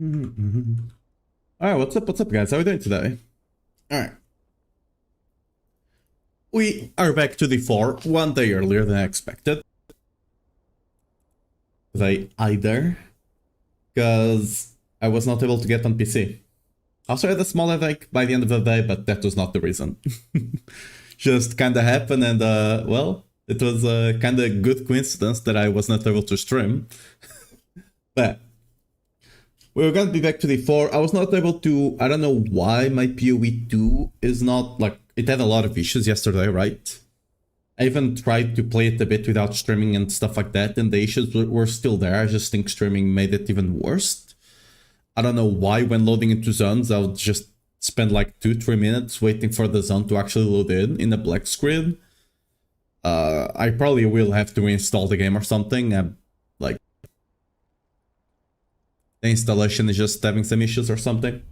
Alright, what's up guys? How are we doing today? Alright. We are back to D4 one day earlier than I expected. Because I was not able to get on PC. Also had a small headache by the end of the day, but that was not the reason. Just kinda happened and well, it was a kinda good coincidence that I was not able to stream. But we're gonna be back to D4. I was not able to, I don't know why my PoE 2 is not, like, it had a lot of issues yesterday, right? I even tried to play it a bit without streaming and stuff like that, and the issues were still there. I just think streaming made it even worse. I don't know why when loading into zones, I would just spend like 2-3 minutes waiting for the zone to actually load in a black screen. I probably will have to reinstall the game or something. Like, the installation is just having some issues or something.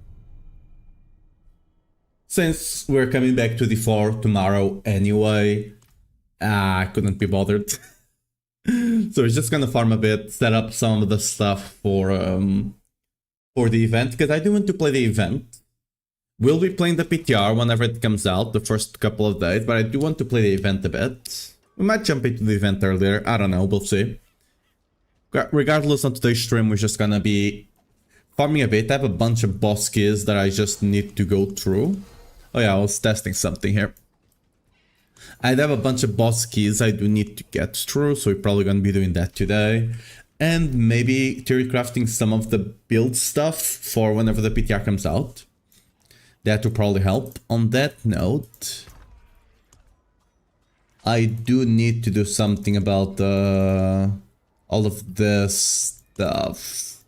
Since we're coming back to D4 tomorrow anyway, I couldn't be bothered. So we're just gonna farm a bit, set up some of the stuff for the event, because I do want to play the event. We'll be playing the PTR whenever it comes out, the first couple of days, but I do want to play the event a bit. We might jump into the event earlier, I don't know, we'll see. Regardless, on today's stream, we're just gonna be farming a bit. I have a bunch of boss keys that I just need to go through. Oh yeah, I was testing something here. I have a bunch of boss keys I do need to get through, so we're probably gonna be doing that today. And maybe theory crafting some of the build stuff for whenever the PTR comes out. That will probably help. On that note, I do need to do something about all of this stuff.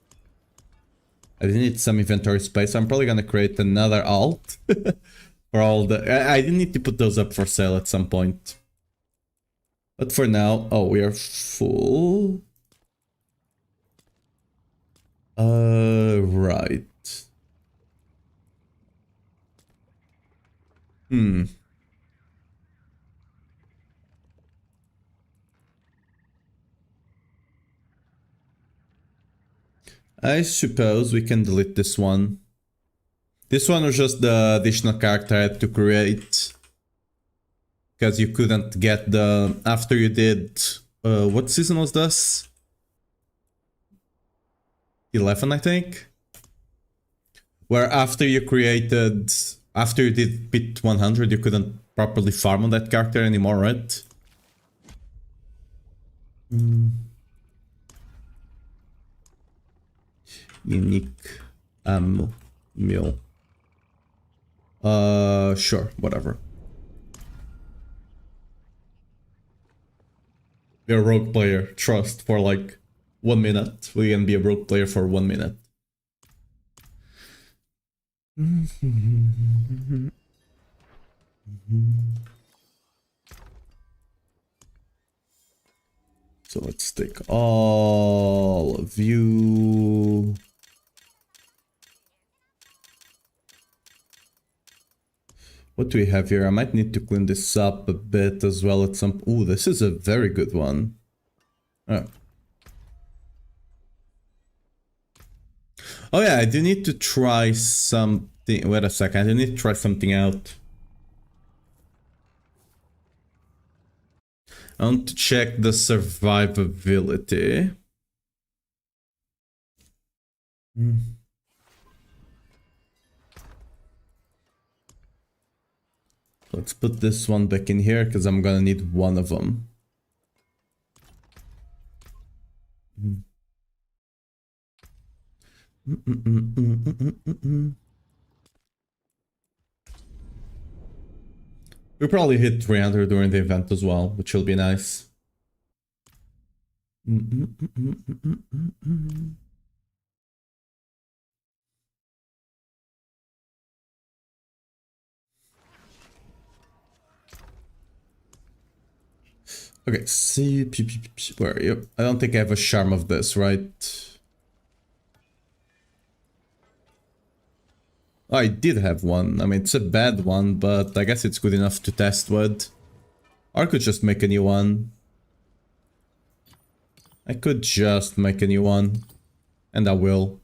I need some inventory space. I'm probably gonna create another alt for all the... I did need to put those up for sale at some point. But for now... Oh, we are full. Right. I suppose we can delete this one. This one was just the additional character I had to create. Because you couldn't get the... After you did... what season was this? 11, I think? Where after you created... After you did Pit 100, you couldn't properly farm on that character anymore, right? Unique ammo mill. Sure, whatever. You're a rogue player, trust, for like 1 minute. We can be a rogue player for 1 minute. So let's take all of you. What do we have here? I might need to clean this up a bit as well at some... Ooh, this is a very good one. Oh. Oh yeah, I do need to try something... Wait a second, I need to try something out. I want to check the survivability. Let's put this one back in here, because I'm gonna need one of them. We'll probably hit 300 during the event as well, which will be nice. Okay, see, where are you? I don't think I have a charm of this, right? Oh, I did have one. I mean, it's a bad one, but I guess it's good enough to test with. Or I could just make a new one. I could just make a new one. And I will.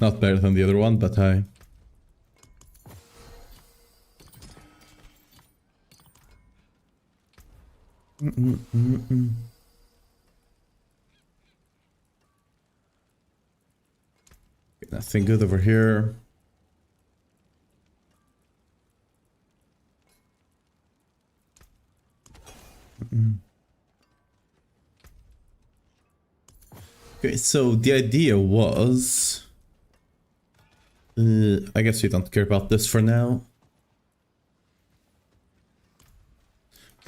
Not better than the other one, but hi. Nothing good over here. Okay, so the idea was... I guess we don't care about this for now.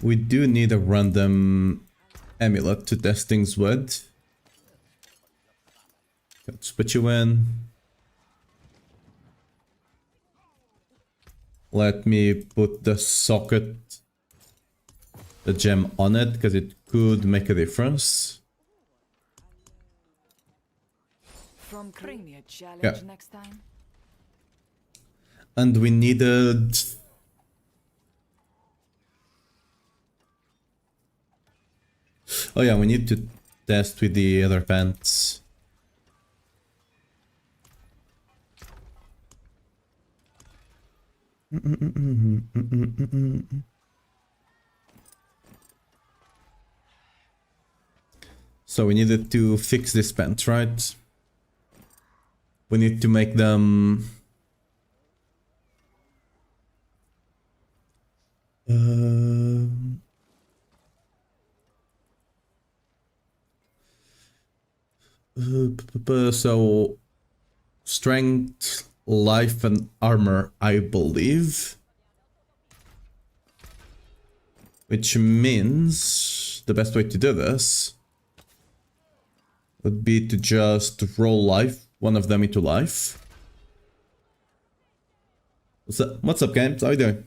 We do need a random amulet to test things with. Let's put you in. Let me put the socket, the gem on it, because it could make a difference. Bring me a challenge next time. And we needed... Oh yeah, we need to test with the other pants. So we needed to fix this pants, right? We need to make them... so strength, life and armor, I believe. Which means the best way to do this would be to just roll life, one of them into life. What's up, games? How are you doing?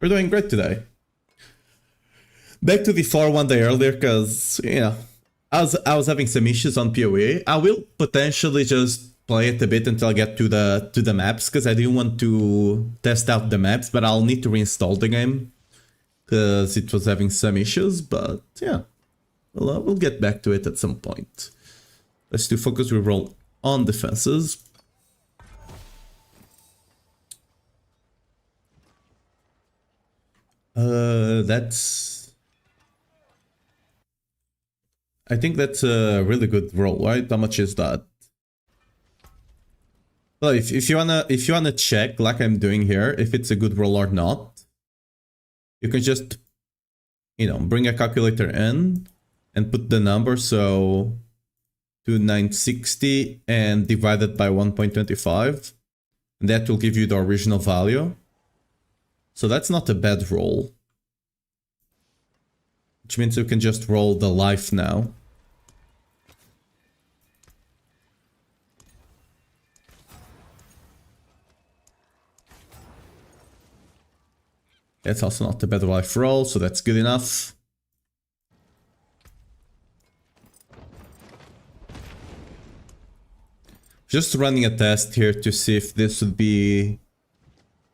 We're doing great today. Back to the 4 one day earlier, because, you know, I was having some issues on PoE. I will potentially just play it a bit until I get to the maps, because I do want to test out the maps, but I'll need to reinstall the game because it was having some issues. But yeah, we'll get back to it at some point. Let's do focus reroll on defenses. I think that's a really good roll, right? How much is that? Well, if you wanna check, like I'm doing here, if it's a good roll or not, you can just, you know, bring a calculator in and put the number, so 2960, and divide it by 1.25, and that will give you the original value. So that's not a bad roll. Which means you can just roll the life now. That's also not a bad life roll, so that's good enough. Just running a test here to see if this would be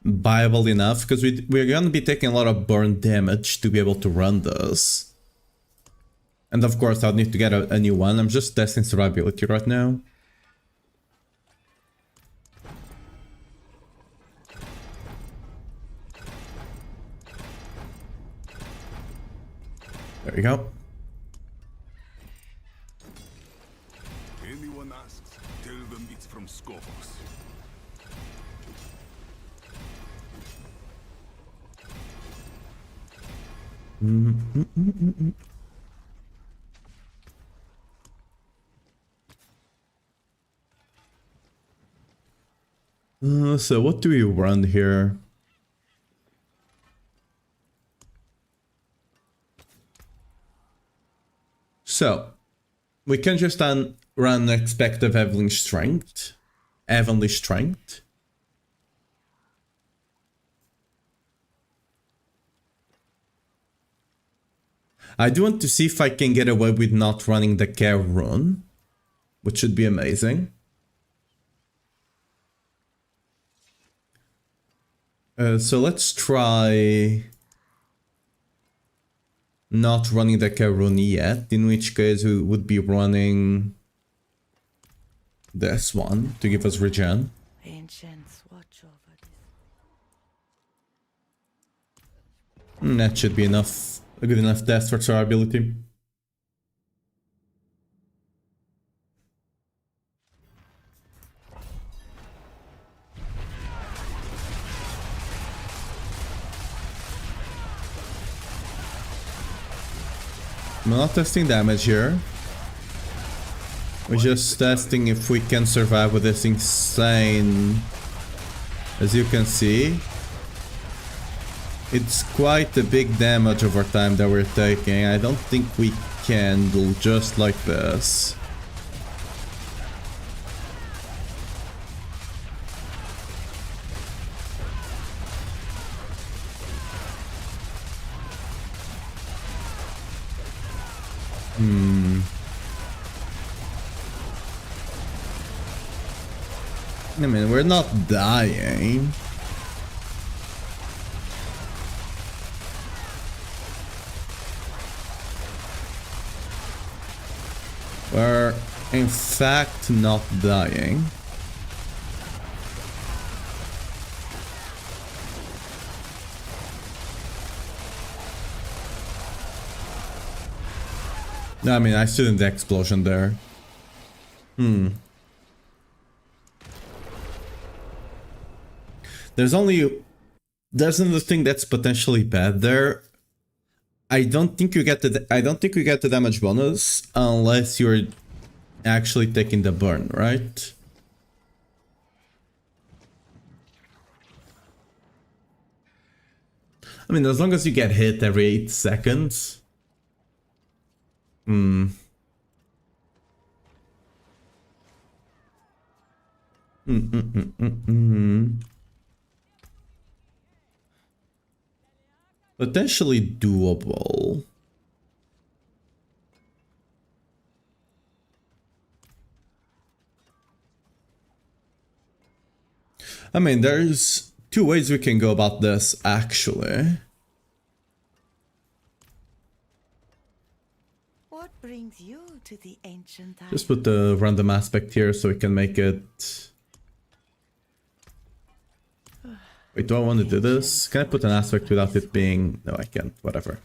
viable enough, because we're gonna be taking a lot of burn damage to be able to run this. And of course I'll need to get a new one. I'm just testing survivability right now. There we go. Anyone asks, tell them it's from Skovos. So what do we run here? So we can just run expected heavenly strength. Heavenly strength. I do want to see if I can get away with not running the care rune, which should be amazing. So let's try not running the Karuni yet, in which case we would be running this one to give us regen. Ancients watch over this. That should be enough, a good enough test for survivability. We're not testing damage here. We're just testing if we can survive with this insane. As you can see, it's quite a big damage over time that we're taking. I don't think we can do just like this. I mean, we're not dying. We're in fact not dying. No, I mean, I stood in the explosion there. There's another thing that's potentially bad there. I don't think you get the damage bonus unless you're actually taking the burn, right? I mean, as long as you get hit every 8 seconds. Potentially doable. I mean, there's 2 ways we can go about this, actually. What brings you to the ancient island? Just put the random aspect here so we can make it... Wait, do I want to do this? Can I put an aspect without it being... No, I can't. Whatever.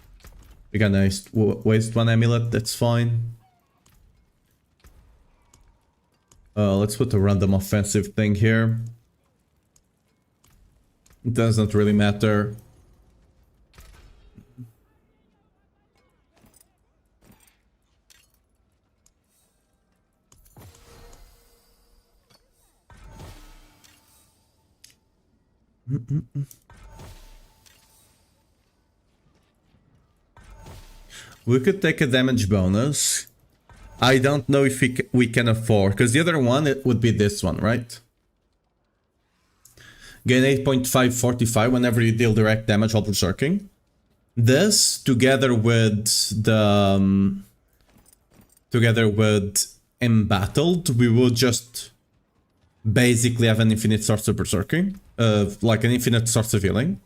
We're gonna waste 1 amulet. That's fine. Let's put a random offensive thing here. It doesn't really matter. We could take a damage bonus. I don't know if we can afford, because the other one, it would be this one, right? Gain 8.545 whenever you deal direct damage while berserking. This, together with the... together with Embattled, we will just basically have an infinite source of berserking. Like an infinite source of healing.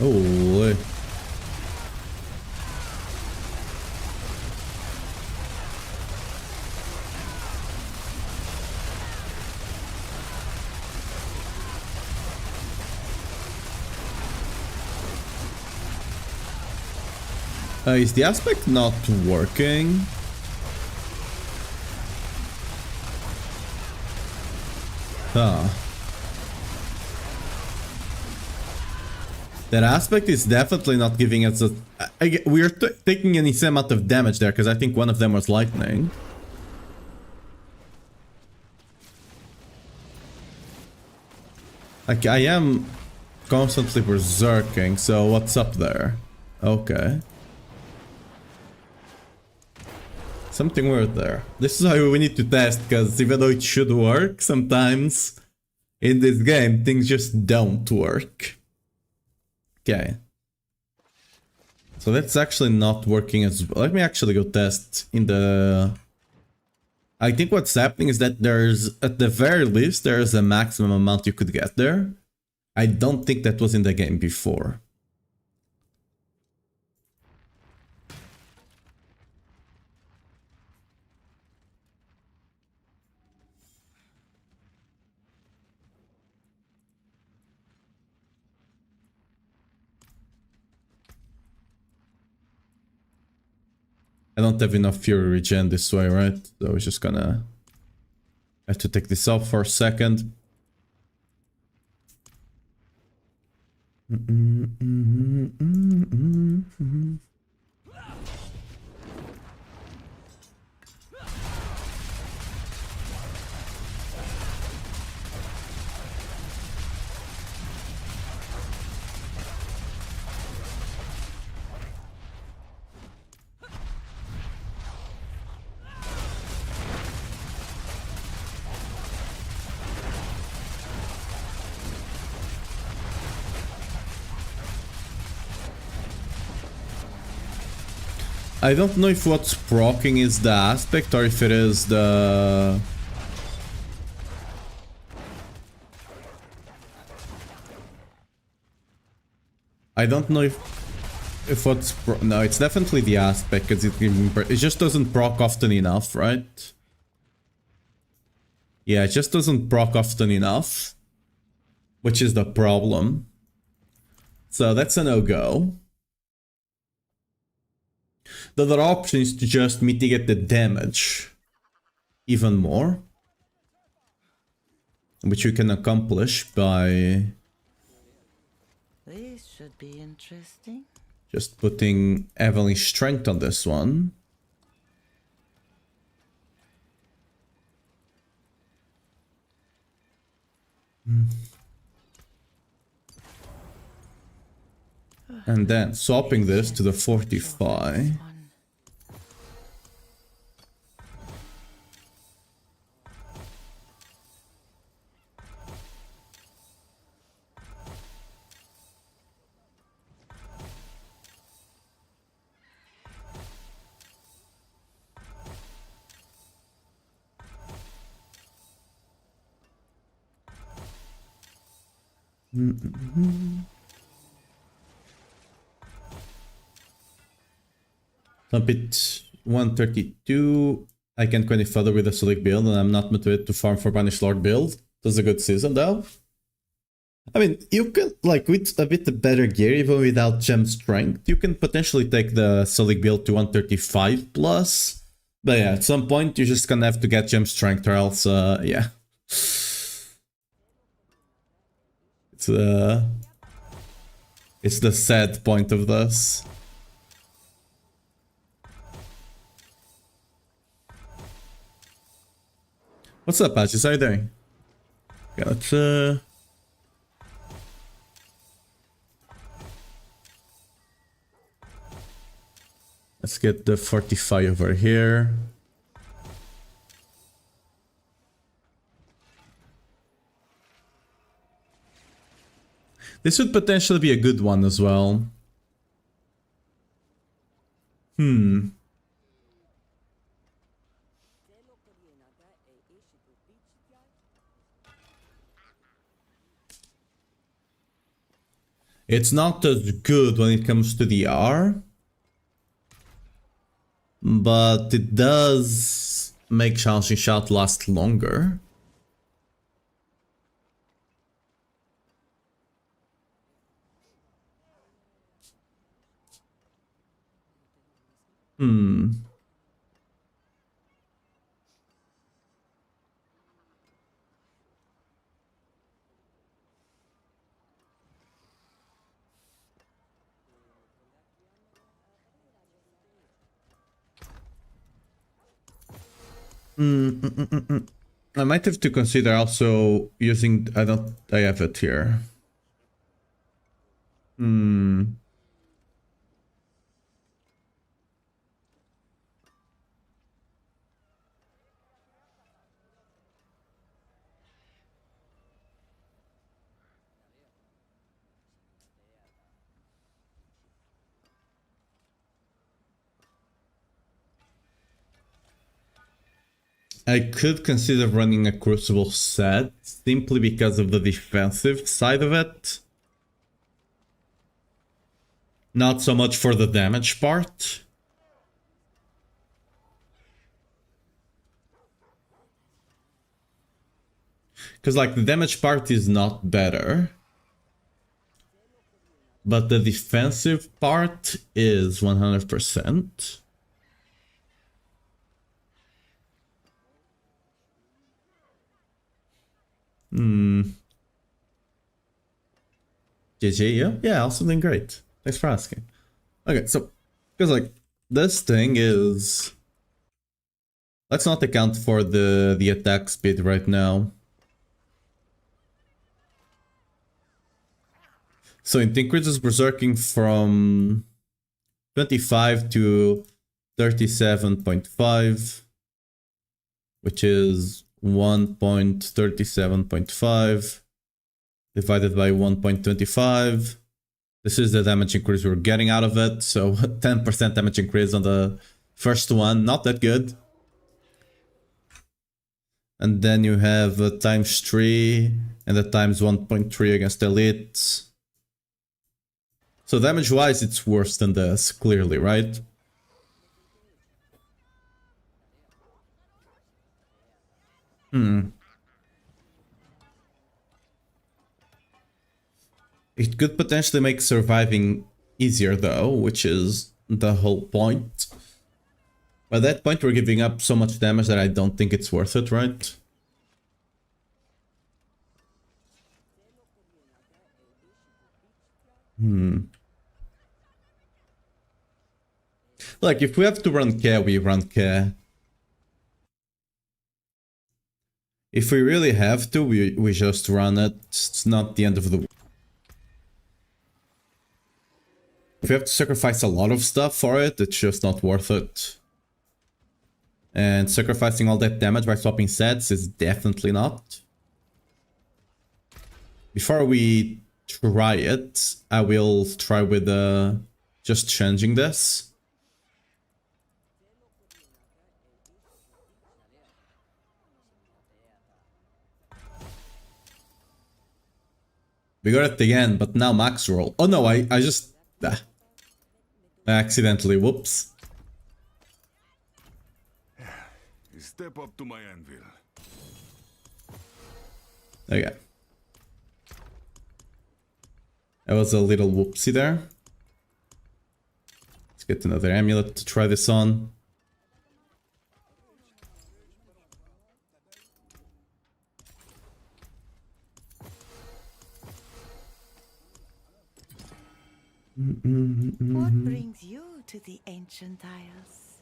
Oh. Is the aspect not working? That aspect is definitely not giving us a... we are taking an insane amount of damage there, because I think one of them was lightning. Like, I am constantly berserking, so what's up there? Okay. Something weird there. This is how we need to test, because even though it should work, sometimes In this game, things just don't work. Okay. So that's actually not working as well. Let me actually go test in the... I think what's happening is that there's, at the very least, there's a maximum amount you could get there. I don't think that was in the game before. I don't have enough Fury regen this way, right? So I was just gonna have to take this off for a second. I don't know if what's proccing is the aspect or if it is the... I don't know if what's no, it's definitely the aspect because it just doesn't proc often enough, right? Yeah, it just doesn't proc often enough, which is the problem. So that's a no-go. The other option is to just mitigate the damage even more, which you can accomplish by This should be interesting. just putting Avalanche Strength on this one. And then swapping this to the Fortify. Dump it 132. I can go any further with a select build, and I'm not motivated to farm for Banished Lord build. That's a good season though. I mean, you can, like, with a bit better gear, even without gem strength, you can potentially take the select build to 135 plus. But yeah, at some point, you're just gonna have to get gem strength, or else, yeah. It's the sad point of this. What's up, Patches? How you doing? Gotcha. Let's get the 45 over here. This would potentially be a good one as well. It's not as good when it comes to the R, but it does make Challenging Shout last longer. I might have to consider also using... I have it here. I could consider running a Crucible set simply because of the defensive side of it. Not so much for the damage part. Because like the damage part is not better. But the defensive part is 100%. GG, yeah? Yeah, also doing great. Thanks for asking. Okay, so, because like, this thing is... Let's not account for the attack speed right now. So it increases berserking from 25 to 37.5, which is 1.37.5 divided by 1.25. This is the damage increase we're getting out of it, so 10% damage increase on the first one, not that good. And then you have a times 3 and a times 1.3 against elites. So damage-wise, it's worse than this, clearly, right? It could potentially make surviving easier though, which is the whole point. By that point, we're giving up so much damage that I don't think it's worth it, right? Like, if we have to run care, we run care. If we really have to, we just run it. It's not the end of the... If we have to sacrifice a lot of stuff for it, it's just not worth it. And sacrificing all that damage by swapping sets is definitely not. Before we try it, I will try with just changing this. We got it again, but now max roll. Oh no, I just... I accidentally, whoops. Step up to my anvil. Okay. That was a little whoopsie there. Let's get another amulet to try this on. What brings you to the ancient isles?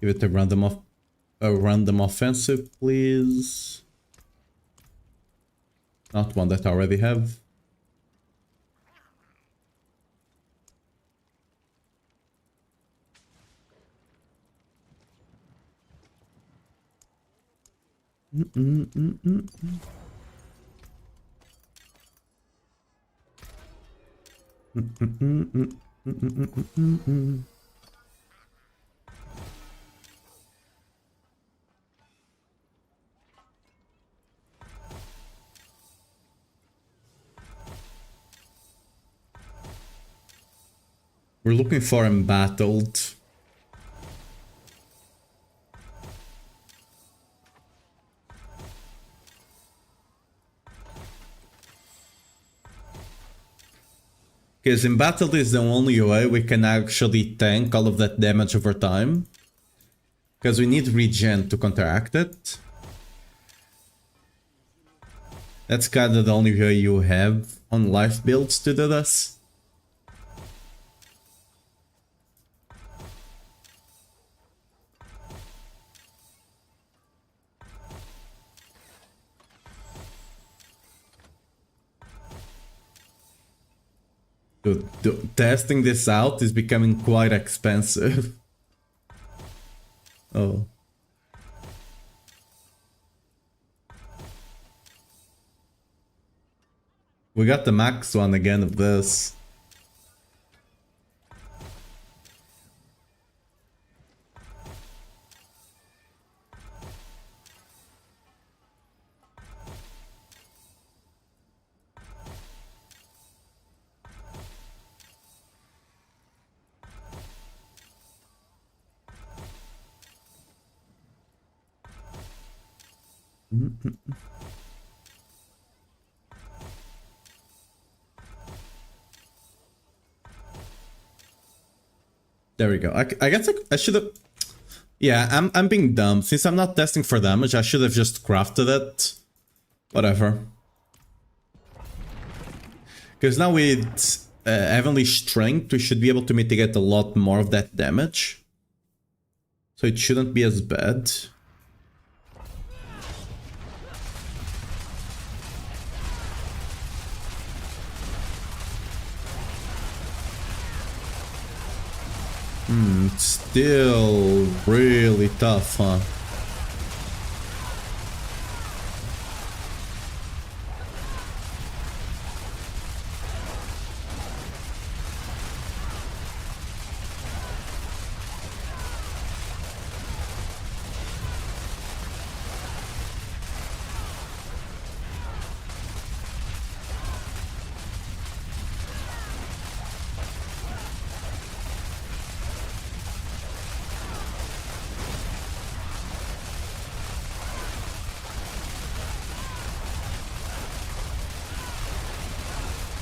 Give it a random offensive, please. Not one that I already have. We're looking for embattled. Because embattled is the only way we can actually tank all of that damage over time. Because we need regen to counteract it. That's kind of the only way you have on life builds to do this. Dude, testing this out is becoming quite expensive. Oh. We got the max one again of this. There we go. I guess I should have... Yeah, I'm being dumb. Since I'm not testing for damage, I should have just crafted it. Whatever. Because now with Heavenly Strength, we should be able to mitigate a lot more of that damage. So it shouldn't be as bad. It's still really tough, huh?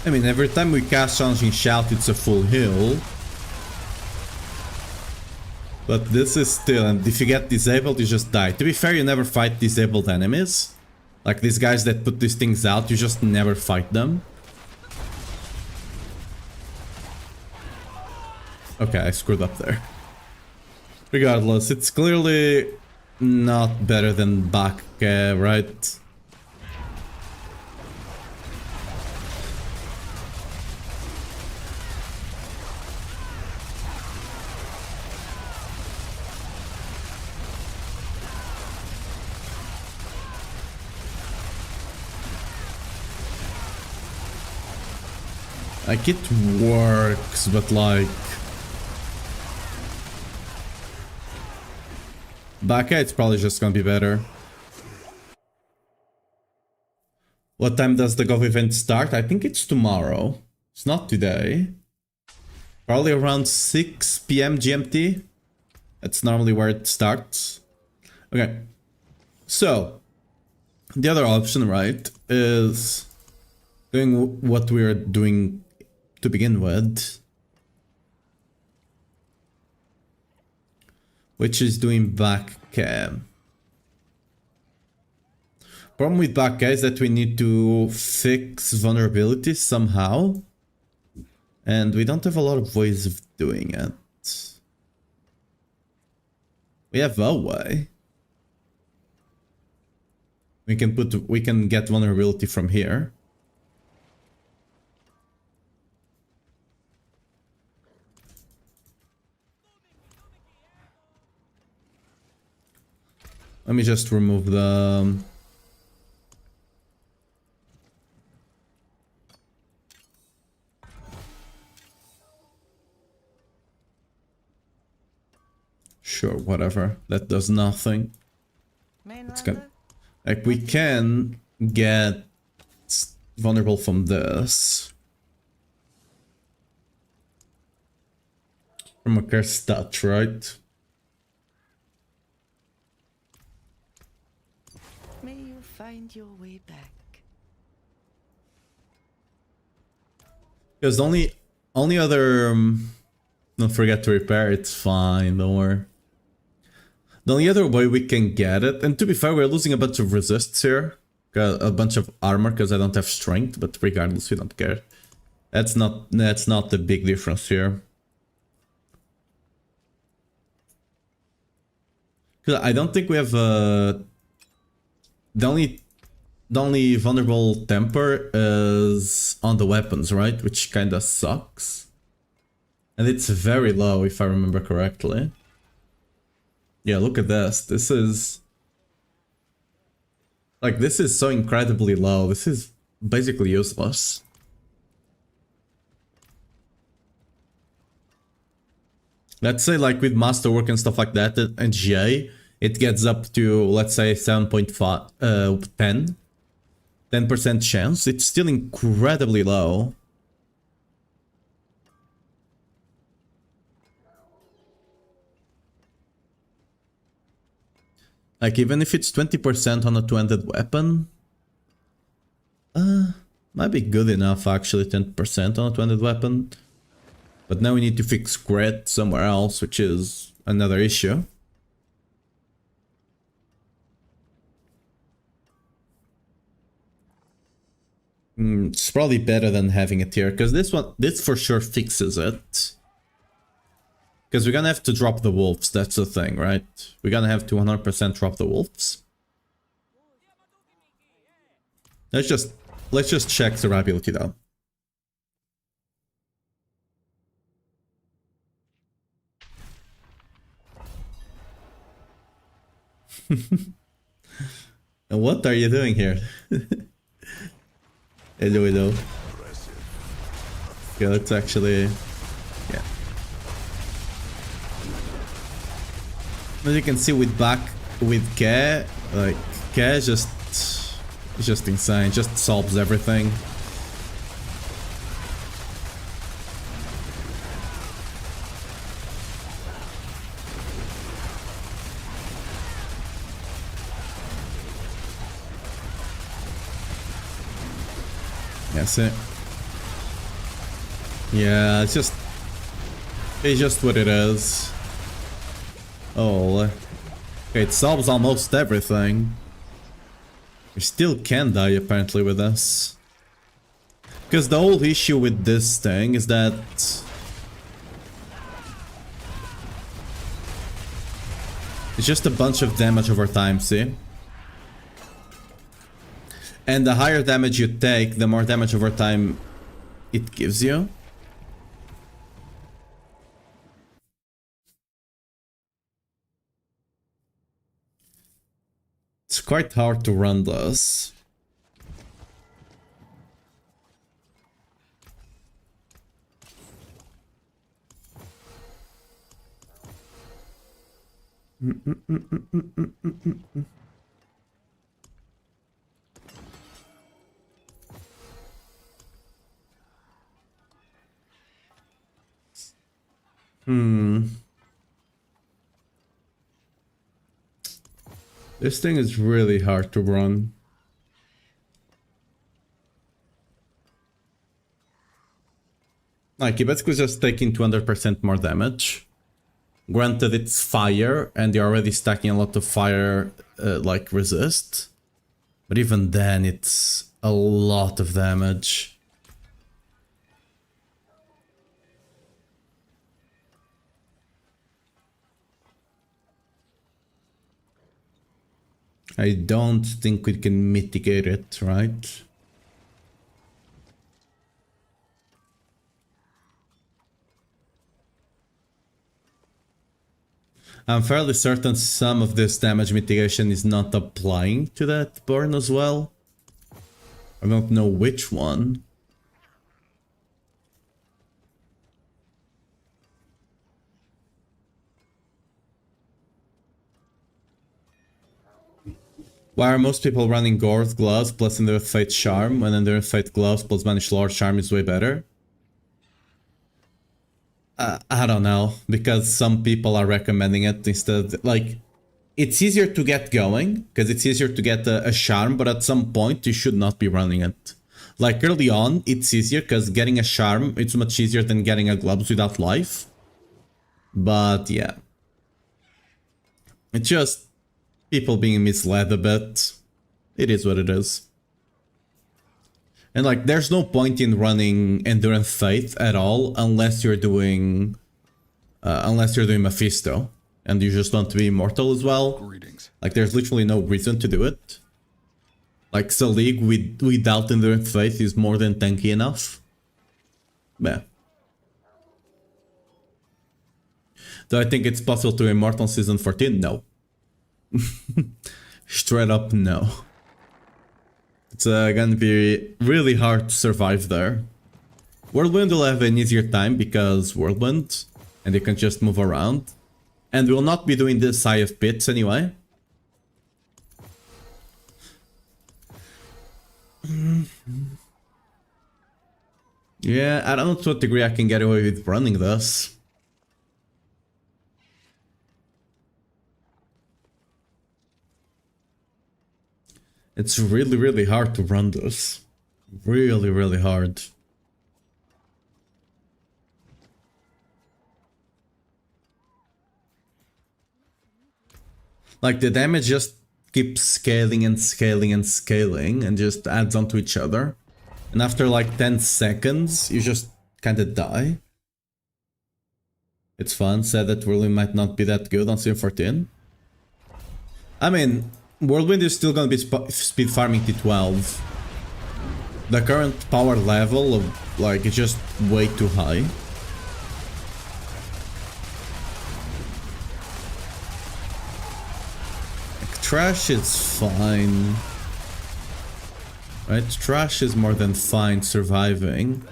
I mean, every time we cast Challenging Shout, it's a full heal. But this is still, and if you get disabled, you just die. To be fair, you never fight disabled enemies. Like these guys that put these things out, you just never fight them. Okay, I screwed up there. Regardless, it's clearly not better than back, right? Like, it works, but like... Baka, it's probably just gonna be better. What time does the Gov event start? I think it's tomorrow. It's not today. Probably around 6 PM GMT. That's normally where it starts. Okay. So, the other option, right, is doing what we're doing to begin with, which is doing back cam. Problem with back cam is that we need to fix vulnerabilities somehow, and we don't have a lot of ways of doing it. We have a way. We can get vulnerability from here. Let me just remove the... Sure, whatever. That does nothing. It's good. Like, we can get vulnerable from this. From a cursed touch, right? May you find your way back. Because the only other... don't forget to repair, it's fine, don't worry. The only other way we can get it, and to be fair, we're losing a bunch of resists here. Got a bunch of armor because I don't have strength, but regardless, we don't care. That's not the big difference here. Because I don't think we have the only vulnerable temper is on the weapons, right? Which kinda sucks. And it's very low, if I remember correctly. Yeah, look at this. This is... like, this is so incredibly low. This is basically useless. Let's say, like, with Masterwork and stuff like that, and GA, it gets up to, let's say, 7.5, 10% chance. It's still incredibly low. Like, even if it's 20% on a two-handed weapon, might be good enough, actually, 10% on a two-handed weapon. But now we need to fix crit somewhere else, which is another issue. It's probably better than having it here, because this for sure fixes it. Because we're gonna have to drop the wolves, that's the thing, right? We're gonna have to 100% drop the wolves. Let's just check survivability though. And what are you doing here? Hello. Okay, let's actually... yeah. As you can see with K, like, K is just insane, just solves everything. That's it. Yeah, it's just what it is. Oh, okay, it solves almost everything. We still can die apparently with this. Because the whole issue with this thing is that it's just a bunch of damage over time, see? And the higher damage you take, the more damage over time it gives you. It's quite hard to run this. This thing is really hard to run. Like, you're basically just taking 200% more damage. Granted, it's fire, and you're already stacking a lot of fire, like, resist. But even then, it's a lot of damage. I don't think we can mitigate it, right? I'm fairly certain some of this damage mitigation is not applying to that burn as well. I don't know which one. Why are most people running Gore's Gloves plus Endureth Fate Charm when Endureth Fate Gloves plus Vanish Lord Charm is way better? I don't know, because some people are recommending it instead. Like, it's easier to get going, because it's easier to get a charm, but at some point you should not be running it. Like, early on, it's easier, because getting a charm, it's much easier than getting a gloves without life. But, yeah. It's just people being misled a bit. It is what it is. And like, there's no point in running Endurance Faith at all unless you're doing Mephisto, and you just want to be immortal as well. Greetings. Like, there's literally no reason to do it. Like, Selig without Endurance Faith is more than tanky enough. Yeah. Do I think it's possible to immortal season 14? No. Straight up, no. It's gonna be really hard to survive there. Whirlwind will have an easier time because Whirlwind, and you can just move around. And we'll not be doing this Eye of Pits anyway. Yeah, I don't know to what degree I can get away with running this. It's really, really hard to run this. Really, really hard. Like, the damage just keeps scaling and scaling and scaling and just adds onto each other. And after like 10 seconds, you just kinda die. It's fun, said that Whirlwind might not be that good on Season 14. I mean, Whirlwind is still gonna be speed farming T12. The current power level of, like, is just way too high. Like, trash is fine. Right? Trash is more than fine surviving.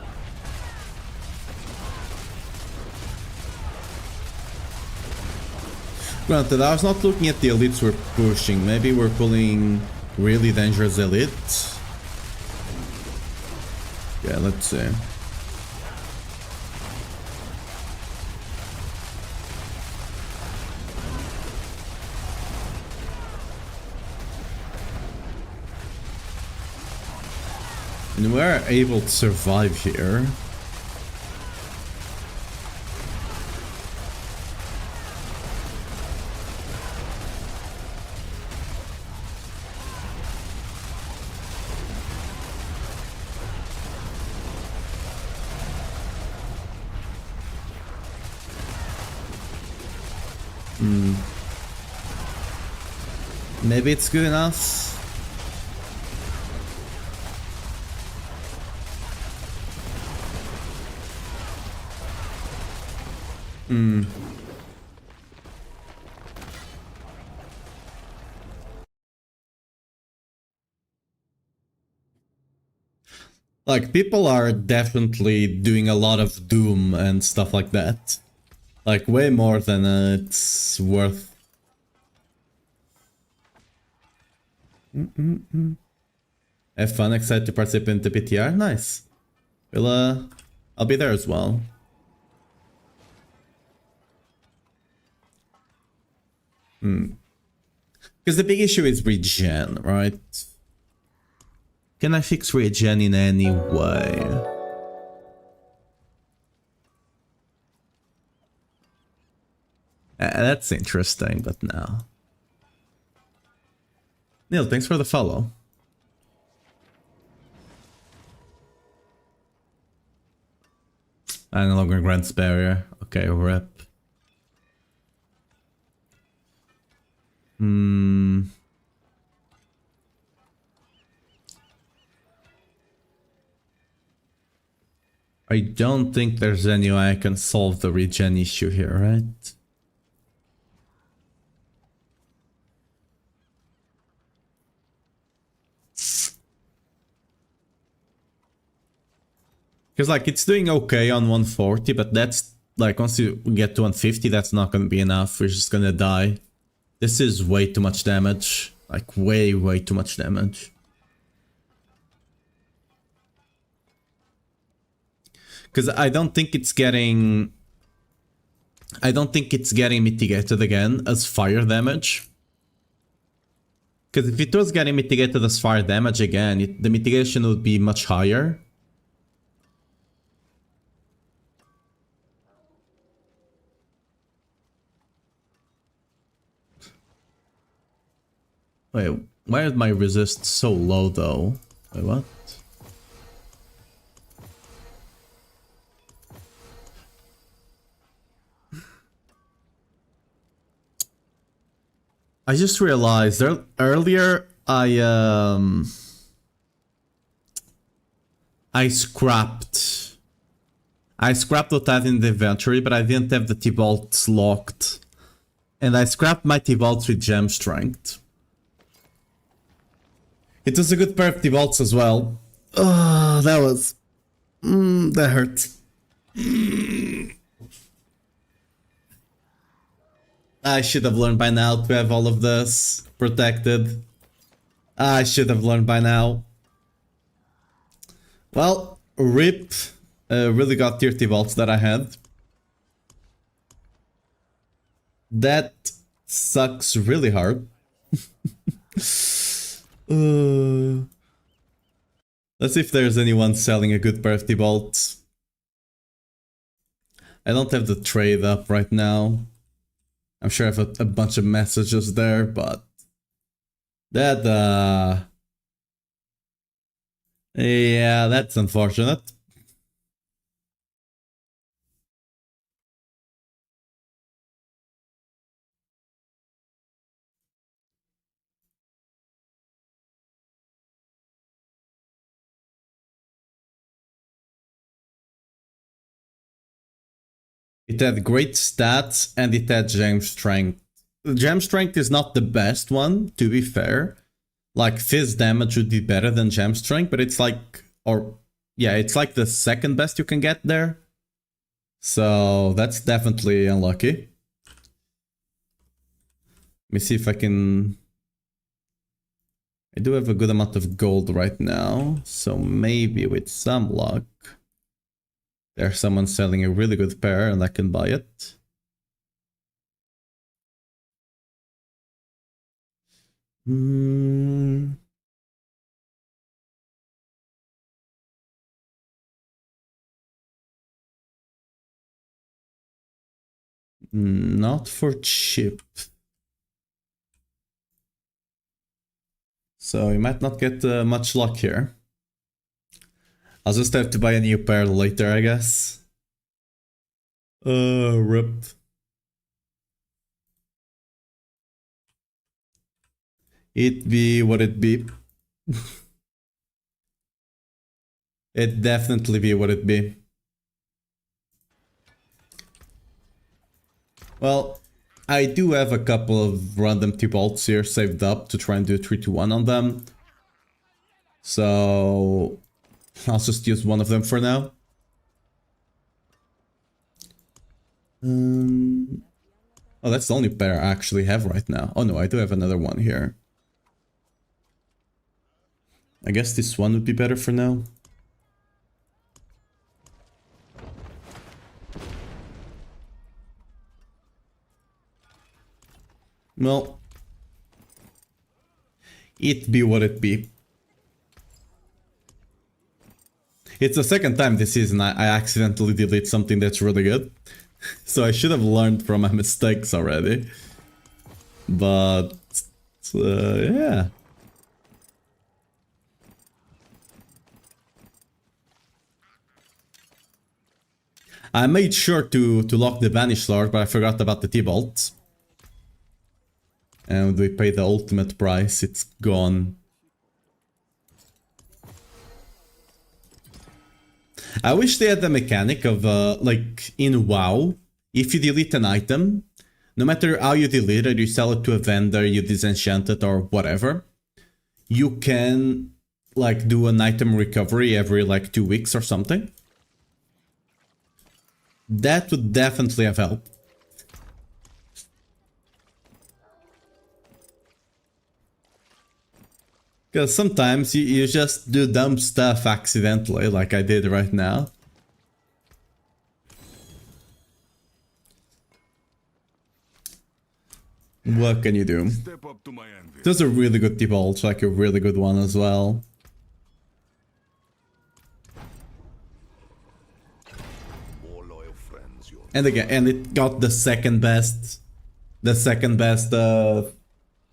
Granted, I was not looking at the elites we're pushing. Maybe we're pulling really dangerous elites. Yeah, let's see. And we're able to survive here. Maybe it's good enough. Like, people are definitely doing a lot of Doom and stuff like that. Like, way more than it's worth. Have fun, excited to participate in the PTR? Nice. Well, I'll be there as well. Because the big issue is regen, right? Can I fix regen in any way? That's interesting, but no. Neil, thanks for the follow. I no longer grants barrier. Okay, rep. I don't think there's any way I can solve the regen issue here, right? Because, like, it's doing okay on 140, but that's, like, once you get to 150, that's not gonna be enough. We're just gonna die. This is way too much damage. Like, way, way too much damage. Because I don't think it's getting... I don't think it's getting mitigated again as fire damage. Because if it was getting mitigated as fire damage again, the mitigation would be much higher. Wait, why is my resist so low though? Wait, what? I just realized earlier I scrapped what I had in the inventory, but I didn't have the T-bolts locked. And I scrapped my T-bolts with gem strength. It was a good pair of T-bolts as well. Oh, that was... that hurt. I should have learned by now to have all of this protected. I should have learned by now. Well, RIP. Really got tier T-bolts that I had. That sucks really hard. Let's see if there's anyone selling a good pair of T-Bolts. I don't have the trade up right now. I'm sure I have a bunch of messages there, but that yeah, that's unfortunate. It had great stats and it had gem strength. Gem strength is not the best one, to be fair. Like fizz damage would be better than gem strength, but it's like, or yeah, it's like the second best you can get there. So that's definitely unlucky. Let me see if I can... I do have a good amount of gold right now, so maybe with some luck there's someone selling a really good pair and I can buy it. Not for cheap. So you might not get much luck here. I'll just have to buy a new pair later, I guess. Rip. It be what it be. It definitely be what it be. Well, I do have a couple of random T-Bolts here saved up to try and do 3-2-1 on them. So I'll just use one of them for now. Oh, that's the only pair I actually have right now. Oh no, I do have another one here. I guess this one would be better for now. Well, it be what it be. It's the second time this season I accidentally delete something that's really good. So I should have learned from my mistakes already. But, yeah. I made sure to lock the Banished Lord, but I forgot about the T-Bolt. And we paid the ultimate price, it's gone. I wish they had the mechanic of, like, in WoW, if you delete an item, no matter how you delete it, you sell it to a vendor, you disenchant it or whatever, you can, like, do an item recovery every, like, 2 weeks or something. That would definitely have helped. Because sometimes you just do dumb stuff accidentally, like I did right now. What can you do? Step up to my anvil. There's a really good T-Bolt, like a really good one as well. More loyal friends, And again, and it got the second best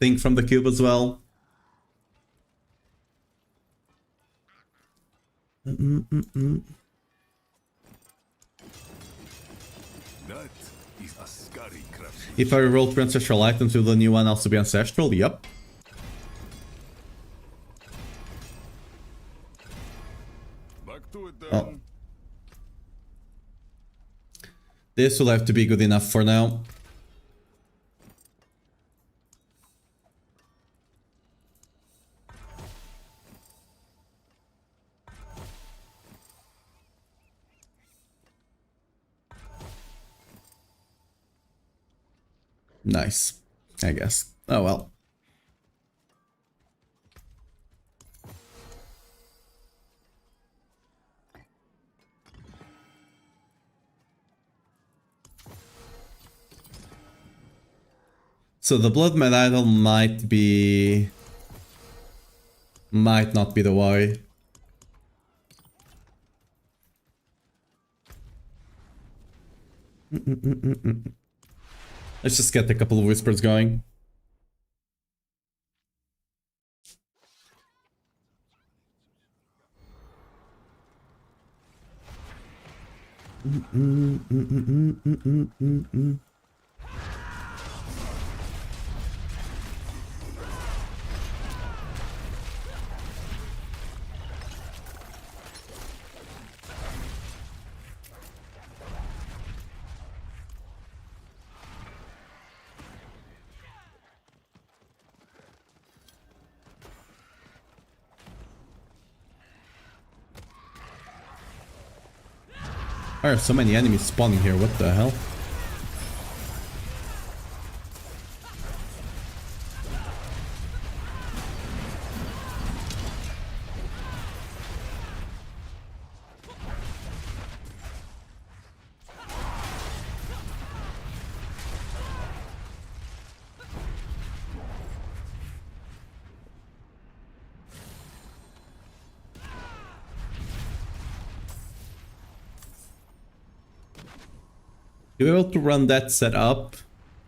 thing from the cube as well. That is a scary craftsman. If I roll 3 ancestral items, will the new one also be ancestral? Yup. Back to it then. Oh. This will have to be good enough for now. Nice, I guess. Oh well. So the blood medal might be might not be the way. Let's just get a couple of whispers going. Why are so many enemies spawning here? What the hell? To be able to run that setup,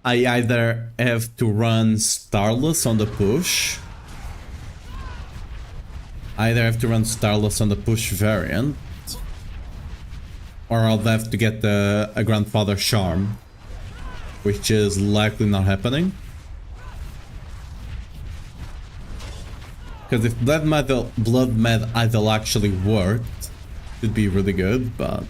I either have to run Starless on the push, on the push variant, or I'll have to get a Grandfather Charm, which is likely not happening. Because if Blood Med Idol actually worked, it'd be really good, but...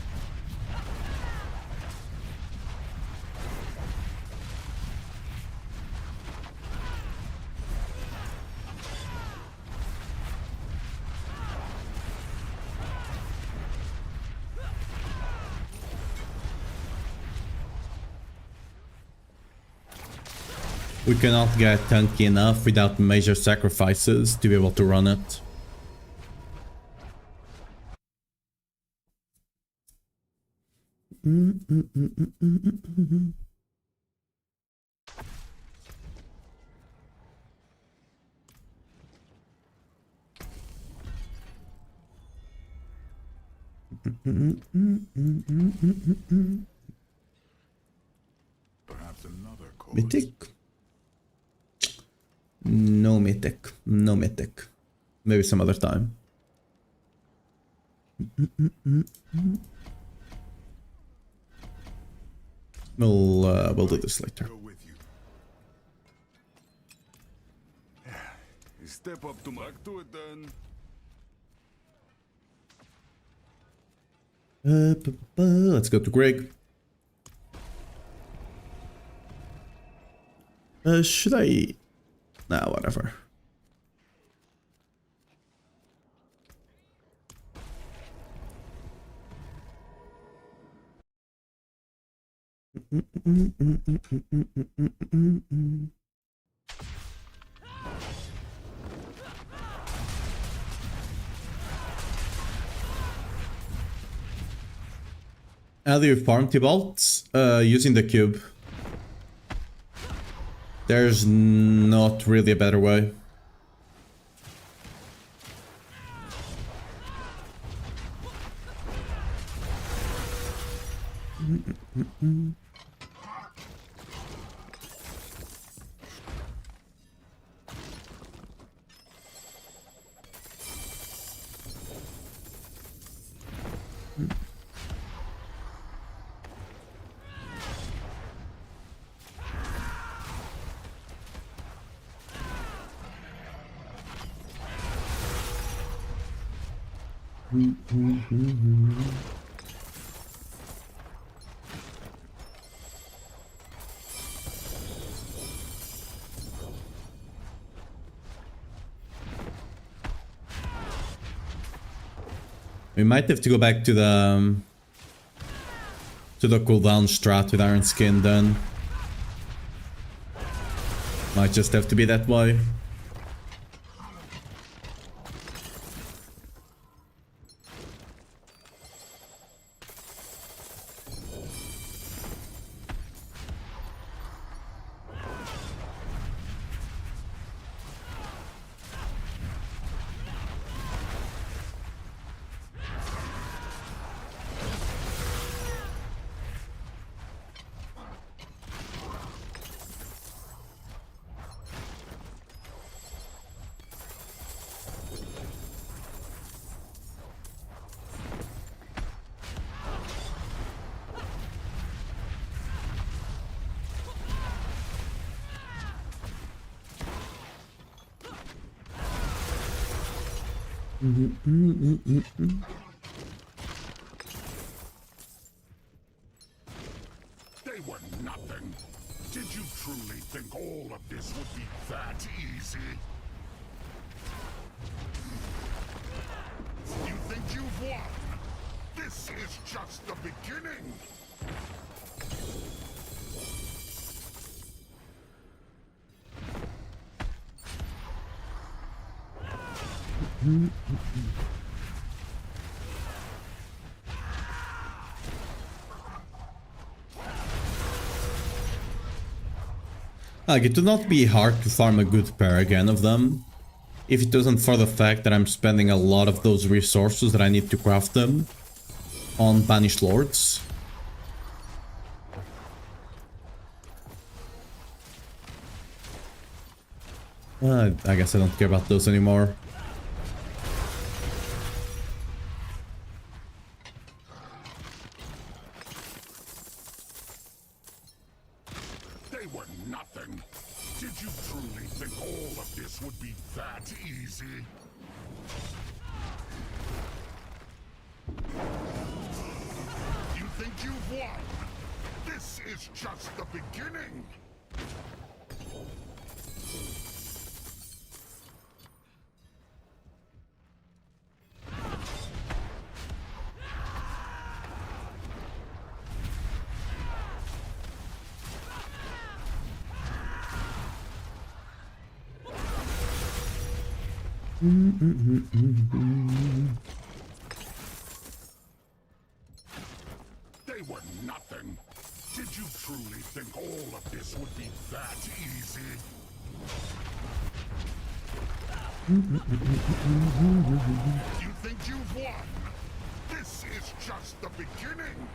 we cannot get tanky enough without major sacrifices to be able to run it. Perhaps another cause. Mythic? No mythic. No mythic. Maybe some other time. We'll do this later. Go with you. Step up to back to it then. Let's go to Greg. Should I... Nah, whatever. How do you farm T-Bolt? Using the cube. There's not really a better way. We might have to go back to the cooldown strat with Iron Skin then. Might just have to be that way. They were nothing. Did you truly think all of this would be that easy? You think you've won? This is just the beginning. Like, it would not be hard to farm a good pair again of them, if it wasn't for the fact that I'm spending a lot of those resources that I need to craft them on Banished Lords. I guess I don't care about those anymore. They were nothing. Did you truly think all of this would be that easy? You think you've won? This is just the beginning. They were nothing. Did you truly think all of this would be that easy? You think you've won? This is just the beginning.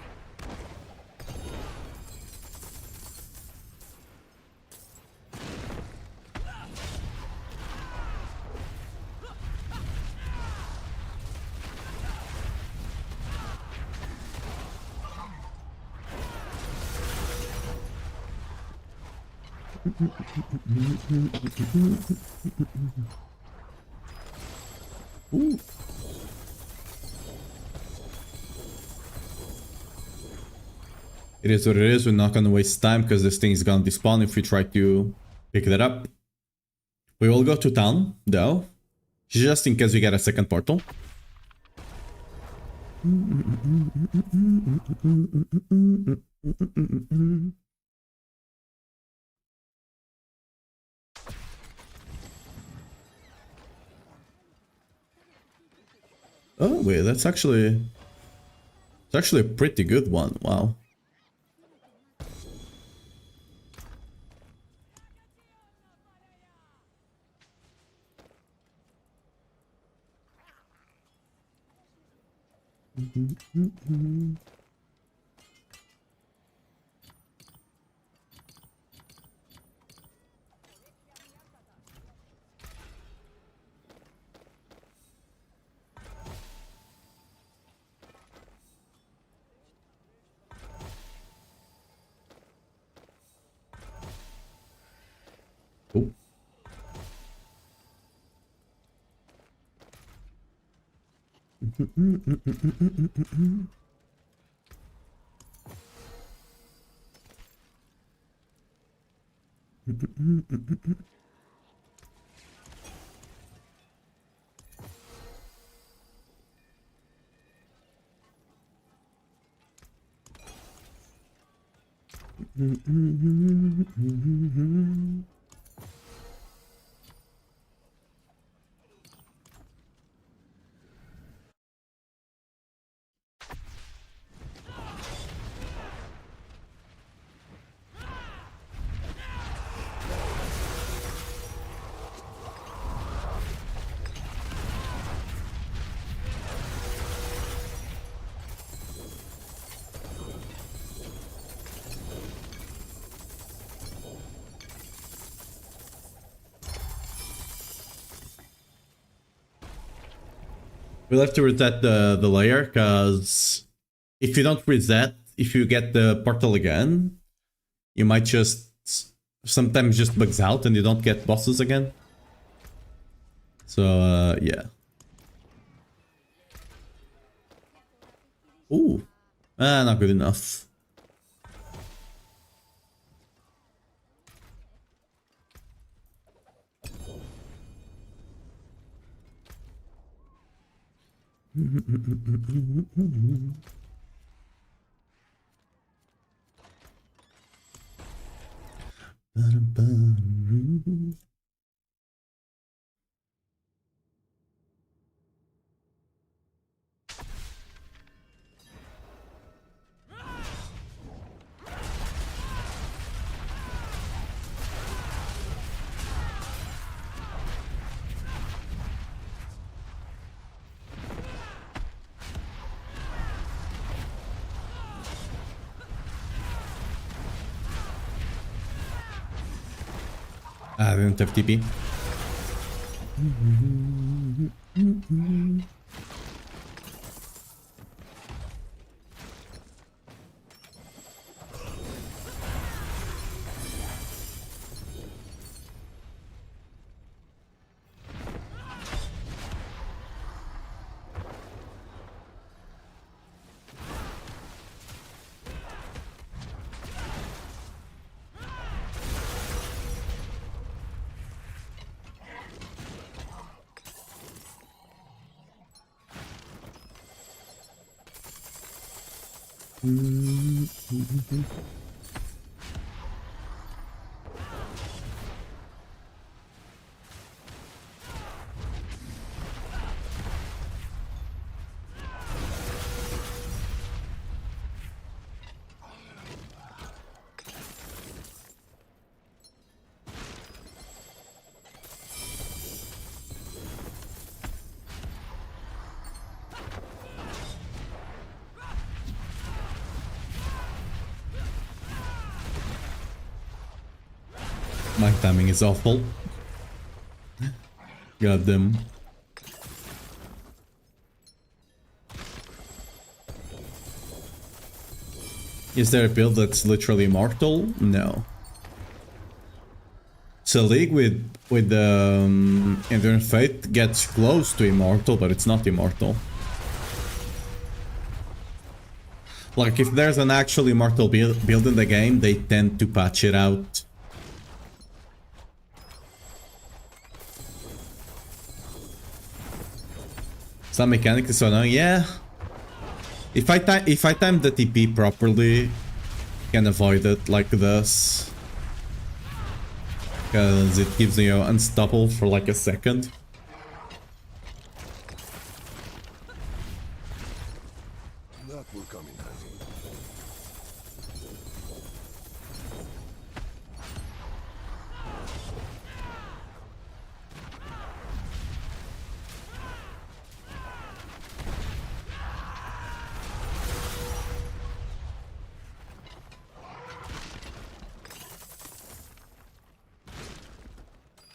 Ooh. It is what it is. We're not gonna waste time because this thing is gonna despawn if we try to pick that up. We will go to town though, just in case we get a second portal. Oh wait, it's actually a pretty good one. Wow. Oh. We'll have to reset the layer, because if you don't reset, if you get the portal again, you might just sometimes just bugs out and you don't get bosses again. So yeah. Ooh. Not good enough. I didn't have TP. My timing is awful. Got them. Is there a build that's literally immortal? No. So League with the Enduring Faith gets close to immortal, but it's not immortal. Like if there's an actual immortal build in the game, they tend to patch it out. Some mechanic is so annoying, yeah. If I time the TP properly, can avoid it like this. Because it gives you unstoppable for like a second. That will come in handy.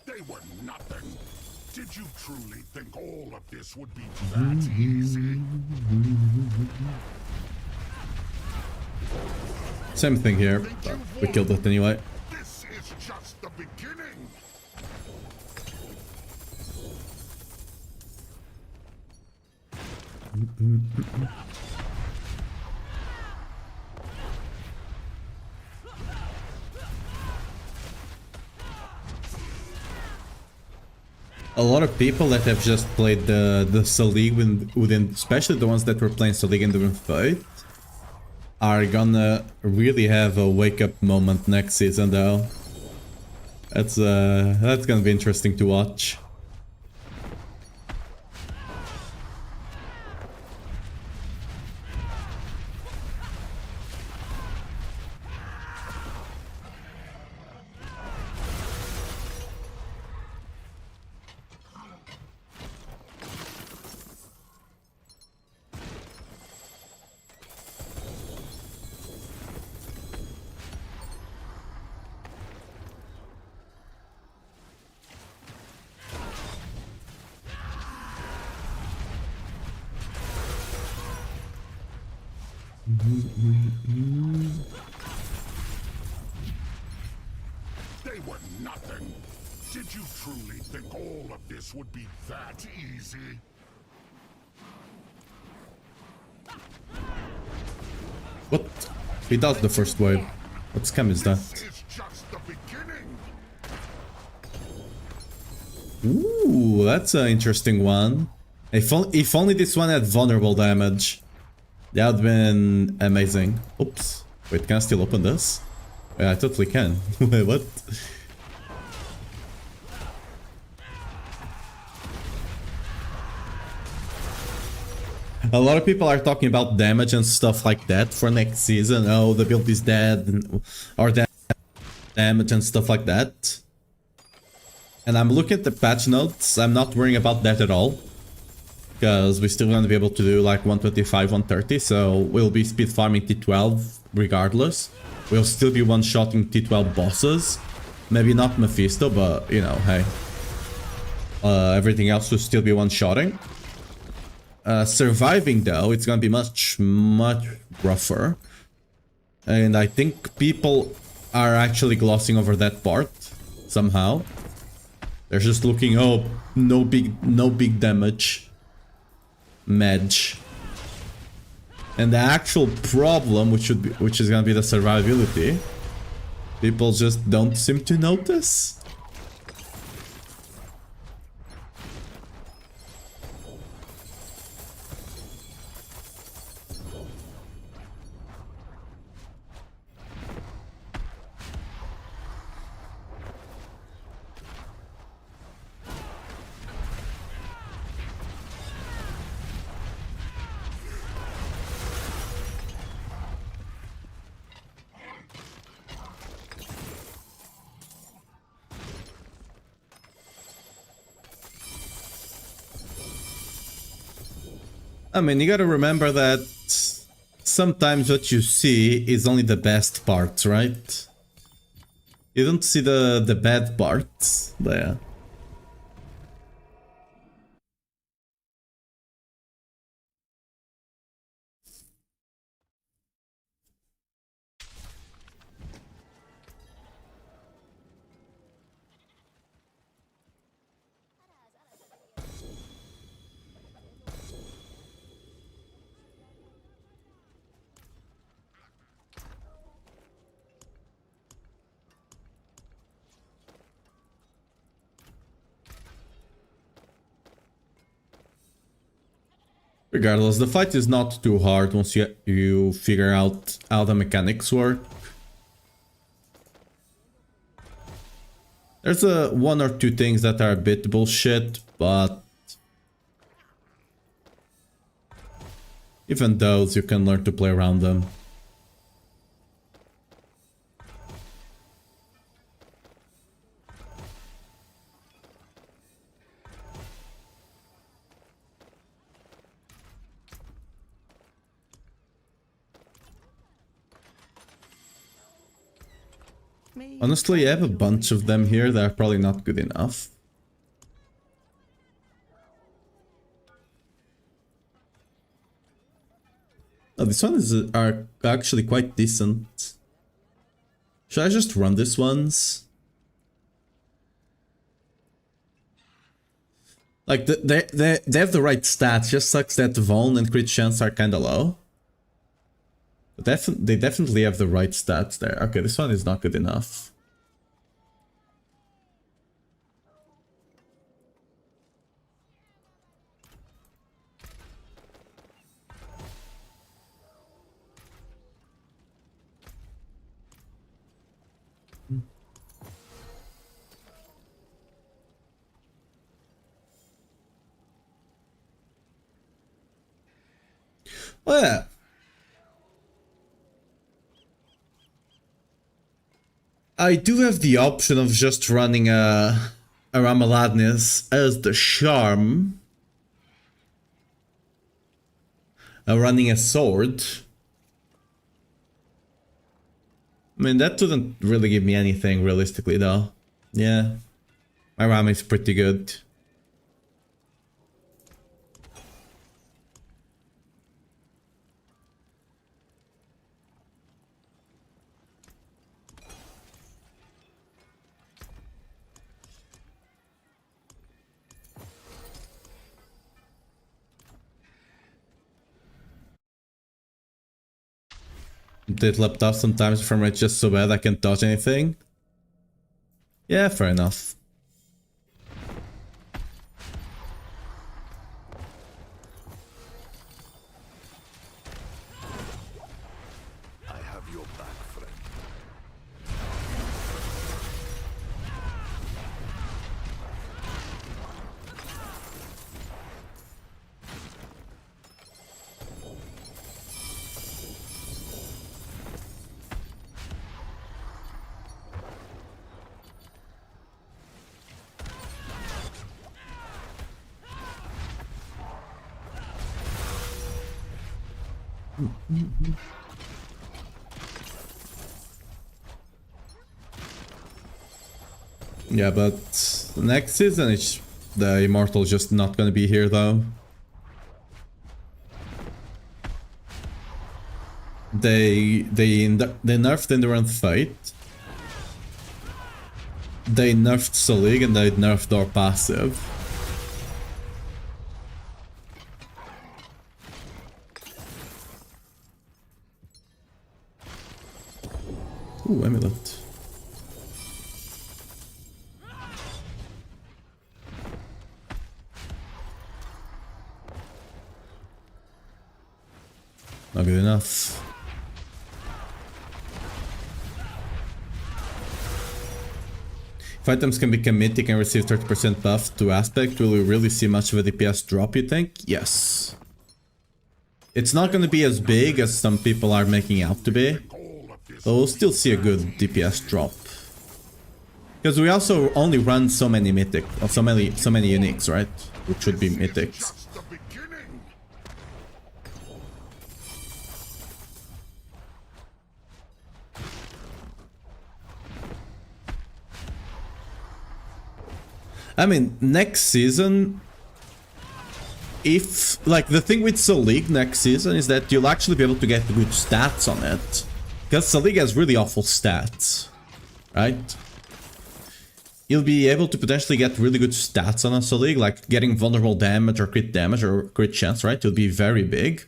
They were nothing. Did you truly think all of this would be that easy? Same thing here, but we killed it anyway. This is just the beginning. A lot of people that have just played the Soul League within, especially the ones that were playing Soul League in the fight, are gonna really have a wake-up moment next season, though. That's gonna be interesting to watch. They were nothing. Did you truly think all of this would be that easy? What? He does the first wave. What scam is that? This is just the beginning. Ooh, that's an interesting one. If only this one had vulnerable damage. That would have been amazing. Oops. Wait, can I still open this? Yeah, I totally can. Wait, what? A lot of people are talking about damage and stuff like that for next season. Oh, the build is dead, or damage and stuff like that. And I'm looking at the patch notes. I'm not worrying about that at all, because we're still going to be able to do like 125, 130. So we'll be speed farming T12 regardless. We'll still be one-shotting T12 bosses. Maybe not Mephisto, but you know, hey. Everything else will still be one-shotting. Surviving though, it's gonna be much rougher. And I think people are actually glossing over that part somehow. They're just looking, oh, no big damage. Medj. And the actual problem, which is gonna be the survivability, people just don't seem to notice. I mean, you gotta remember that sometimes what you see is only the best parts, right? You don't see the bad parts there. Regardless, the fight is not too hard once you figure out how the mechanics work. There's one or two things that are a bit bullshit, but even those you can learn to play around them. Honestly, I have a bunch of them here that are probably not good enough. Oh, this one are actually quite decent. Should I just run this ones? Like, they have the right stats, just sucks that Vuln and crit chance are kinda low. But they definitely have the right stats there. Okay, this one is not good enough. Oh yeah. I do have the option of just running a Ramaladness as the charm. Running a sword. I mean, that doesn't really give me anything realistically though. Yeah. My Ram is pretty good. did laptop sometimes from it's just so bad I can't dodge anything. Yeah, fair enough. I have your back, friend. Yeah, but next season it's the Immortal's just not gonna be here though. They nerfed Endurance Fate. They nerfed Selig and they nerfed our passive. Ooh, amulet. Not good enough. If items can become mythic and receive 30% buff to aspect, will we really see much of a DPS drop, you think? Yes. It's not going to be as big as some people are making out to be, but we'll still see a good DPS drop. Because we also only run so many mythic, or so many uniques, right? Which should be mythics. Just the beginning. I mean, next season, if, like, the thing with Selig next season is that you'll actually be able to get good stats on it. Because Selig has really awful stats, right? You'll be able to potentially get really good stats on a Selig, like getting vulnerable damage or crit chance, right? It'll be very big.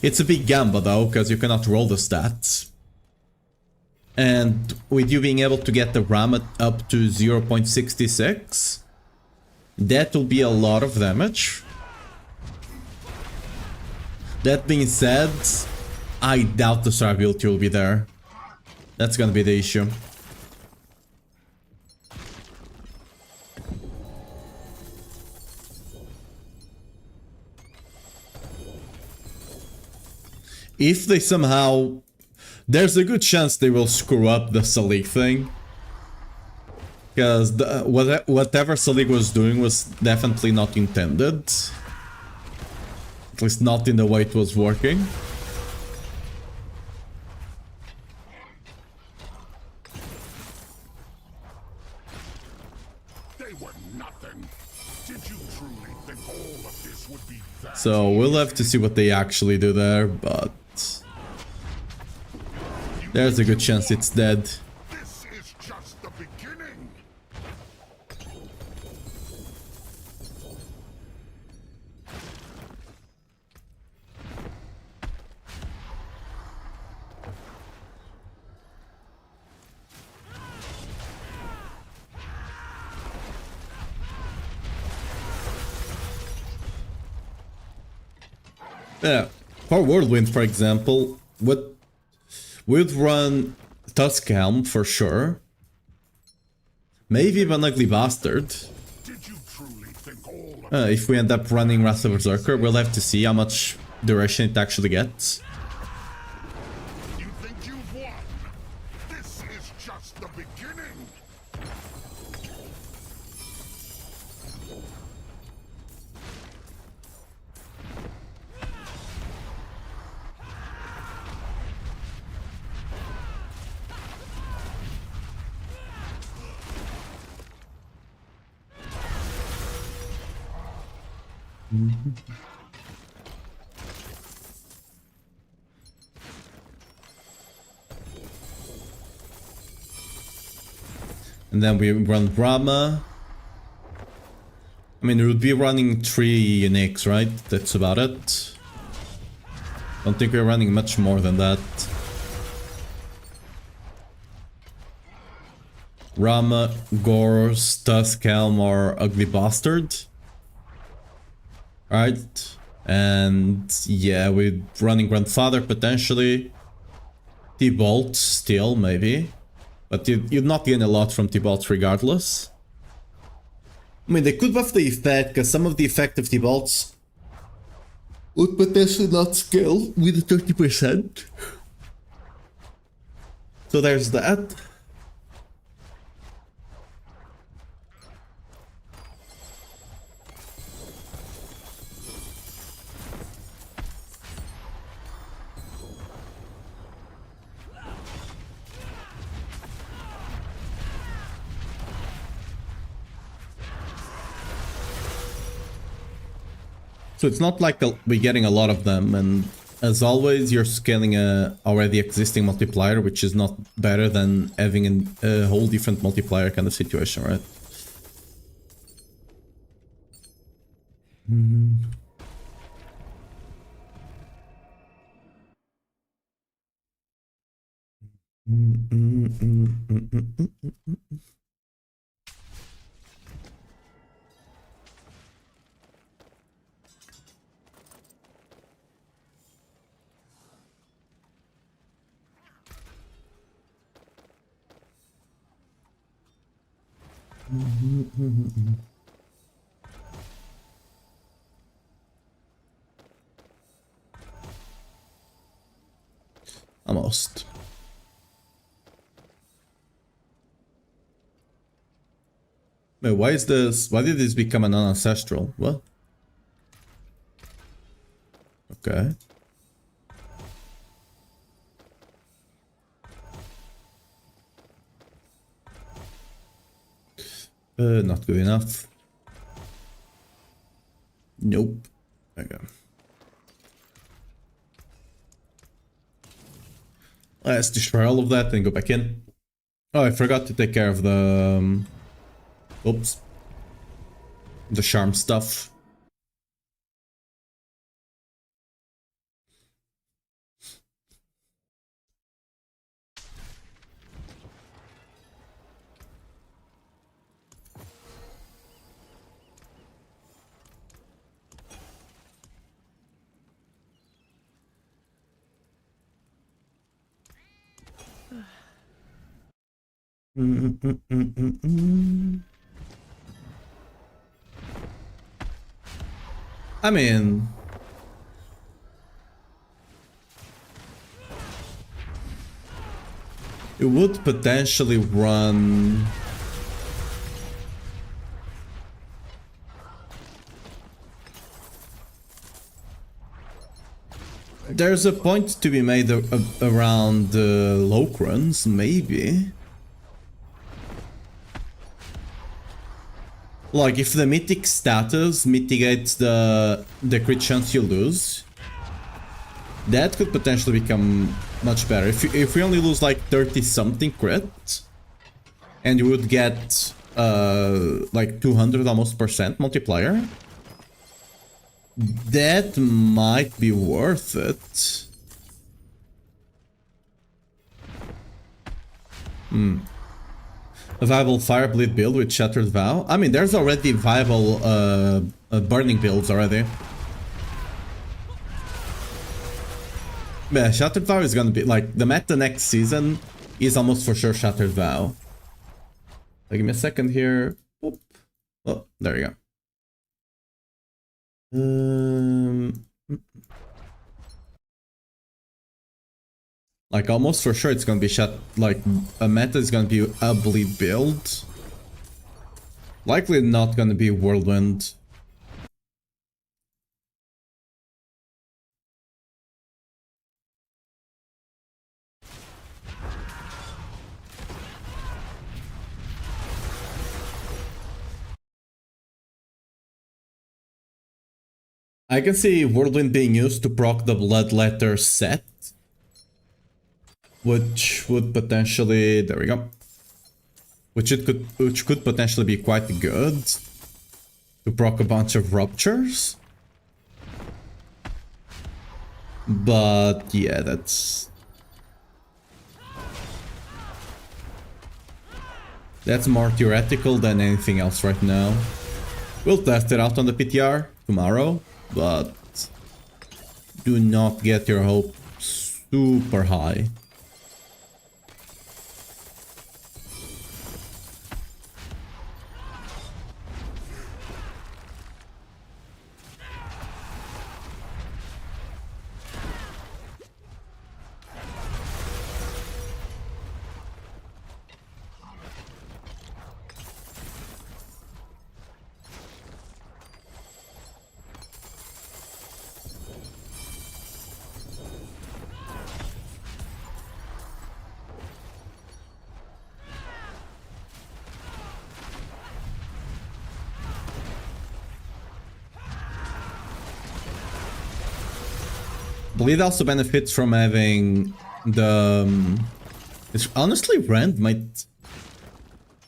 It's a big gamble though, because you cannot roll the stats. And with you being able to get the RAM up to 0.66, that will be a lot of damage. That being said, I doubt the survivability will be there. That's gonna be the issue. If they somehow... There's a good chance they will screw up the Selig thing. Because whatever Selig was doing was definitely not intended. At least not in the way it was working. They were nothing. Did you truly think all of this would be that? So we'll have to see what they actually do there, but... There's a good chance it's dead. This is just the beginning. Yeah, for Whirlwind, for example, what we'd run Tusk Helm for sure. Maybe even Ugly Bastard. Did you truly think all of If we end up running Wrath of Berserker, we'll have to see how much duration it actually gets. you think you've won? This is just the beginning. And then we run Brahma. I mean, we would be running 3 uniques, right? That's about it. Don't think we're running much more than that. Rama, Gors, Tusk, Helm, or Ugly Bastard. Right? And yeah, we're running Grandfather potentially. T-Bolt still, maybe. But you'd not gain a lot from T-Bolt regardless. I mean, they could buff the effect, because some of the effective T-Bolts would potentially not scale with 30%. So there's that. So it's not like we're getting a lot of them, and as always, you're scaling a already existing multiplier, which is not better than having a whole different multiplier kind of situation, right? Almost. Wait, why is this? Why did this become a non-ancestral? What? Okay. Not good enough. Nope. Okay. Let's destroy all of that and go back in. Oh, I forgot to take care of the... oops. The charm stuff. I mean... it would potentially run... there's a point to be made around LoH runs, maybe. Like, if the mythic status mitigates the crit chance you lose, that could potentially become much better. If we only lose like 30-something crit, and you would get like 200 almost % multiplier, that might be worth it. A viable Firebleed build with Shattered Vow? I mean, there's already viable burning builds already. Yeah, Shattered Vow is gonna be like the meta next season is almost for sure Shattered Vow. Give me a second here. Oop. Oh, there you go. Like almost for sure it's gonna be like a meta is gonna be a bleed build. Likely not gonna be Whirlwind. I can see Whirlwind being used to proc the Bloodletter set, which would potentially, there we go, which could potentially be quite good to proc a bunch of ruptures. But yeah, that's more theoretical than anything else right now. We'll test it out on the PTR tomorrow, but do not get your hopes super high. Bleed also benefits from having the... it's honestly, Rend might...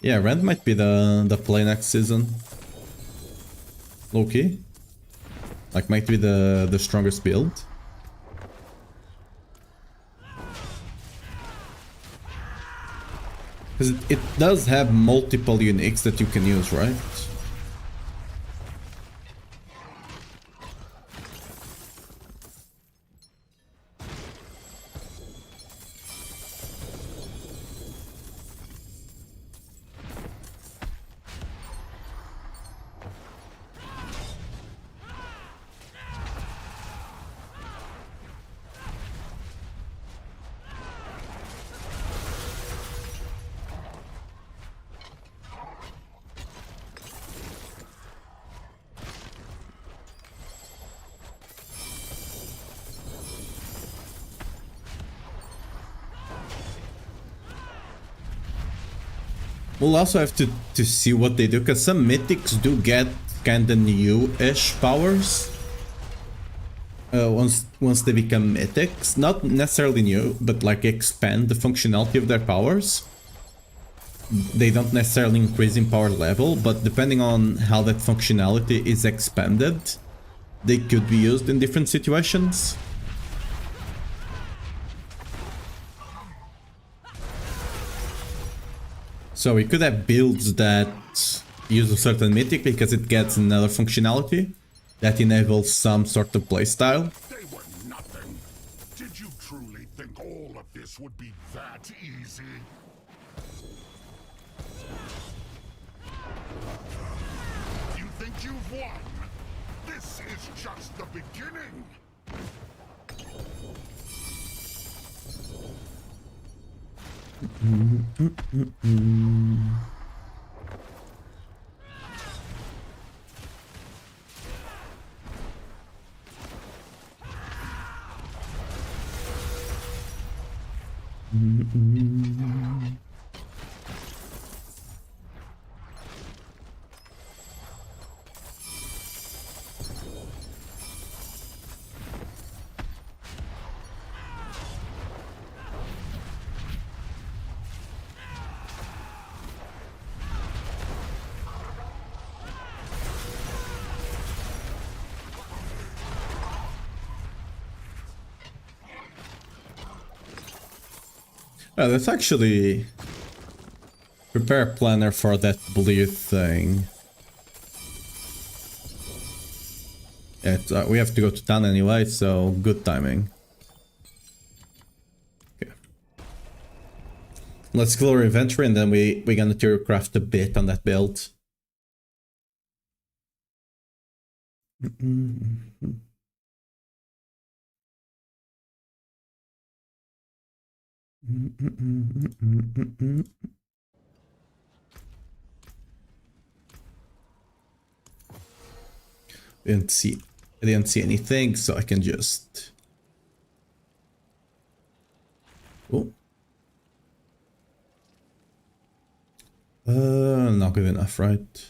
yeah, Rend might be the play next season. Low-key. Like, might be the strongest build. Because it does have multiple uniques that you can use, right? We'll also have to see what they do, because some mythics do get kinda new-ish powers. Once they become mythics. Not necessarily new, but like expand the functionality of their powers. They don't necessarily increase in power level, but depending on how that functionality is expanded, they could be used in different situations. So we could have builds that use a certain mythic because it gets another functionality that enables some sort of playstyle. They were nothing. Did you truly think all of this would be that easy? You think you've won? This is just the beginning. Oh, that's actually prepare a planner for that bleed thing. We have to go to town anyway, so good timing. Okay. Let's kill our inventory and then we're gonna craft a bit on that build. I didn't see anything, so I can just... oh. Not good enough, right?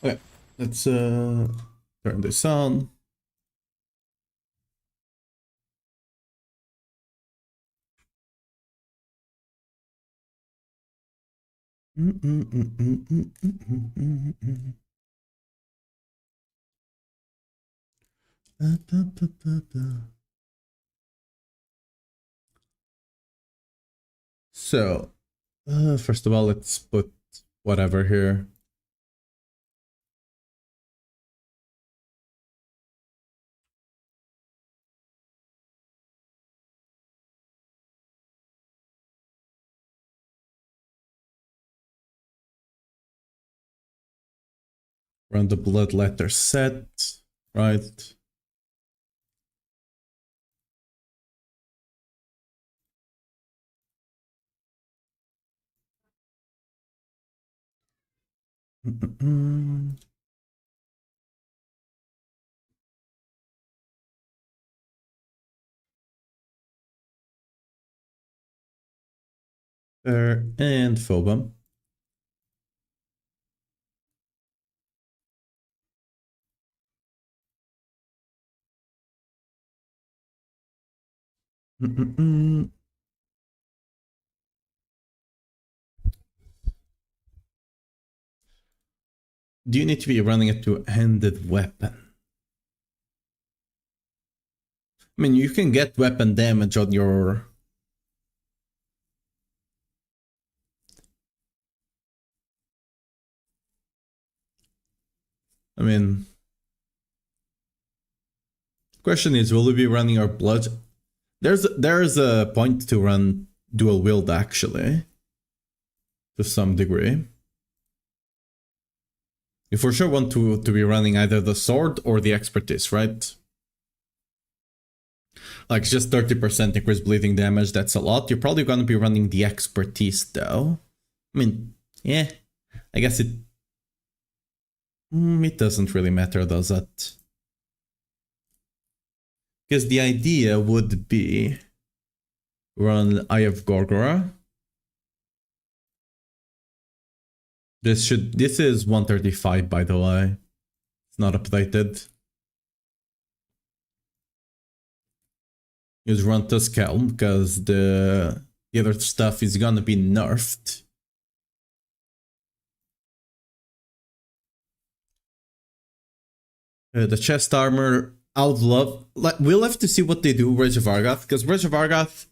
Okay, Let's turn this on. So, first of all, let's put whatever here. Run the blood letter set, right? There and Phobum. Do you need to be running a two-handed weapon? I mean, you can get weapon damage on your... I mean... Question is, will we be running our blood? There's a point to run dual wield, actually. To some degree. You for sure want to be running either the sword or the expertise, right? Like just 30% increased bleeding damage, that's a lot. You're probably going to be running the expertise though. I mean, yeah, I guess it doesn't really matter, does it? Because the idea would be run Eye of Gorgora. This is 135 by the way. It's not updated. Use run Tusk Helm because the other stuff is gonna be nerfed. The chest armor, I would love... We'll have to see what they do with Rage of Argath, because Rage of Argath...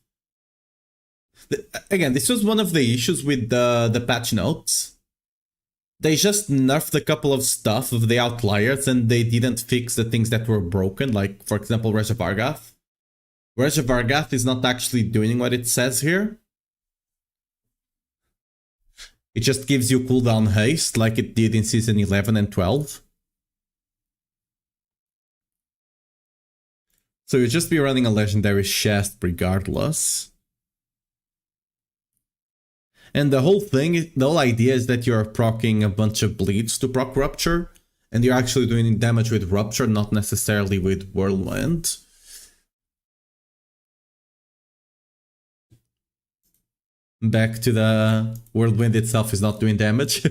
Again, this was one of the issues with the patch notes. They just nerfed a couple of stuff of the outliers and they didn't fix the things that were broken, like, for example, Rage of Argath. Rage of Argath is not actually doing what it says here. It just gives you cooldown haste like it did in Season 11 and 12. So you'll just be running a legendary chest regardless. And the whole thing, the whole idea is that you're proccing a bunch of bleeds to proc Rupture, and you're actually doing damage with Rupture, not necessarily with Whirlwind. Back to the Whirlwind itself is not doing damage.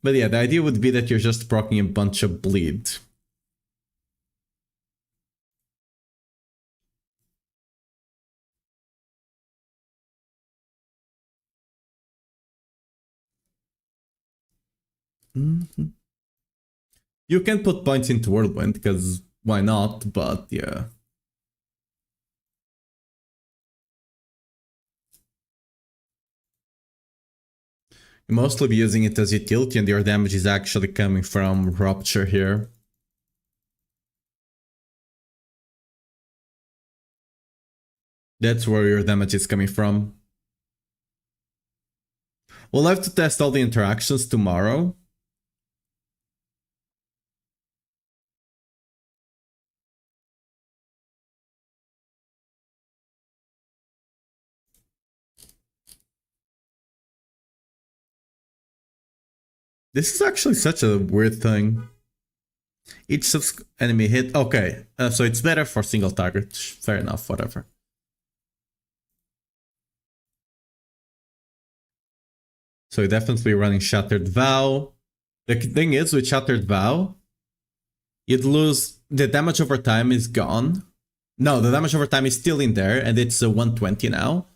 But yeah, the idea would be that you're just proccing a bunch of bleed. You can put points into Whirlwind, because why not, but yeah. You mostly be using it as utility and your damage is actually coming from Rupture here. That's where your damage is coming from. We'll have to test all the interactions tomorrow. This is actually such a weird thing. Each enemy hit... Okay, so it's better for single target. Fair enough, whatever. So definitely running Shattered Vow. The thing is, with Shattered Vow, you'd lose... The damage over time is gone. No, the damage over time is still in there, and it's 120 now.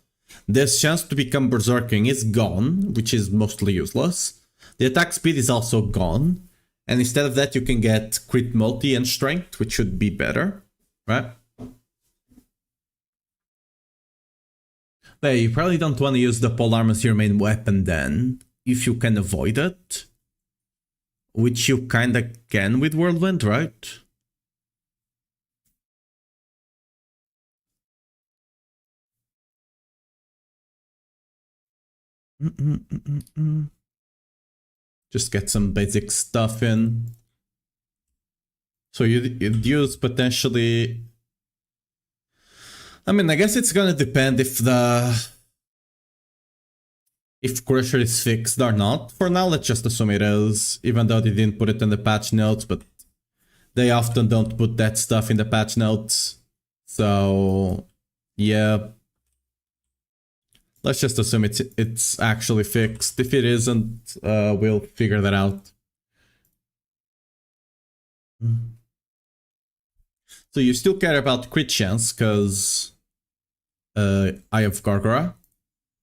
This chance to become Berserking is gone, which is mostly useless. The attack speed is also gone. And instead of that, you can get crit multi and strength, which should be better, right? But you probably don't want to use the polearm as your main weapon then, if you can avoid it. Which you kinda can with Whirlwind, right? Just get some basic stuff in. So you'd use potentially... I mean, I guess it's gonna depend if Crusher is fixed or not. For now, let's just assume it is, even though they didn't put it in the patch notes, but they often don't put that stuff in the patch notes. So, yeah. Let's just assume it's actually fixed. If it isn't, we'll figure that out. So you still care about crit chance, because Eye of Gargora.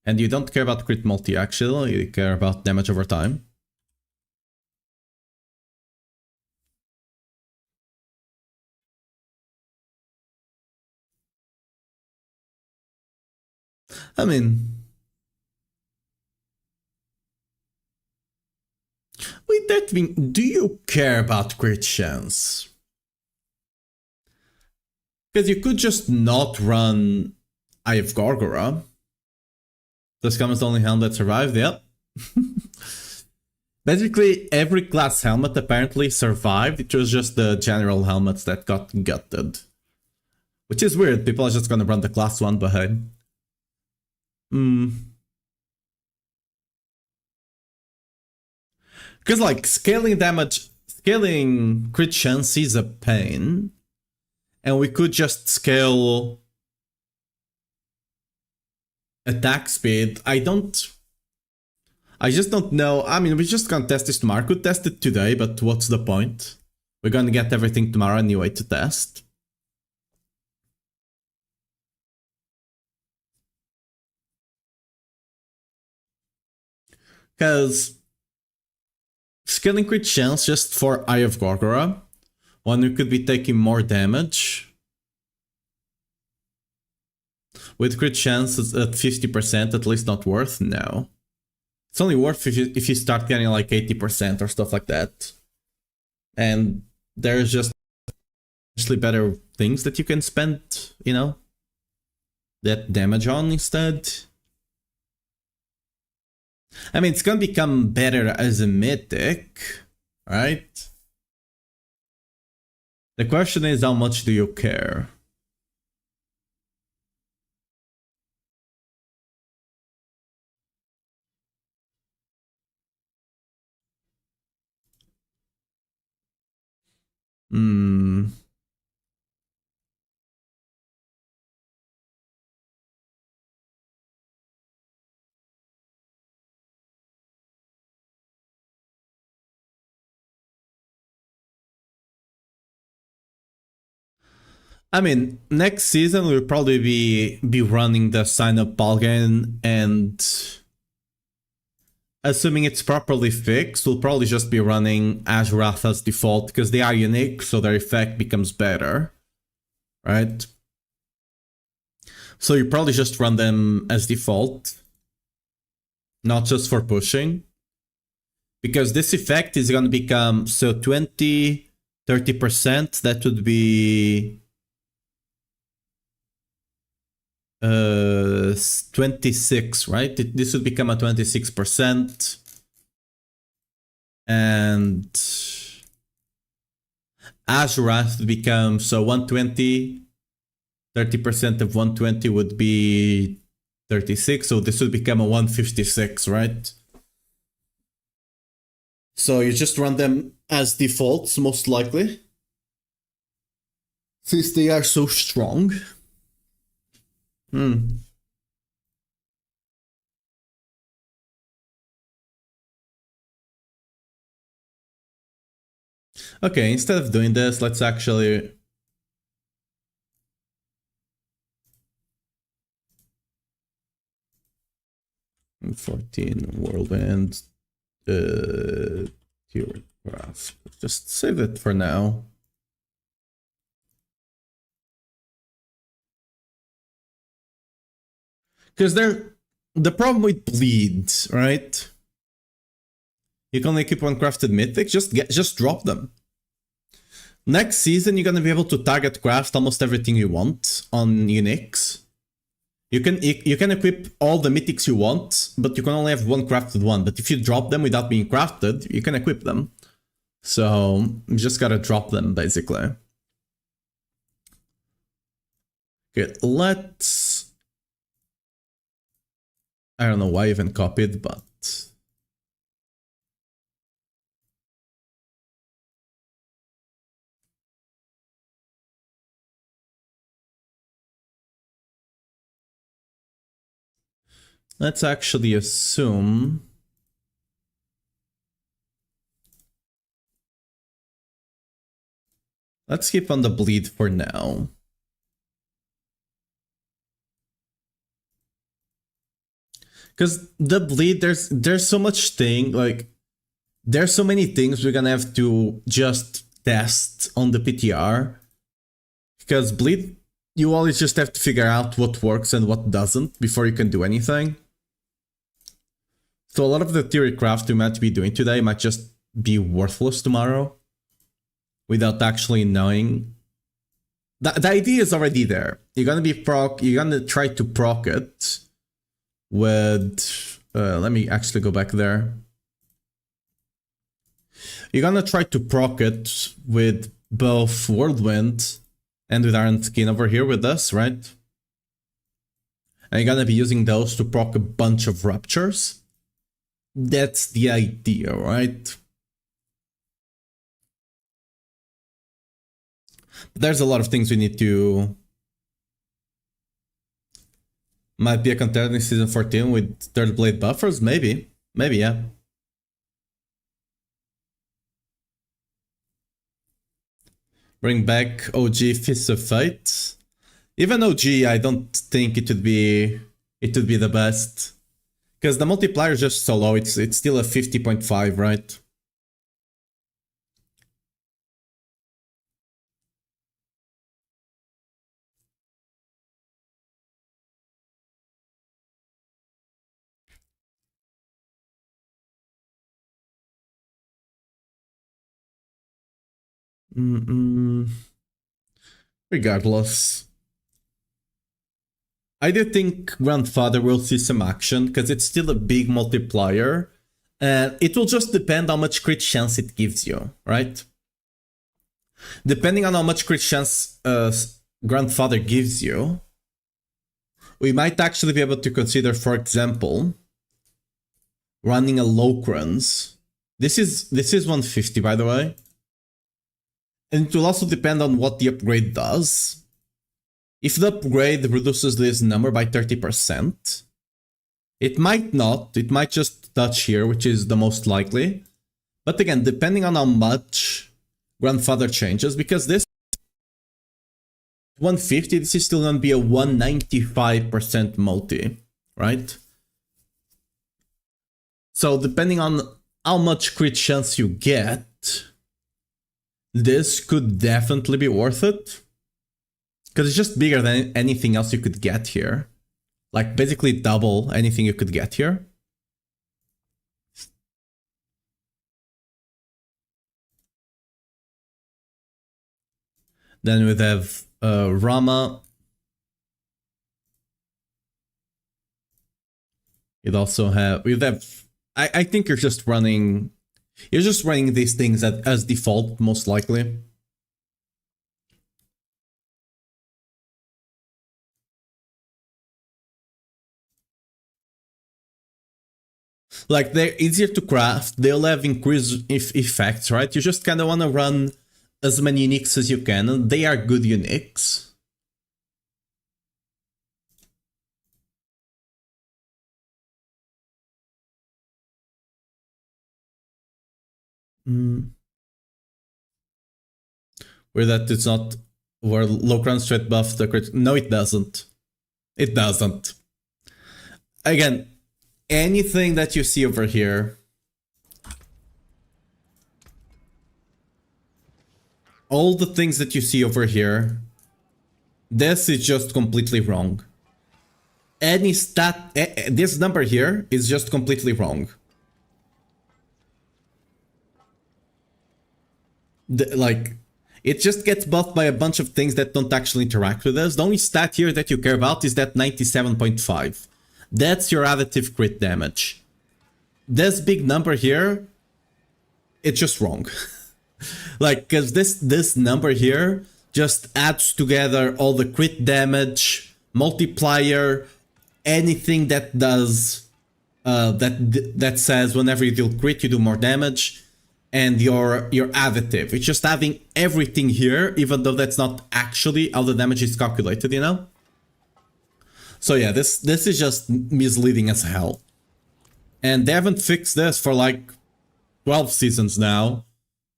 And you don't care about crit multi, actually. You care about damage over time. I mean... With that being, do you care about crit chance? Because you could just not run Eye of Gargora. This comes the only helmet that survived, yep. Basically, every class helmet apparently survived. It was just the general helmets that got gutted. Which is weird, people are just gonna run the class one, but hey. Because like, scaling crit chance is a pain. And we could just scale attack speed. I just don't know. I mean, we just can't test this tomorrow. Could test it today, but what's the point? We're gonna get everything tomorrow anyway to test. Because scaling crit chance just for Eye of Gargora, when we could be taking more damage. With crit chances at 50%, at least not worth now. It's only worth if you start getting like 80% or stuff like that. And there's just actually better things that you can spend, you know, that damage on instead. I mean, it's gonna become better as a mythic, right? The question is, how much do you care? I mean, next season we'll probably be running the sign up Balgan, and assuming it's properly fixed, we'll probably just be running Azurath as default because they are unique, so their effect becomes better, right? So you probably just run them as default, not just for pushing, because this effect is going to become, so 20, 30%, that would be 26, right? This would become a 26%. And Azurath would become, so 120, 30% of 120 would be 36, so this would become a 156, right? So you just run them as defaults, most likely, since they are so strong. Okay, instead of doing this, let's actually... $14 Whirlwind Theory Graph. Just save it for now. Because the problem with bleeds, right? You can only keep one crafted mythic, just drop them. Next season, you're gonna be able to target craft almost everything you want on uniques. You can equip all the mythics you want, but you can only have one crafted one. But if you drop them without being crafted, you can equip them. So you just gotta drop them, basically. Okay, let's... I don't know why I even copied, but... let's actually assume... let's keep on the bleed for now. Because the bleed, there's so much thing, like... there's so many things we're gonna have to just test on the PTR. Because bleed, you always just have to figure out what works and what doesn't before you can do anything. So a lot of the theory craft we might be doing today might just be worthless tomorrow. Without actually knowing. The idea is already there. You're gonna try to proc it with... let me actually go back there. You're gonna try to proc it with both Whirlwind and with Iron Skin over here with us, right? And you're gonna be using those to proc a bunch of Ruptures. That's the idea, right? But there's a lot of things we need to... might be a contender in Season 14 with Third Blade buffers? Maybe. Maybe, yeah. Bring back OG Fist of Fate. Even OG, I don't think it would be the best. Because the multiplier is just so low, it's still a 50.5, right? Regardless. I do think Grandfather will see some action, because it's still a big multiplier. And it will just depend how much crit chance it gives you, right? Depending on how much crit chance Grandfather gives you, we might actually be able to consider, for example, running a Locrans. This is 150, by the way. And it will also depend on what the upgrade does. If the upgrade reduces this number by 30%, it might not. It might just touch here, which is the most likely. But again, depending on how much Grandfather changes, because this 150, this is still going to be a 195% multi, right? So depending on how much crit chance you get, this could definitely be worth it. Because it's just bigger than anything else you could get here. Like basically double anything you could get here. Then we'd have Rama. We'd have... I think you're just running these things as default, most likely. Like, they're easier to craft, they'll have increased effects, right? You just kind of want to run as many uniques as you can, and they are good uniques. Or that it's not where low ground straight buff the crit. No, it doesn't. It doesn't. Again, anything that you see over here, all the things that you see over here, this is just completely wrong. Any stat, this number here is just completely wrong. Like, it just gets buffed by a bunch of things that don't actually interact with us. The only stat here that you care about is that 97.5. That's your additive crit damage. This big number here, it's just wrong. Like, because this number here just adds together all the crit damage, multiplier, anything that does, that says whenever you deal crit, you do more damage. And your additive. It's just having everything here, even though that's not actually how the damage is calculated, you know? So yeah, this is just misleading as hell. And they haven't fixed this for like 12 seasons now.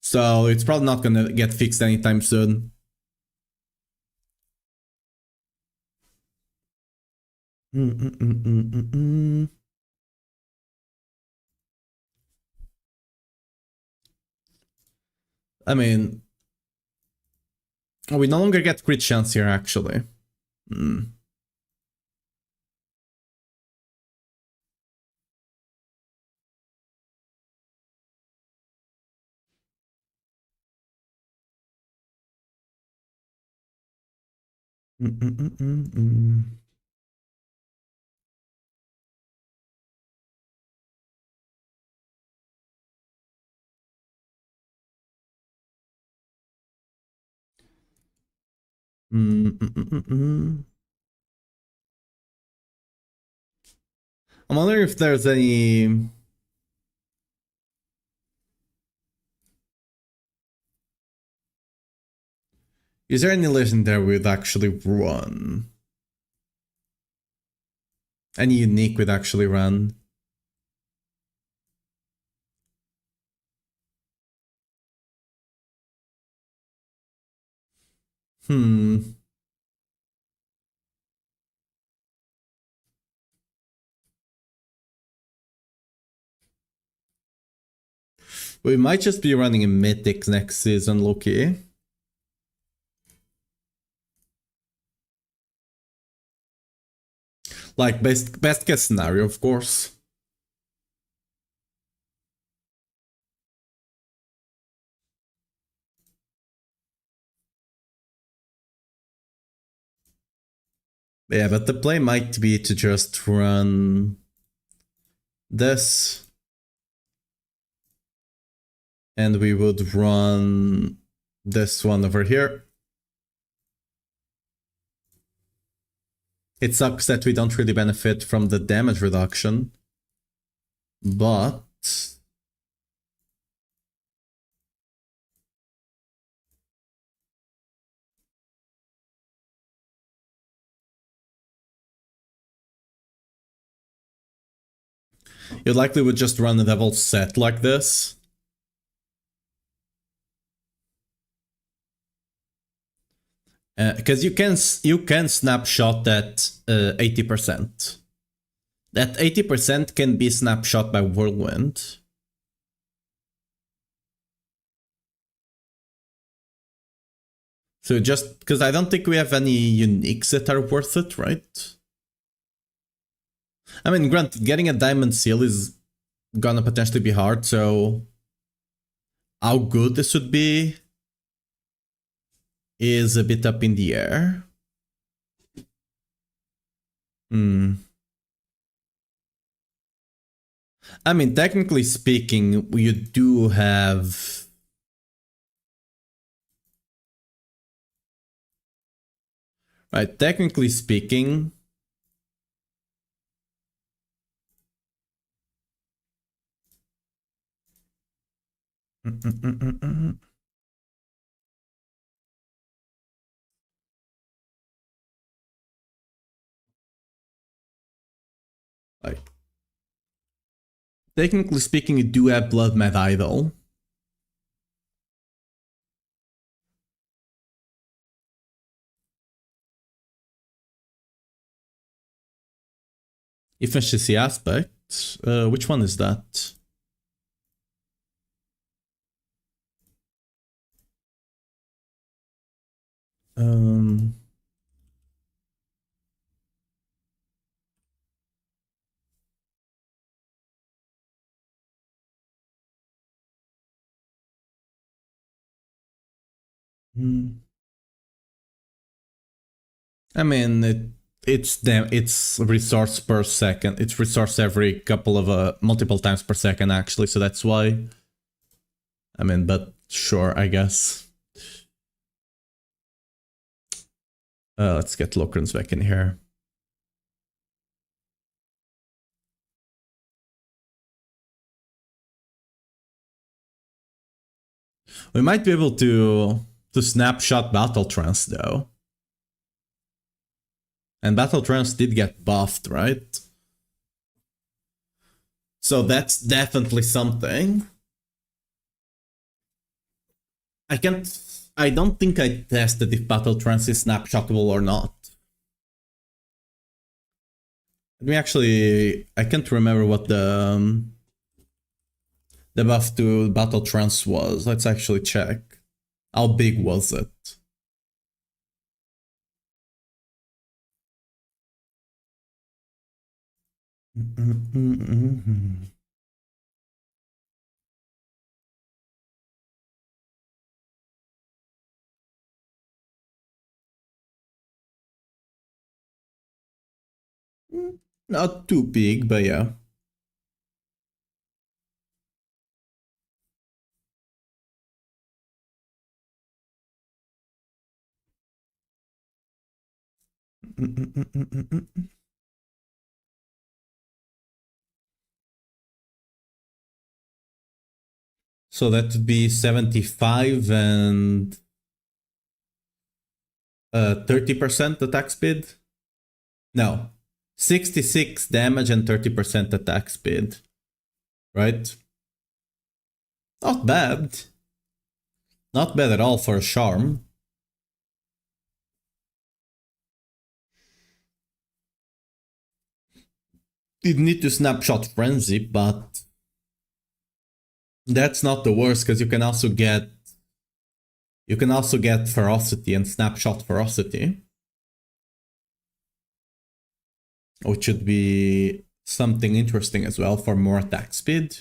So it's probably not gonna get fixed anytime soon. I mean, we no longer get crit chance here, actually. I'm wondering if there's any... Is there any legendary we'd actually run? Any unique we'd actually run? We might just be running a mythic next season, Loki. Like, best case scenario, of course. Yeah, but the play might be to just run this. And we would run this one over here. It sucks that we don't really benefit from the damage reduction. But... you likely would just run a double set like this. Because you can snapshot that 80%. That 80% can be snapshot by Whirlwind. So just because I don't think we have any uniques that are worth it, right? I mean, granted, getting a diamond seal is gonna potentially be hard, so how good this would be is a bit up in the air. I mean, technically speaking, you do have... Right, technically speaking... Like, technically speaking, you do have Blood Mad Idol. Efficiency aspect. Which one is that? Um, I mean, it's resource per second. It's resource every couple of multiple times per second actually, so that's why. I mean, but sure, I guess. Let's get Lokrens back in here. We might be able to snapshot Battle Trance though. And Battle Trance did get buffed, right? So that's definitely something. I don't think I tested if Battle Trance is snapshotable or not. Let me actually, I can't remember what the buff to Battle Trance was. Let's actually check. How big was it? Not too big, but yeah. So that would be 75 and 30% attack speed? No. 66 damage and 30% attack speed. Right? Not bad. Not bad at all for a charm. You need to snapshot frenzy, but that's not the worst because you can also get ferocity and snapshot ferocity, which should be something interesting as well for more attack speed.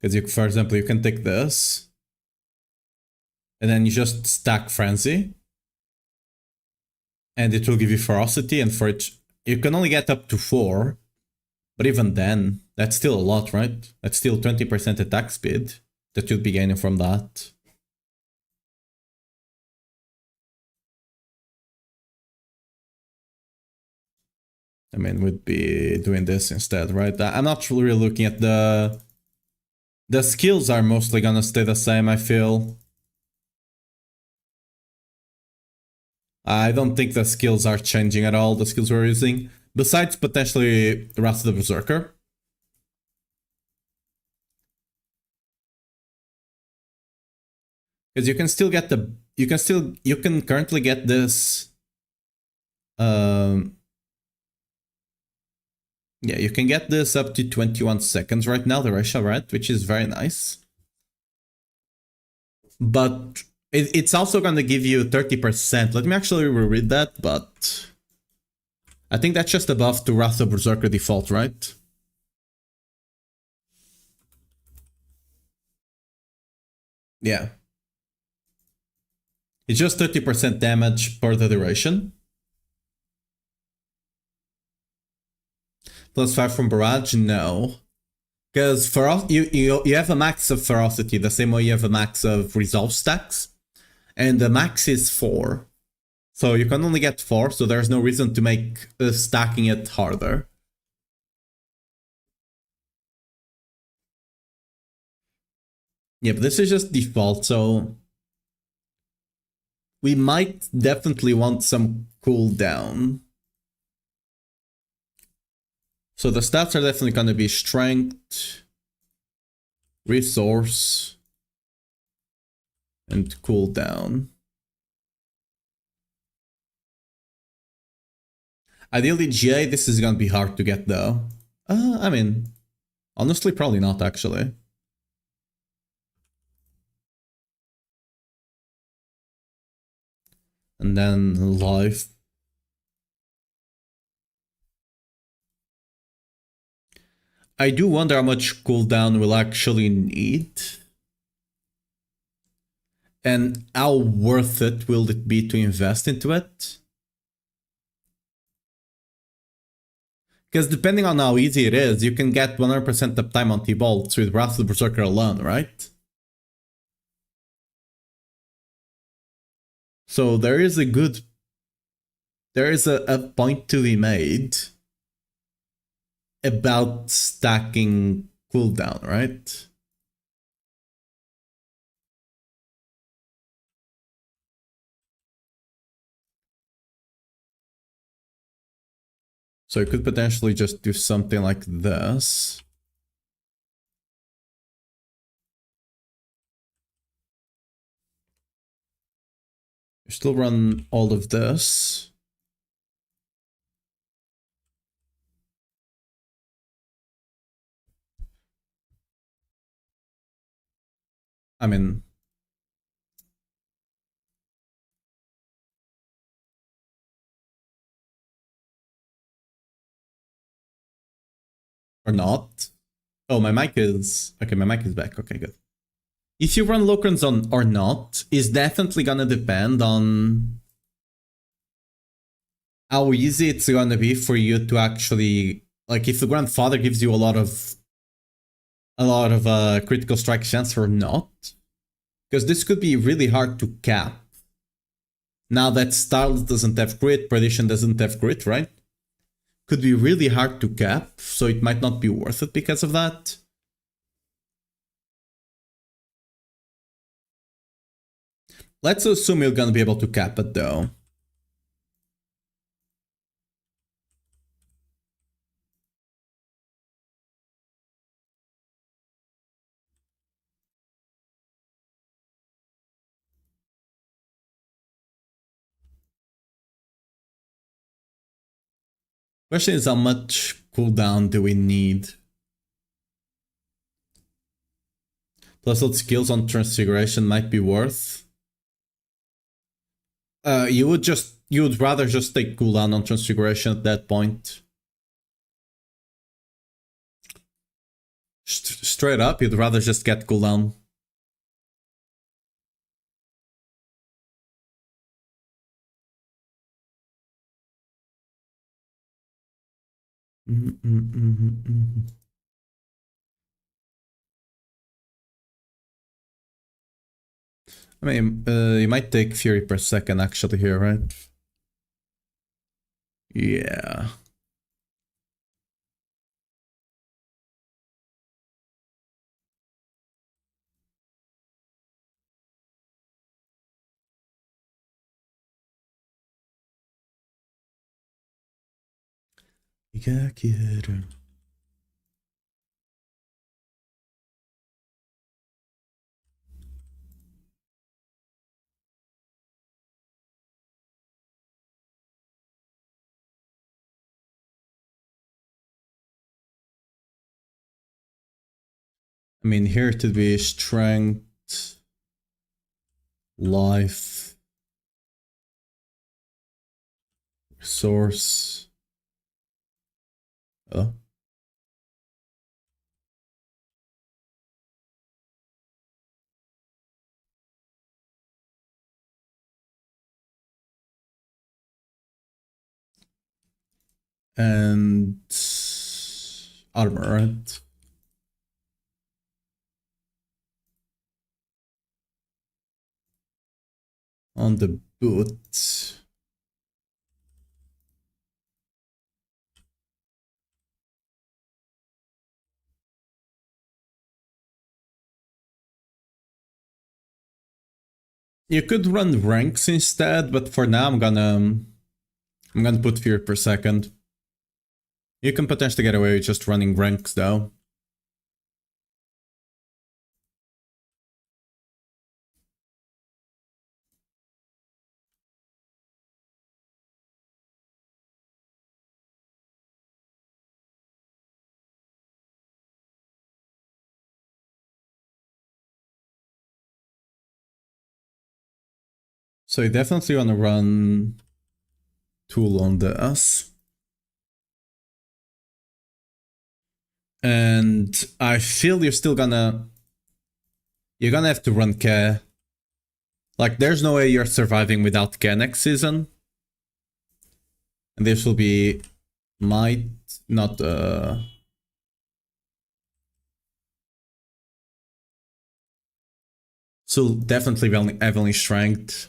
Because for example, you can take this and then you just stack frenzy and it will give you ferocity, and for it you can only get up to 4, but even then that's still a lot, right? That's still 20% attack speed that you'll be gaining from that. I mean, we'd be doing this instead, right? I'm not really looking at the skills are mostly gonna stay the same, I feel. I don't think the skills are changing at all, the skills we're using. Besides potentially Wrath of the Berserker. Because you can still get the... You can currently get this... yeah, you can get this up to 21 seconds right now, the ratio, right? Which is very nice. But it's also going to give you 30%. Let me actually reread that, but... I think that's just a buff to Wrath of Berserker default, right? Yeah. It's just 30% damage per the duration. Plus 5 from Barrage? No. Because you have a max of Ferocity, the same way you have a max of Resolve stacks. And the max is 4. So you can only get 4, so there's no reason to make stacking it harder. Yeah, but this is just default, so... we might definitely want some cooldown. So the stats are definitely going to be Strength, Resource, and cooldown. Ideally, GA, this is gonna be hard to get though. I mean, honestly, probably not actually. And then life. I do wonder how much cooldown we'll actually need. And how worth it will it be to invest into it? Because depending on how easy it is, you can get 100% uptime on T-Bolts with Wrath of the Berserker alone, right? So there is a point to be made about stacking cooldown, right? So you could potentially just do something like this. You still run all of this. I mean, or not. Oh, my mic is... Okay, my mic is back. Okay, good. If you run Locrins on or not is definitely gonna depend on how easy it's gonna be for you to actually... Like, if the Grandfather gives you a lot of critical strike chance or not. Because this could be really hard to cap. Now that Starlet doesn't have crit, Perdition doesn't have crit, right? Could be really hard to cap, so it might not be worth it because of that. Let's assume you're gonna be able to cap it though. Question is, how much cooldown do we need? Plus what skills on Transfiguration might be worth. You would rather just take cooldown on Transfiguration at that point. Straight up, you'd rather just get cooldown. I mean, you might take Fury per second actually here, right? Yeah. I mean, here to be strength, life, resource. Oh. And armor, right? On the boot. You could run ranks instead, but for now I'm gonna put fear per second. You can potentially get away with just running ranks though. So you definitely want to run tool on this. And I feel you're still gonna... You're gonna have to run K. Like, there's no way you're surviving without K next season. And this will be... Might not... So definitely heavily strength.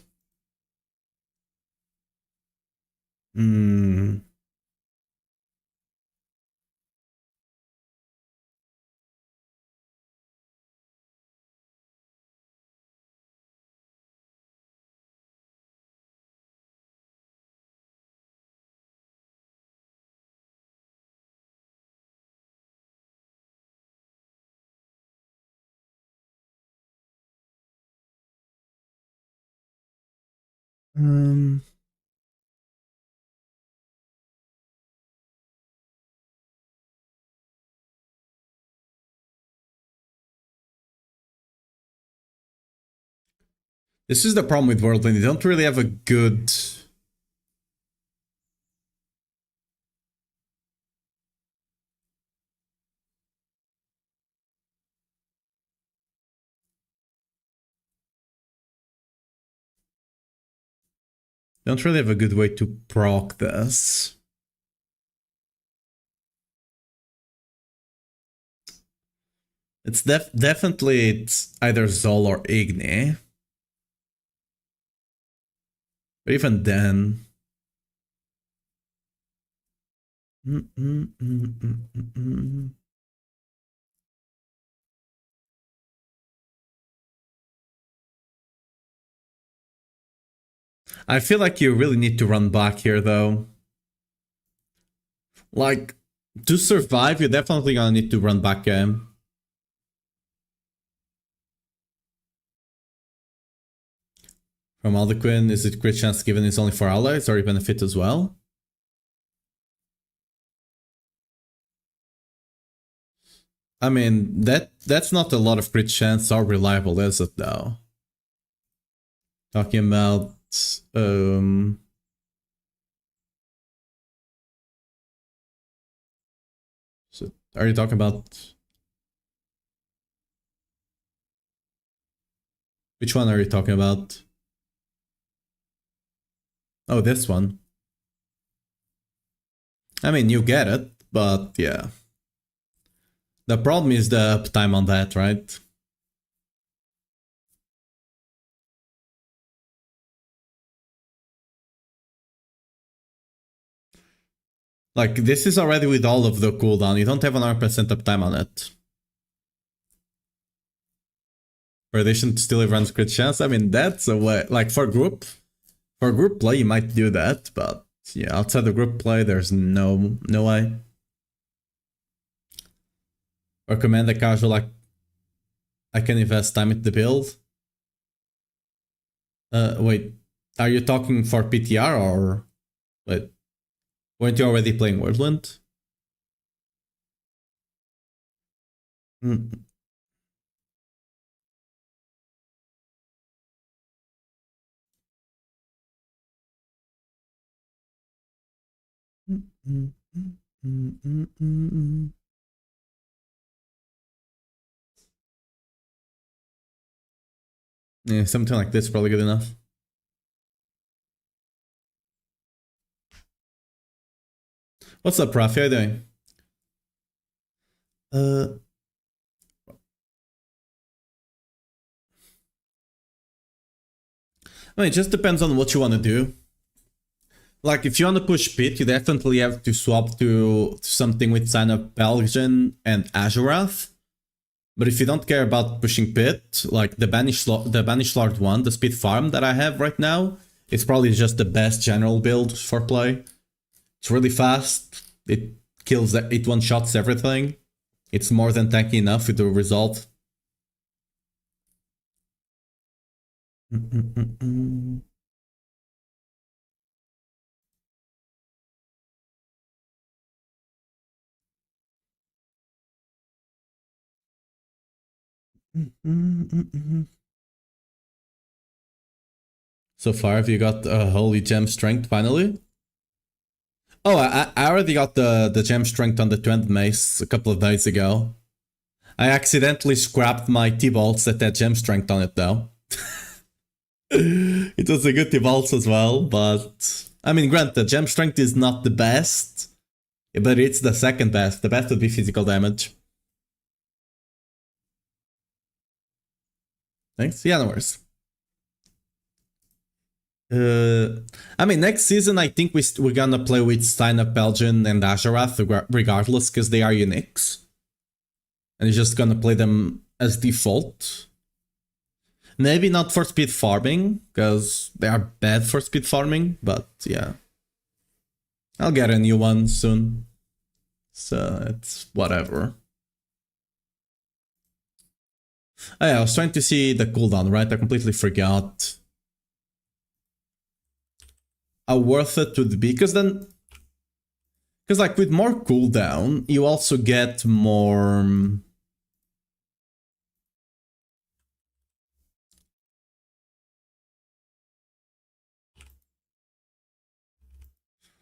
Hmm... Um... This is the problem with Whirlwind. You don't really have a good... Don't really have a good way to proc this. It's definitely it's either Zol or Igni. But even then... I feel like you really need to run back here, though. Like, to survive, you're definitely gonna need to run back game. From Aldequin, is it crit chance given it's only for allies or even a fit as well? I mean, that's not a lot of crit chance. How reliable is it, though? Talking about... So are you talking about... Which one are you talking about? Oh, this one. I mean, you get it, but yeah. The problem is the uptime on that, right? Like, this is already with all of the cooldown. You don't have 100% uptime on it. Perdition still runs crit chance. I mean, that's a way. Like, for group play, you might do that, but yeah, outside the group play, there's no way. Or command a casual, like, I can invest time in the build. Wait, are you talking for PTR or... Wait, weren't you already playing Whirlwind? Mm. Yeah, something like this is probably good enough. What's up, Prof? How you doing? I mean, it just depends on what you want to do. Like, if you want to push Pit, you definitely have to swap to something with Sign of Belgian and Azurath. But if you don't care about pushing Pit, like the Banished Lord one, the Speed Farm that I have right now, it's probably just the best general build for play. It's really fast. It kills, it one-shots everything. It's more than tanky enough with the result. Yeah, something like this is probably good enough. So far, have you got a Holy Gem Strength finally? Oh, I already got the Gem Strength on the Twin Mace a couple of days ago. I accidentally scrapped my T-Bolts that had Gem Strength on it though. It was a good T-Bolts as well, but... I mean, granted, Gem Strength is not the best, but it's the second best. The best would be physical damage. Thanks. Yeah, no worries. I mean, next season, I think we're gonna play with Steiner, Belgian, and Azarath regardless, because they are uniques. And you're just gonna play them as default. Maybe not for speed farming, because they are bad for speed farming, but yeah. I'll get a new one soon. So it's whatever. Oh yeah, I was trying to see the cooldown, right? I completely forgot. How worth it would be, because then... Because like with more cooldown, you also get more...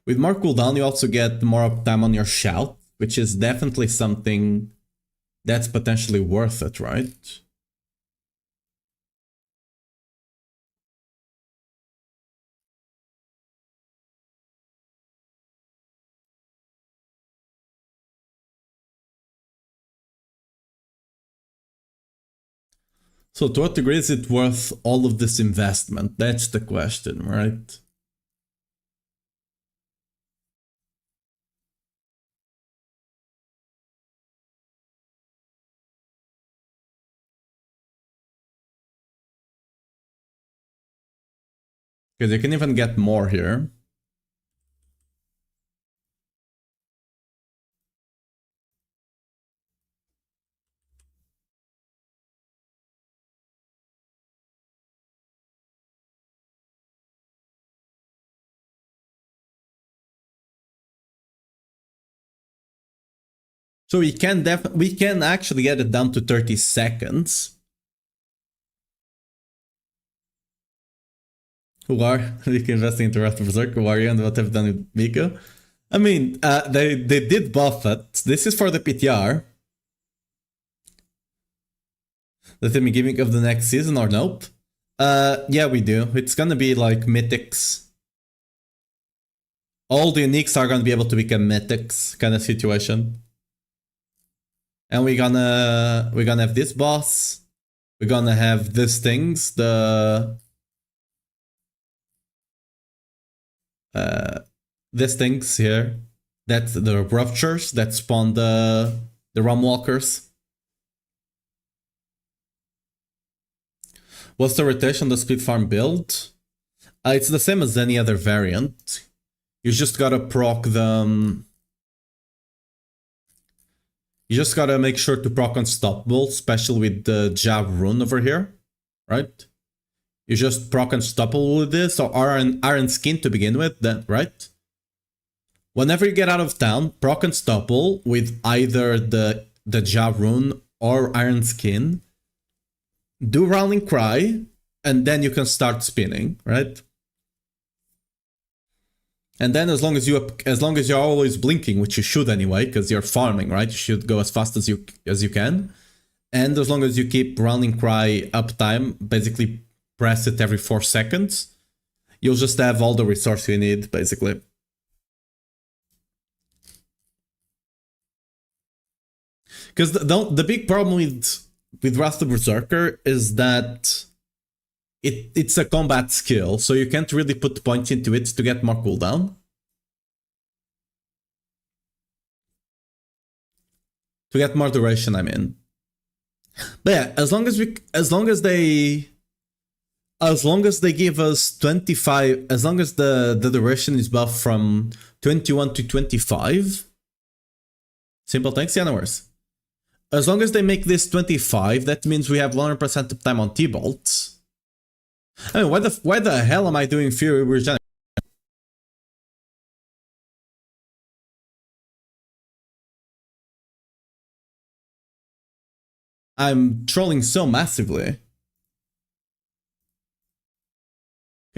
With more cooldown, you also get more uptime on your shout, which is definitely something that's potentially worth it, right? So to what degree is it worth all of this investment? That's the question, right? Because you can even get more here. So we can actually get it down to 30 seconds. Who are you investing into Wrath of Berserk? Who are you and what have done with Miko? I mean, they did buff it. This is for the PTR. The theme gimmick of the next season or nope? Yeah, we do. It's gonna be like mythics. All the uniques are gonna be able to become mythics kind of situation. And we're gonna have this boss. We're gonna have these things. These things here. That's the ruptures that spawn the realm walkers. What's the rotation, the speed farm build? It's the same as any other variant. You just gotta proc them. You just gotta make sure to proc Unstoppable, especially with the Jab rune over here, right? You just proc Unstoppable with this, or Iron Skin to begin with, then, right? Whenever you get out of town, proc Unstoppable with either the Jab rune or Iron Skin. Do Rowling Cry, and then you can start spinning, right? And then as long as you're always blinking, which you should anyway, because you're farming, right? You should go as fast as you can. And as long as you keep Rowling Cry uptime, basically press it every 4 seconds, you'll just have all the resource you need, basically. Because the big problem with Wrath of Berserker is that it's a combat skill, so you can't really put points into it to get more cooldown. To get more duration, I mean. But yeah, as long as they give us 25, as long as the duration is buffed from 21 to 25. Simple thanks, yeah, no worries. As long as they make this 25, that means we have 100% uptime on T-Bolts. I mean, why the hell am I doing Fury Regeneration? I'm trolling so massively.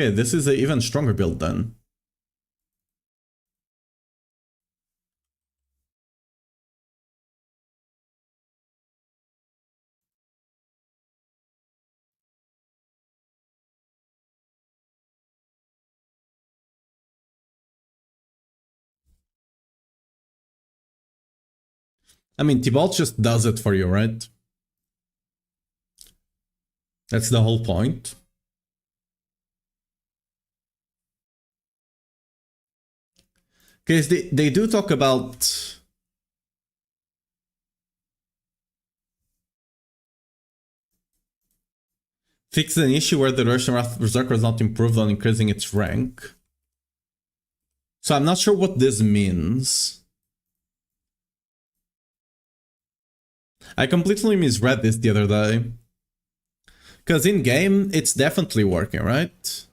Okay, this is an even stronger build then. I mean, Tibalt just does it for you, right? That's the whole point. Because they do talk about... fix an issue where the Russian Wrath Berserker is not improved on increasing its rank. So I'm not sure what this means. I completely misread this the other day. Because in-game, it's definitely working, right?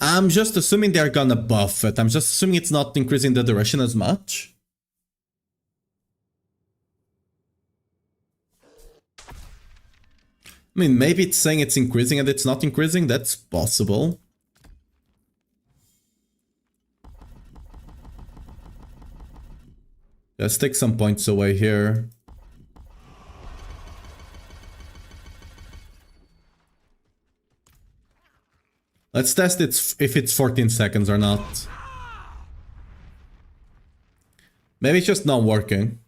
I'm just assuming they're gonna buff it. I'm just assuming it's not increasing the duration as much. I mean, maybe it's saying it's increasing and it's not increasing. That's possible. Let's take some points away here. Let's test it if it's 14 seconds or not. Maybe it's just not working.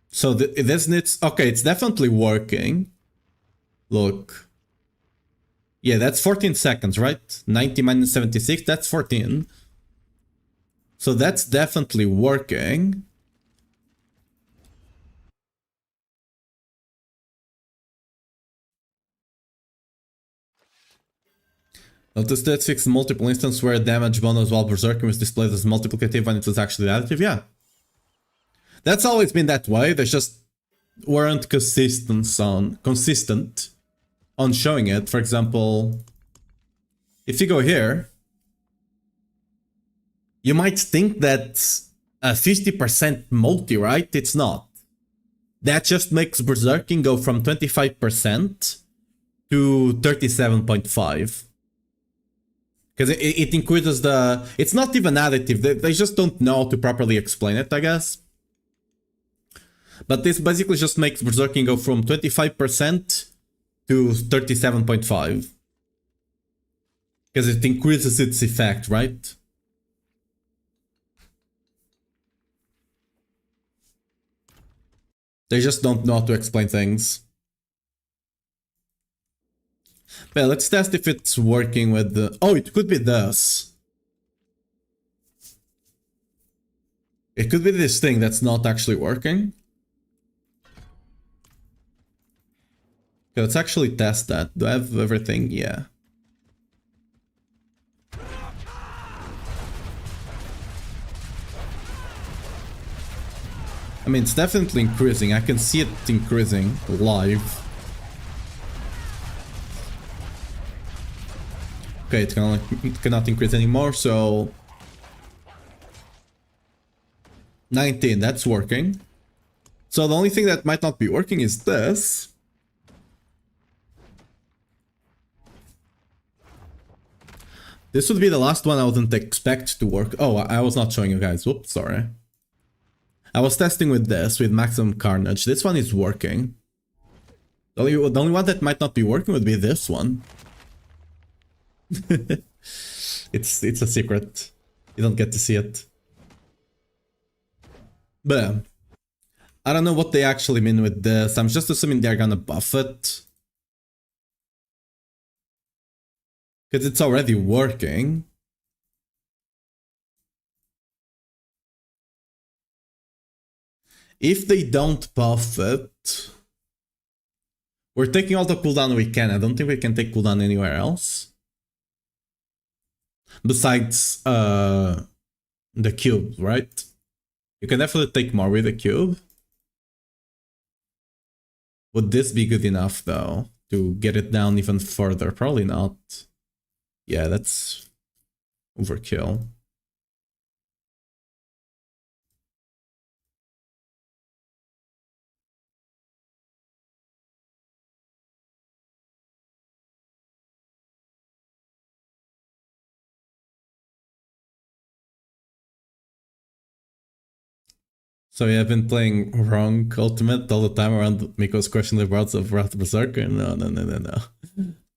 So this needs... okay, it's definitely working. Look. Yeah, that's 14 seconds, right? 90 minus 76, that's 14. So that's definitely working. Notice that fixed multiple instance where damage bonus while berserking was displayed as multiplicative when it was actually additive. Yeah. That's always been that way. They just weren't consistent on showing it. For example, if you go here, you might think that's a 50% multi, right? It's not. That just makes berserking go from 25% to 37.5. Because it increases the... it's not even additive. They just don't know how to properly explain it, I guess. But this basically just makes berserking go from 25% to 37.5. Because it increases its effect, right? They just don't know how to explain things. Well, let's test if it's working with the... oh, it could be this. It could be this thing that's not actually working. Okay, let's actually test that. Do I have everything? Yeah. I mean, it's definitely increasing. I can see it increasing live. Okay, it cannot increase anymore, so... 19, that's working. So the only thing that might not be working is this. This would be the last one I wouldn't expect to work. Oh, I was not showing you guys. Whoops, sorry. I was testing with this, with maximum carnage. This one is working. The only one that might not be working would be this one. It's a secret. You don't get to see it. But I don't know what they actually mean with this. I'm just assuming they're gonna buff it. Because it's already working. If they don't buff it... we're taking all the cooldown we can. I don't think we can take cooldown anywhere else. Besides the cube, right? You can definitely take more with the cube. Would this be good enough though to get it down even further? Probably not. Yeah, that's overkill. So yeah, I've been playing wrong ultimate all the time around Miko's questionable routes of Wrath Berserker. No.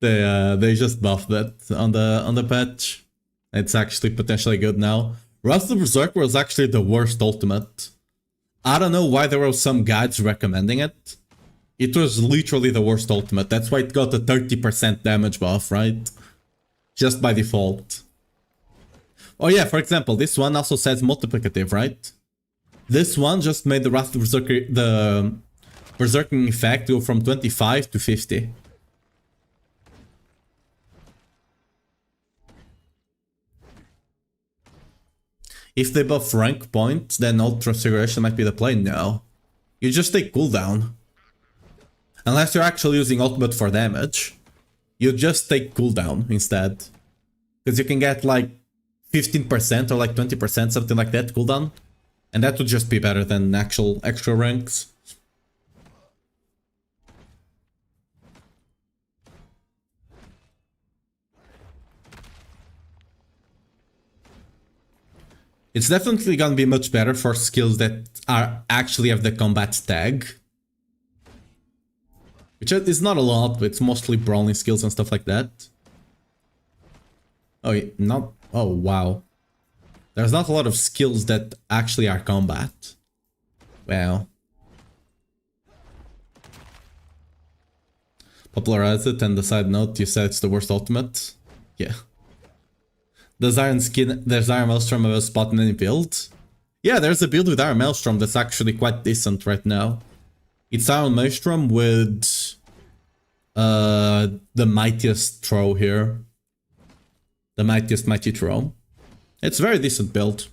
They just buffed that on the patch. It's actually potentially good now. Wrath of Berserker was actually the worst ultimate. I don't know why there were some guides recommending it. It was literally the worst ultimate. That's why it got a 30% damage buff, right? Just by default. Oh yeah, for example, this one also says multiplicative, right? This one just made the Wrath of Berserker, the Berserking effect go from 25 to 50. If they buff rank point, then Ultra Transfiguration might be the play. No. You just take cooldown. Unless you're actually using ultimate for damage, you just take cooldown instead. Because you can get like 15% or like 20%, something like that, cooldown. And that would just be better than actual extra ranks. It's definitely gonna be much better for skills that are actually have the combat tag. Which is not a lot, but it's mostly brawling skills and stuff like that. Oh, not... Oh, wow. There's not a lot of skills that actually are combat. Wow. Popularize it, and the side note, you said it's the worst ultimate? Yeah. Does Iron Maelstrom have a spot in any build? Yeah, there's a build with Iron Maelstrom that's actually quite decent right now. It's Iron Maelstrom with the mightiest throw here. The mightiest mighty throw. It's a very decent build.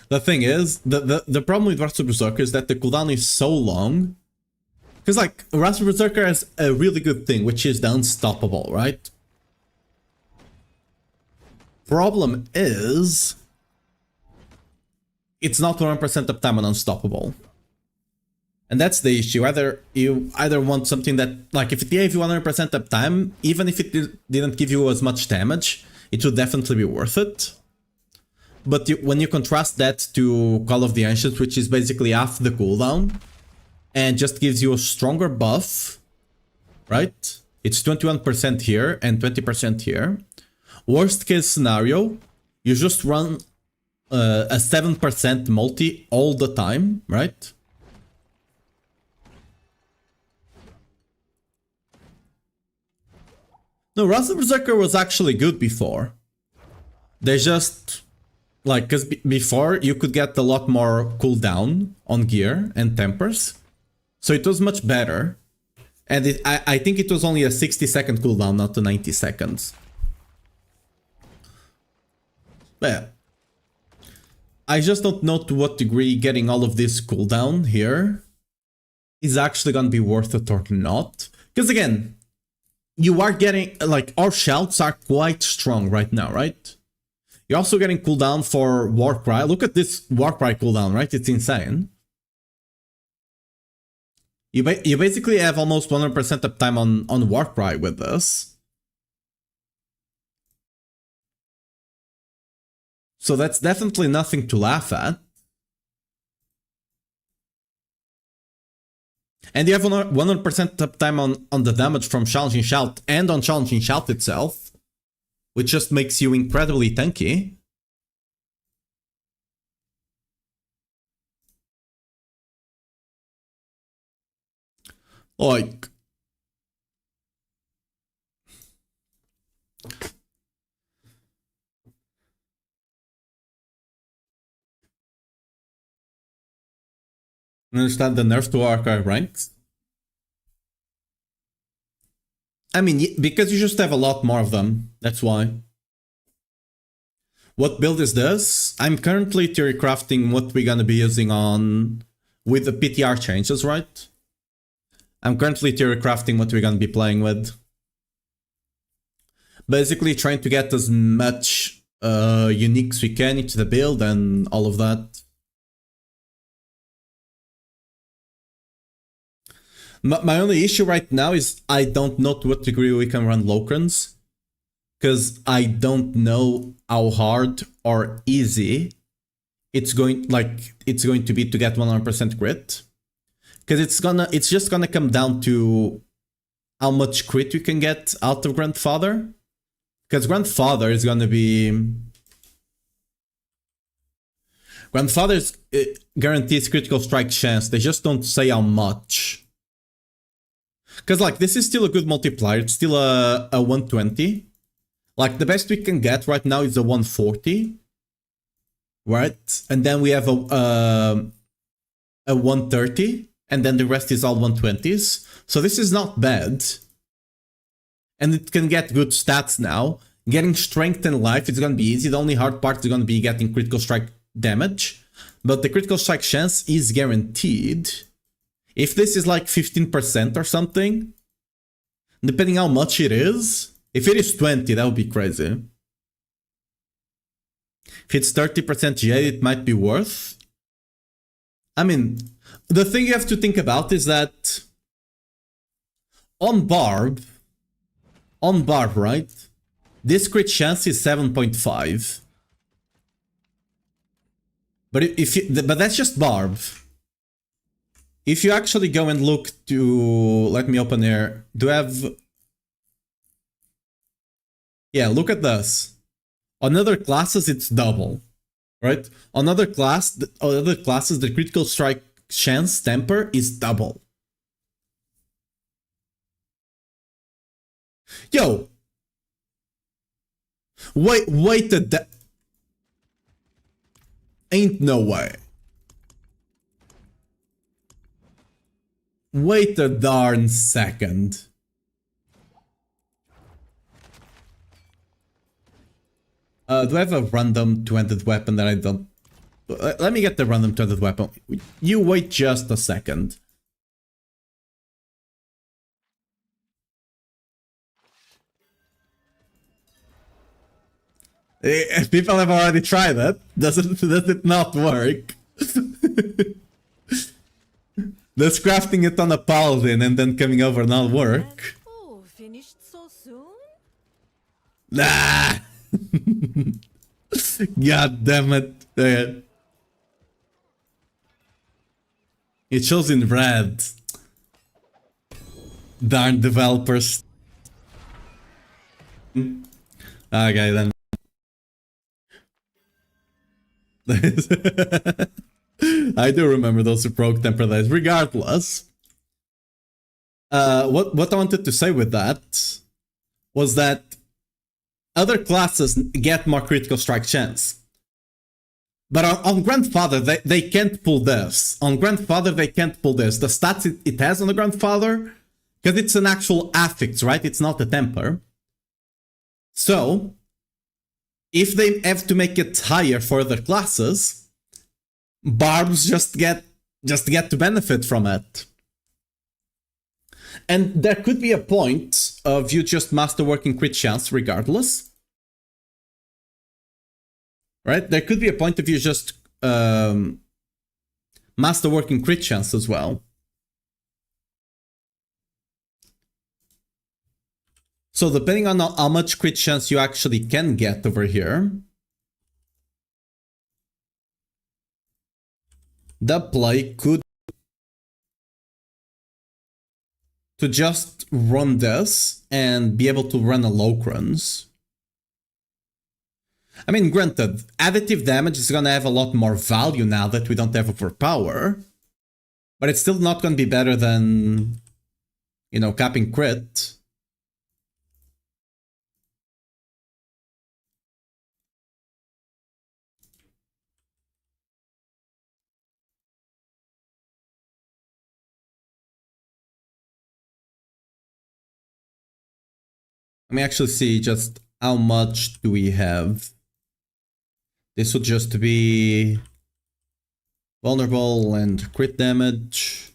The thing is, the problem with Wrath of Berserker is that the cooldown is so long. Because like, Wrath of Berserker has a really good thing, which is the unstoppable, right? Problem is, it's not 100% uptime on unstoppable. And that's the issue. You either want something that, like, if it gave you 100% uptime, even if it didn't give you as much damage, it would definitely be worth it. But when you contrast that to Call of the Ancients, which is basically half the cooldown, and just gives you a stronger buff, right? It's 21% here and 20% here. Worst case scenario, you just run a 7% multi all the time, right? No, Wrath of Berserker was actually good before. They just... Like, because before you could get a lot more cooldown on gear and tempers. So it was much better. And I think it was only a 60-second cooldown, not a 90 seconds. But yeah. I just don't know to what degree getting all of this cooldown here is actually gonna be worth it or not. Because again, you are getting, like, our shouts are quite strong right now, right? You're also getting cooldown for Warcry. Look at this Warcry cooldown, right? It's insane. You basically have almost 100% uptime on Warcry with this. So that's definitely nothing to laugh at. And you have 100% uptime on the damage from Challenging Shout and on Challenging Shout itself. Which just makes you incredibly tanky. Like... Understand the nerf to archive ranks? I mean, because you just have a lot more of them. That's why. What build is this? I'm currently theory crafting what we're gonna be using on... with the PTR changes, right? I'm currently theory crafting what we're gonna be playing with. Basically trying to get as much uniques we can into the build and all of that. My only issue right now is I don't know to what degree we can run Locrons. Because I don't know how hard or easy it's going to be to get 100% crit. Because it's just gonna come down to how much crit you can get out of Grandfather. Because Grandfather is gonna be... Grandfather's guarantees critical strike chance, they just don't say how much. Because like, this is still a good multiplier, it's still a 120. Like, the best we can get right now is a 140. Right? And then we have a 130. And then the rest is all 120s. So this is not bad. And it can get good stats now. Getting strength and life is going to be easy. The only hard part is going to be getting critical strike damage. But the critical strike chance is guaranteed. If this is like 15% or something, depending how much it is, if it is 20, that would be crazy. If it's 30% GA, it might be worth. I mean, the thing you have to think about is that on Barb, right? This crit chance is 7.5. But but that's just Barb. If you actually go and look to, let me open here. Do I have? Yeah, look at this. On other classes, it's double, right? On other classes, the critical strike chance temper is double. Yo, wait ain't no way. Wait a darn second. Do I have a random 2-handed weapon that I don't... Let me get the random 2-handed weapon. You wait just a second. People have already tried it. Does it not work? Does crafting it on a paladin and then coming over not work? Oh, finished so soon? Nah! God damn it. It shows in red. Darn developers. Okay then. I do remember those who broke temper days. Regardless, what I wanted to say with that was that other classes get more critical strike chance. But on Grandfather, they can't pull this. On Grandfather, they can't pull this. The stats it has on the Grandfather, because it's an actual affix, right? It's not a temper. So, if they have to make it higher for other classes, Barbs just get to benefit from it. And there could be a point of you just masterworking crit chance regardless. Right? There could be a point of you just masterworking crit chance as well. So depending on how much crit chance you actually can get over here, the play could to just run this and be able to run a Locrons. I mean, granted, additive damage is gonna have a lot more value now that we don't have overpower, but it's still not gonna be better than, you know, capping crit. Let me actually see just how much do we have. This would just be vulnerable and crit damage.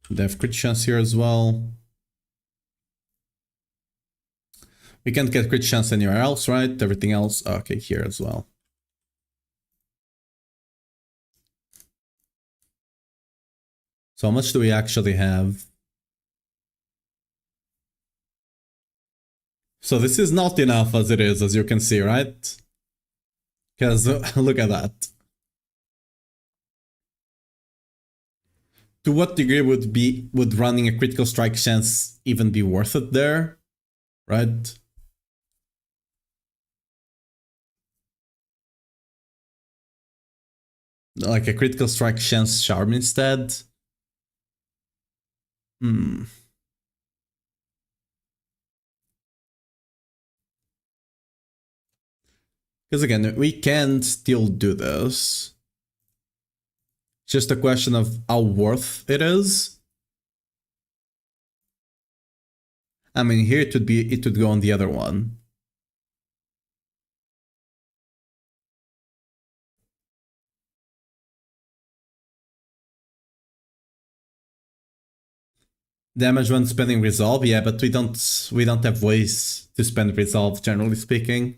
They have crit chance here as well. We can't get crit chance anywhere else, right? Everything else, okay, here as well. So how much do we actually have? So this is not enough as it is, as you can see, right? Because look at that. To what degree would running a critical strike chance even be worth it there? Right? Like a critical strike chance charm instead? Hmm. Because again, we can still do this. Just a question of how worth it is. I mean, here it would go on the other one. Damage when spending resolve, yeah, but we don't have ways to spend resolve, generally speaking.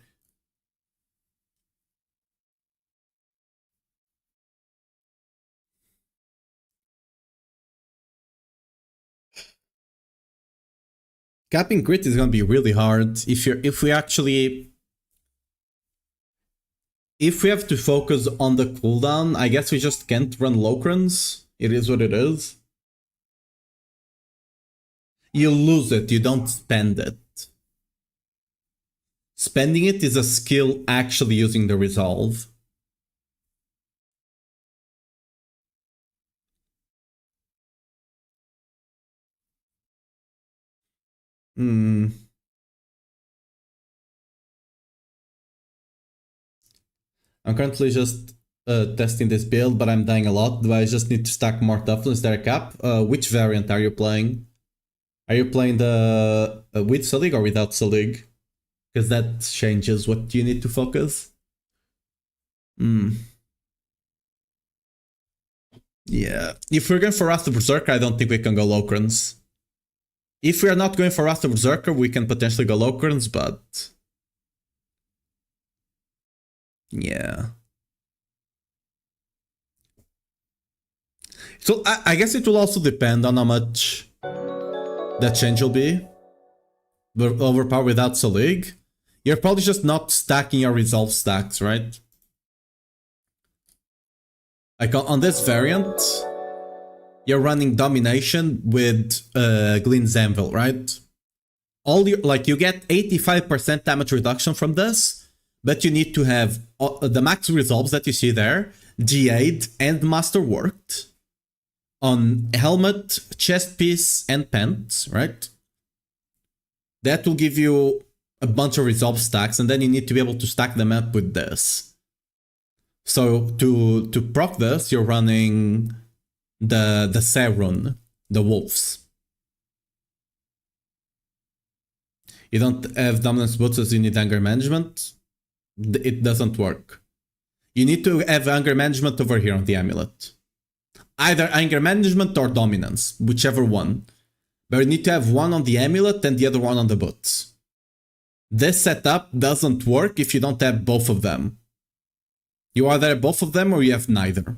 Capping crit is gonna be really hard if we have to focus on the cooldown. I guess we just can't run Locrons. It is what it is. You lose it, you don't spend it. Spending it is a skill actually using the resolve. I'm currently just testing this build, but I'm dying a lot. Do I just need to stack more toughness? Is there a cap? Which variant are you playing? Are you playing the with Selig or without Selig? Because that changes what you need to focus. Yeah. If we're going for Wrath of Berserker, I don't think we can go Locrons. If we are not going for Wrath of Berserker, we can potentially go Locrons, but... yeah. So I guess it will also depend on how much that change will be. But overpower without Selig. You're probably just not stacking your resolve stacks, right? Like on this variant, you're running domination with Glyn's Anvil, right? You get 85% damage reduction from this, but you need to have the max resolves that you see there, D8 and Masterworked on helmet, chest piece, and pants, right? That will give you a bunch of resolve stacks, and then you need to be able to stack them up with this. So to proc this, you're running the Serun, the wolves. You don't have dominance boots as you need anger management. It doesn't work. You need to have anger management over here on the amulet. Either anger management or dominance, whichever one. But you need to have one on the amulet and the other one on the boots. This setup doesn't work if you don't have both of them. You either have both of them or you have neither.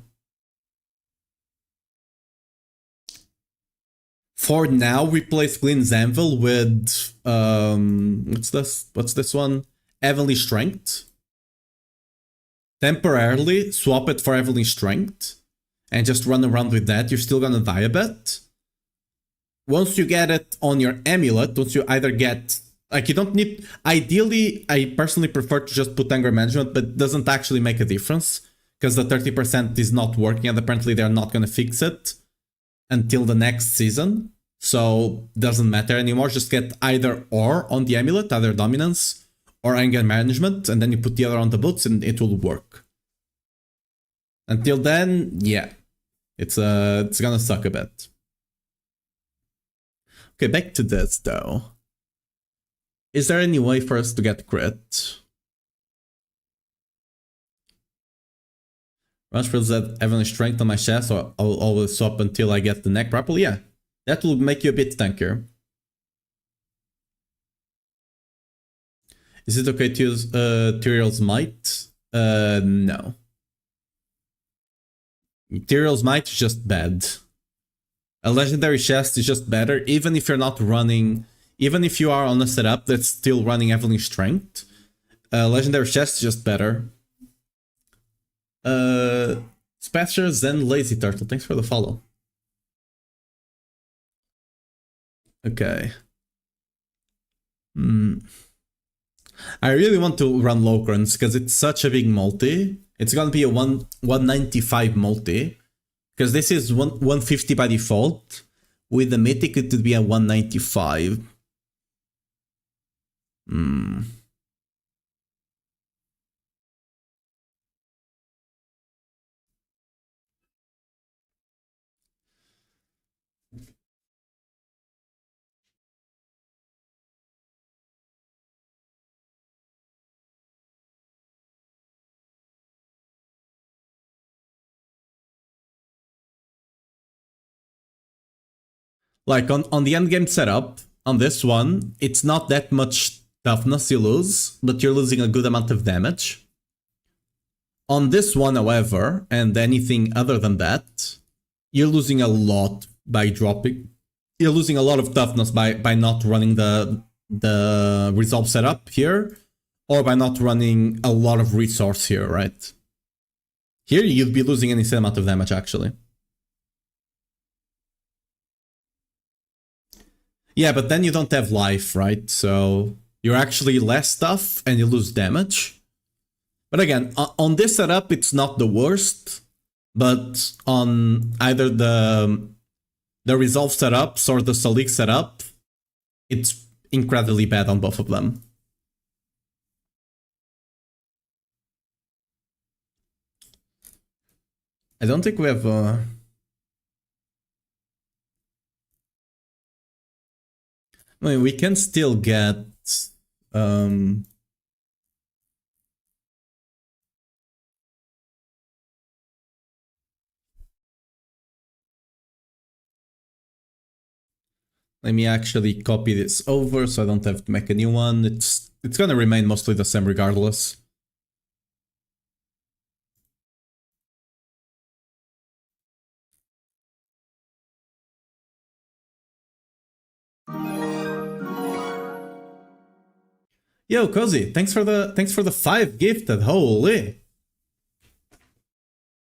For now, replace Glyn's Anvil with what's this? What's this one? Heavenly Strength. Temporarily swap it for Heavenly Strength and just run around with that. You're still gonna die a bit. Once you get it on your amulet, once you either get... like, you don't need... ideally, I personally prefer to just put anger management, but it doesn't actually make a difference because the 30% is not working and apparently they're not gonna fix it until the next season. So, doesn't matter anymore. Just get either or on the amulet, either dominance or anger management, and then you put the other on the boots and it will work. Until then, yeah. It's gonna suck a bit. Okay, back to this though. Is there any way for us to get crit? Rush feels that having strength on my chest, so I'll always swap until I get the neck properly. Yeah, that will make you a bit tankier. Is it okay to use Tyrael's Might? No. Tyrael's Might is just bad. A legendary chest is just better, even if you're not running, even if you are on a setup that's still running Evelyn Strength. Legendary chest is just better. Spatcher Zen Lazy Turtle, thanks for the follow. Okay. I really want to run Locrons because it's such a big multi. It's gonna be a 195 multi. Because this is 150 by default. With the mythic it would be a 195. Like on the endgame setup, on this one, it's not that much toughness you lose, but you're losing a good amount of damage. On this one, however, and anything other than that, you're losing a lot by dropping. You're losing a lot of toughness by not running the resolve setup here, or by not running a lot of resource here, right? Here you'd be losing any same amount of damage actually. Yeah, but then you don't have life, right? So you're actually less tough and you lose damage. But again, on this setup, it's not the worst. But on either the Resolve setups or the Salik setup, it's incredibly bad on both of them. I don't think we have... I mean, we can still get... Let me actually copy this over so I don't have to make a new one. It's gonna remain mostly the same regardless. Yo, Cozy, thanks for the 5 gifted. Holy.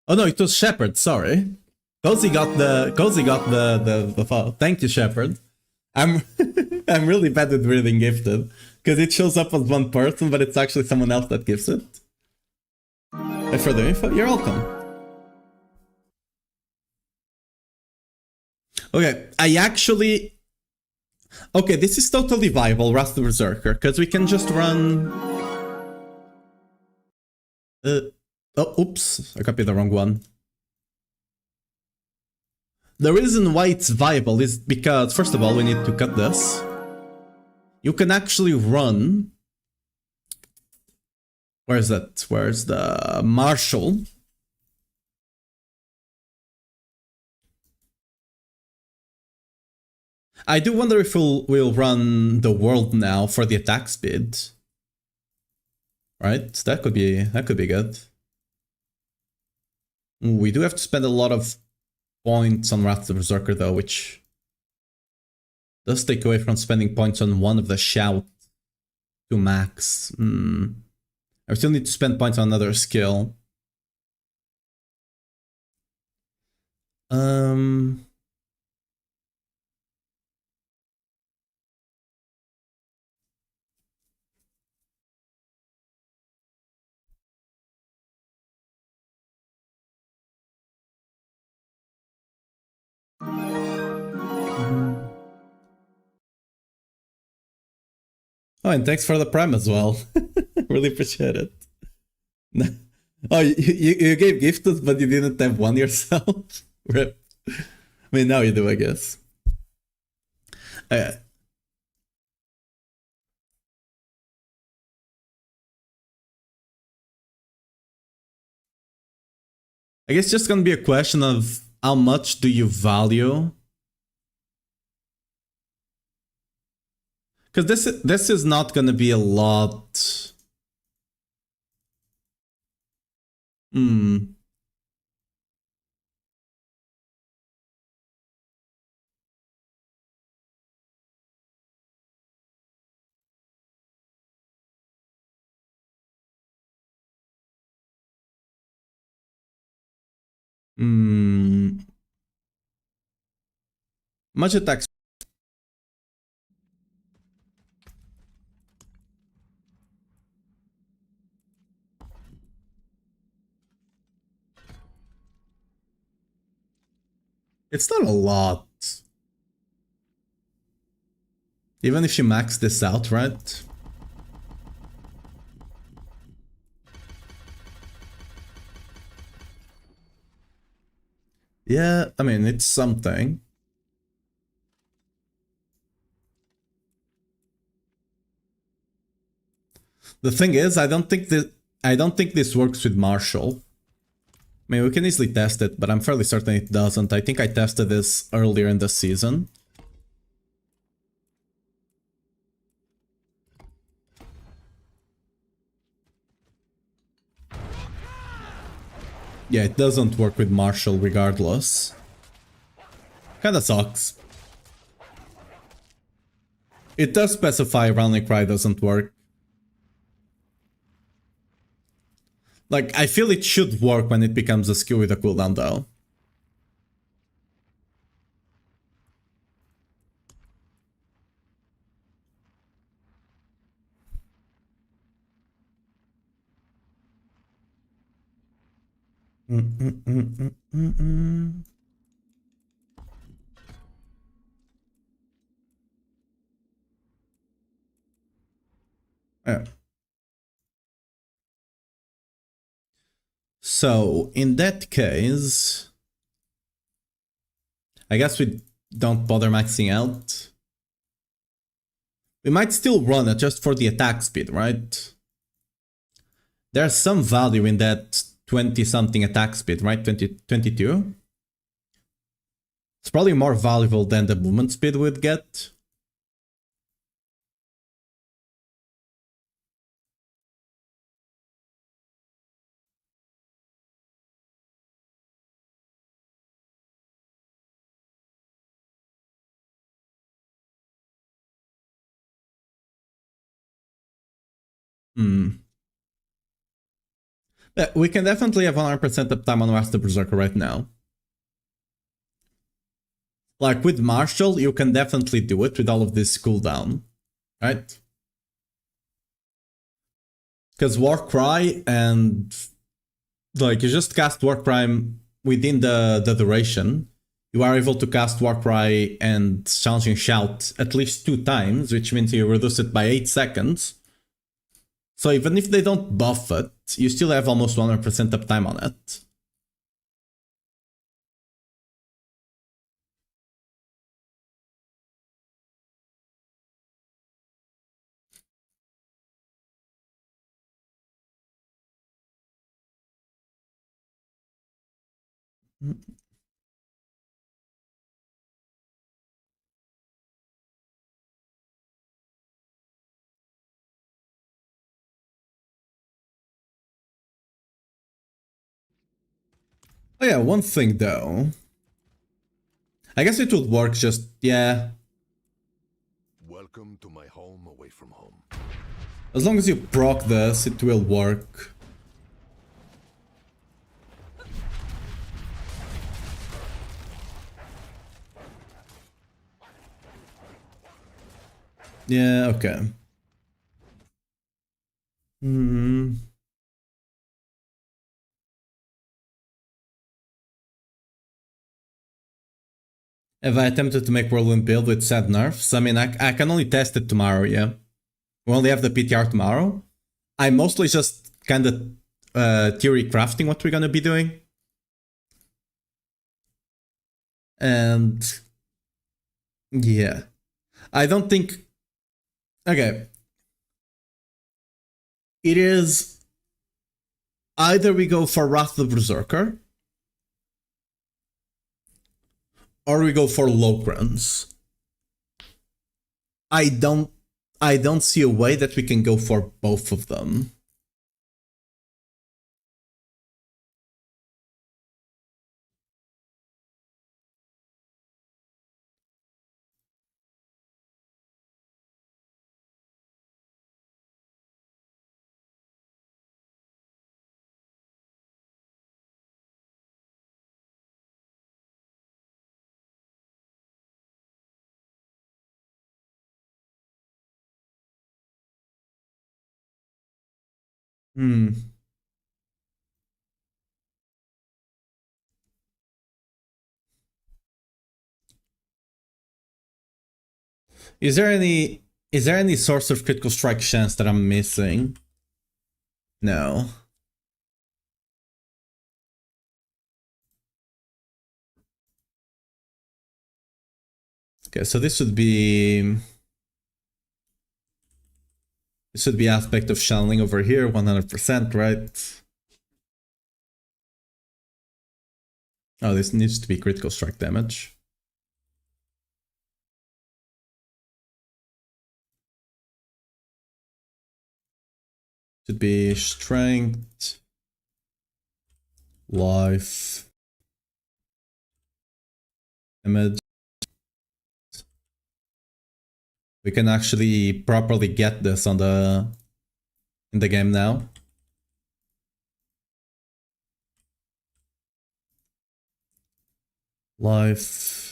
Oh no, it was Shepard, sorry. Cozy got the follow. Thank you, Shepard. I'm I'm really bad at reading gifted because it shows up as one person, but it's actually someone else that gives it. And for the info, you're welcome. Okay, I actually... Okay, this is totally viable, Wrath of the Berserker, because we can just run... Oh, oops, I copied the wrong one. The reason why it's viable is because, first of all, we need to cut this. You can actually run... Where is that? Where's the Marshal? I do wonder if we'll run the world now for the attack speed. Right? That could be good. We do have to spend a lot of points on Wrath of the Berserker though, which does take away from spending points on one of the shout to max. I still need to spend points on another skill. Oh, and thanks for the prime as well. Really appreciate it. Oh, you gave gifted, but you didn't have one yourself? Rip. I mean, now you do, I guess. I guess it's just gonna be a question of how much do you value? Because this is not gonna be a lot. Hmm. Much attack. It's not a lot. Even if you max this out, right? Yeah, I mean, it's something. The thing is, I don't think this works with Marshall. I mean, we can easily test it, but I'm fairly certain it doesn't. I think I tested this earlier in the season. Yeah, it doesn't work with Marshall regardless. Kinda sucks. It does specify Rally Cry doesn't work. Like, I feel it should work when it becomes a skill with a cooldown though. Yeah. So, in that case, I guess we don't bother maxing out. We might still run it just for the attack speed, right? There's some value in that 20-something attack speed, right? 22? It's probably more valuable than the movement speed we'd get. We can definitely have 100% uptime on Master Berserker right now. Like with Marshall, you can definitely do it with all of this cooldown, right? Because Warcry and like you just cast Warcry within the duration. You are able to cast Warcry and Challenging Shout at least 2 times, which means you reduce it by 8 seconds. So even if they don't buff it, you still have almost 100% uptime on it. Oh yeah, one thing though. I guess it would work just, yeah. Welcome to my home away from home. As long as you proc this, it will work. Yeah, okay. Have I attempted to make Whirlwind build with sad nerfs? I mean, I can only test it tomorrow, yeah. We only have the PTR tomorrow. I'm mostly just kind of theory crafting what we're gonna be doing. And yeah, I don't think. Okay, it is either we go for Wrath of the Berserker or we go for Locrans. I don't see a way that we can go for both of them. Hmm. Is there any source of critical strike chance that I'm missing? No. Okay, so this would be aspect of channeling over here, 100%, right? Oh, this needs to be critical strike damage. Should be strength, life, damage. We can actually properly get this on in the game now. Life.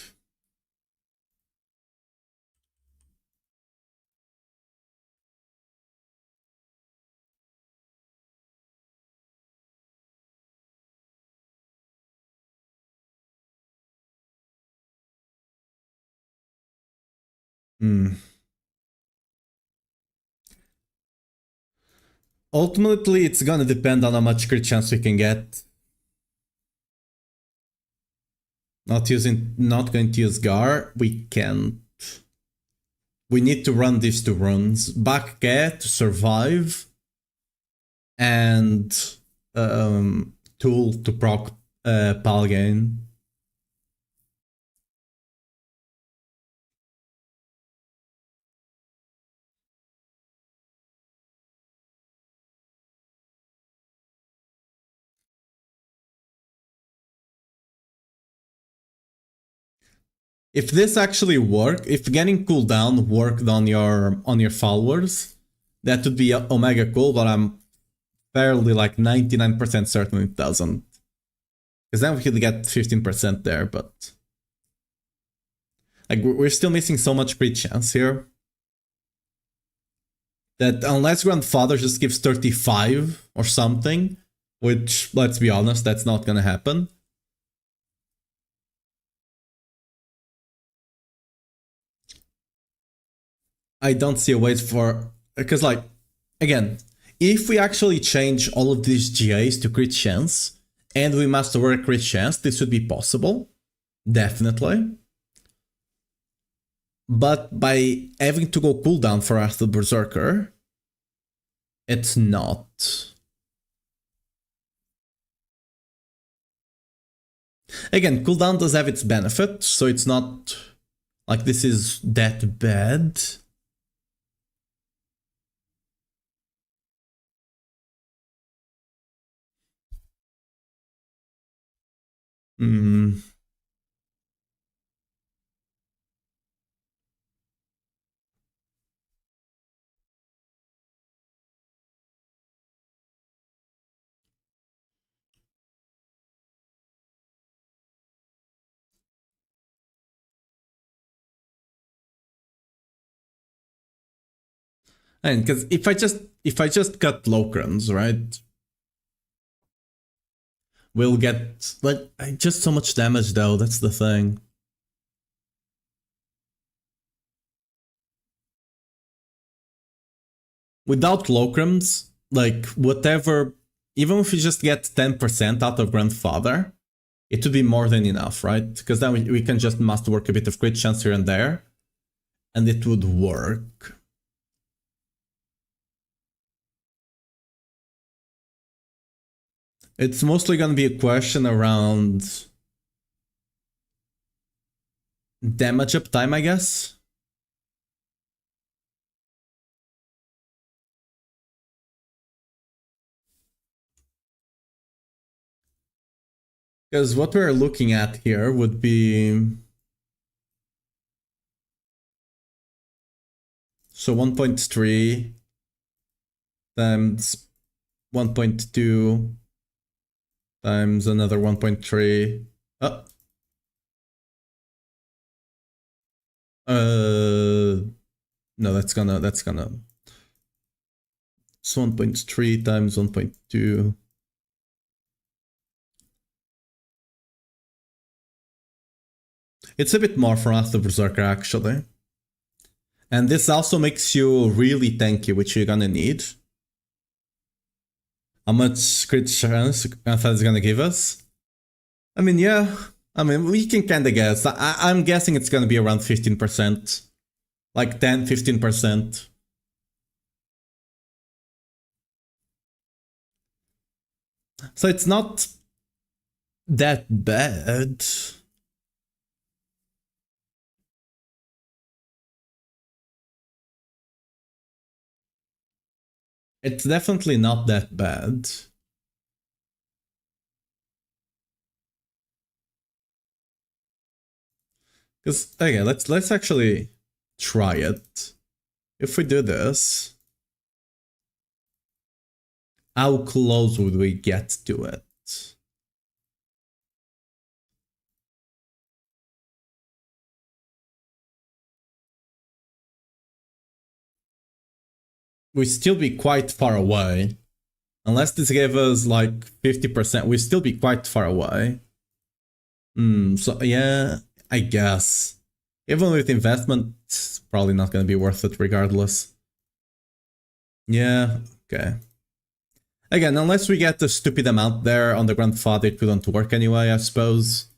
Ultimately, it's gonna depend on how much crit chance we can get. Not going to use Gar. We can't. We need to run these two runs. Back Cat to survive. And Tool to proc Palgain. If this actually worked, if getting cooldown worked on your followers, that would be omega cool, but I'm fairly like 99% certain it doesn't. Because then we could get 15% there, but like we're still missing so much crit chance here that unless Grandfather just gives 35 or something, which, let's be honest, that's not gonna happen. I don't see a way for... Because, like, again, if we actually change all of these GAs to crit chance, and we masterwork crit chance, this would be possible. Definitely. But by having to go cooldown for Arthur Berserker, it's not. Again, cooldown does have its benefit, so it's not like this is that bad. Hmm. And because if I just cut Locrons, right, we'll get like just so much damage though. That's the thing. Without Locrons, like whatever, even if we just get 10% out of Grandfather, it would be more than enough, right? Because then we can just masterwork a bit of crit chance here and there, and it would work. It's mostly going to be a question around damage uptime, I guess. Because what we're looking at here would be... So 1.3 times 1.2 times another 1.3. Oh. No, that's gonna It's 1.3 times 1.2. It's a bit more for us the Berserker actually. And this also makes you really tanky, which you're gonna need. How much crit chance that is gonna give us? I mean, yeah. I mean, we can kinda guess. I'm guessing it's gonna be around 15%. Like 10-15%. So it's not that bad. It's definitely not that bad. Because okay, let's actually try it. If we do this, how close would we get to it? We'd still be quite far away. Unless this gave us like 50%, we'd still be quite far away. So yeah, I guess. Even with investment, it's probably not gonna be worth it regardless. Yeah, okay. Again, unless we get a stupid amount there on the grandfather, it couldn't work anyway, I suppose.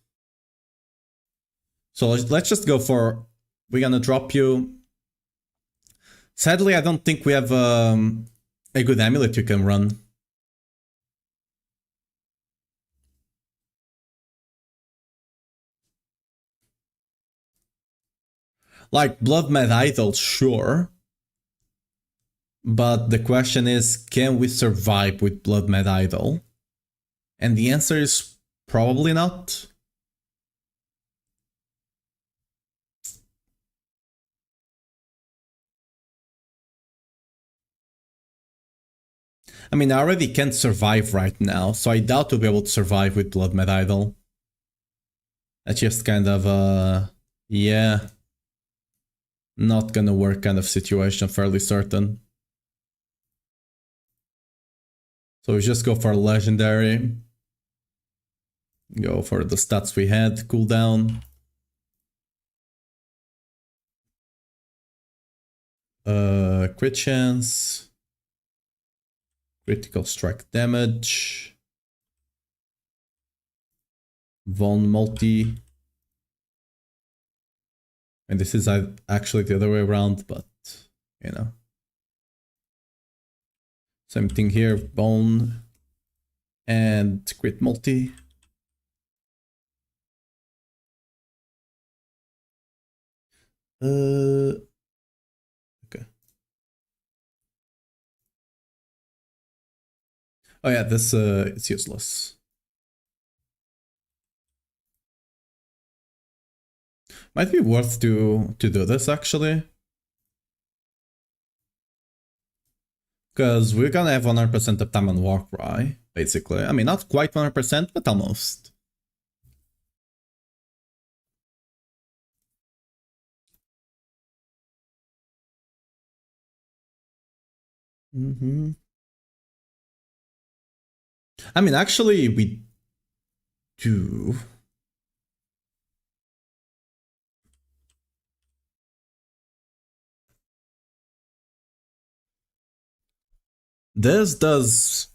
So let's just go for... We're gonna drop you. Sadly, I don't think we have a good amulet you can run. Like, Blood Mad Idol, sure. But the question is, can we survive with Blood Mad Idol? And the answer is probably not. I mean, I already can't survive right now, so I doubt we'll be able to survive with Blood Mad Idol. That's just kind of yeah, not gonna work kind of situation, fairly certain. So we just go for legendary. Go for the stats we had, cooldown. Crit chance. Critical strike damage. Von multi. And this is actually the other way around, but you know. Same thing here, bone and crit multi. Okay. Oh yeah, this it's useless. Might be worth to do this actually. Because we're gonna have 100% uptime on Warcry, basically. I mean, not quite 100%, but almost. I mean, actually, we do. This does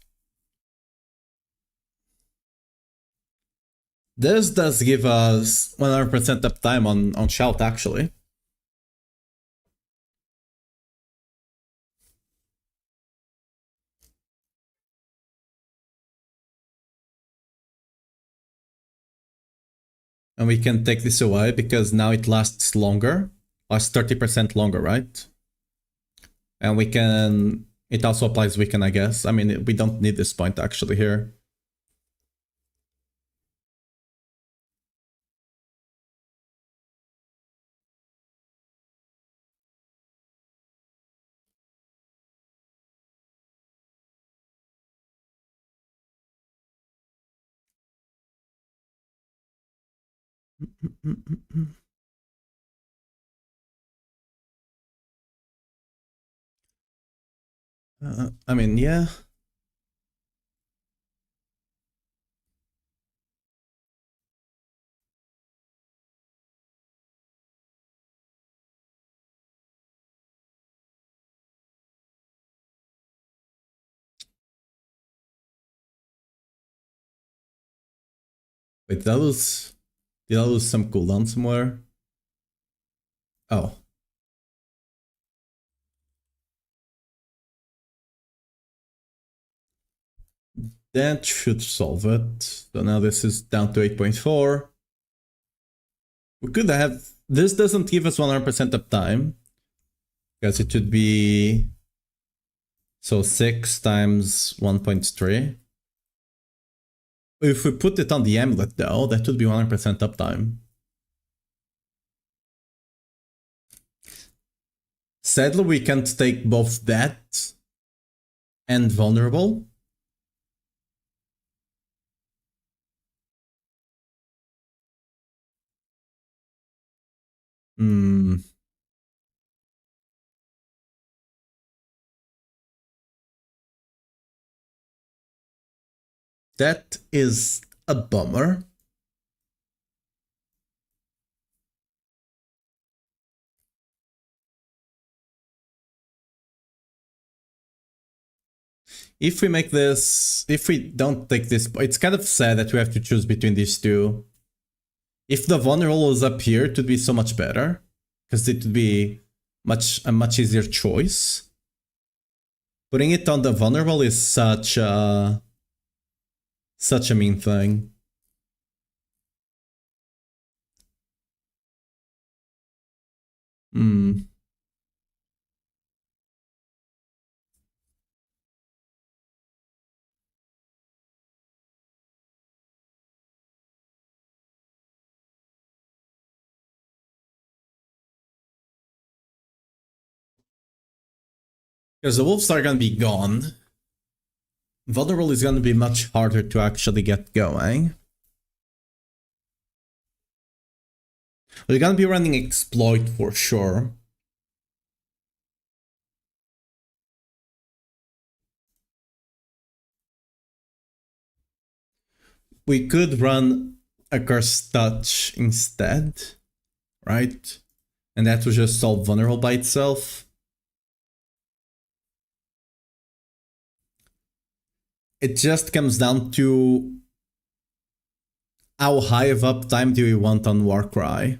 give us 100% uptime on Shout, actually. And we can take this away because now it lasts longer. Lasts 30% longer, right? And we can... It also applies weaken, I guess. I mean, we don't need this point actually here. I mean, yeah. Wait, did I lose some cooldown somewhere? Oh. That should solve it. So now this is down to 8.4. We could have... This doesn't give us 100% uptime. Because it should be... So 6 times 1.3. If we put it on the amulet though, that would be 100% uptime. Sadly, we can't take both that and vulnerable. Hmm. That is a bummer. If we make this, if we don't take this, it's kind of sad that we have to choose between these two. If the vulnerable is up here, it would be so much better, because it would be a much easier choice. Putting it on the vulnerable is such a mean thing. Hmm. Because the wolves are gonna be gone. Vulnerable is gonna be much harder to actually get going. We're gonna be running exploit for sure. We could run a Curse Touch instead, right? And that would just solve vulnerable by itself. It just comes down to how high of uptime do we want on Warcry?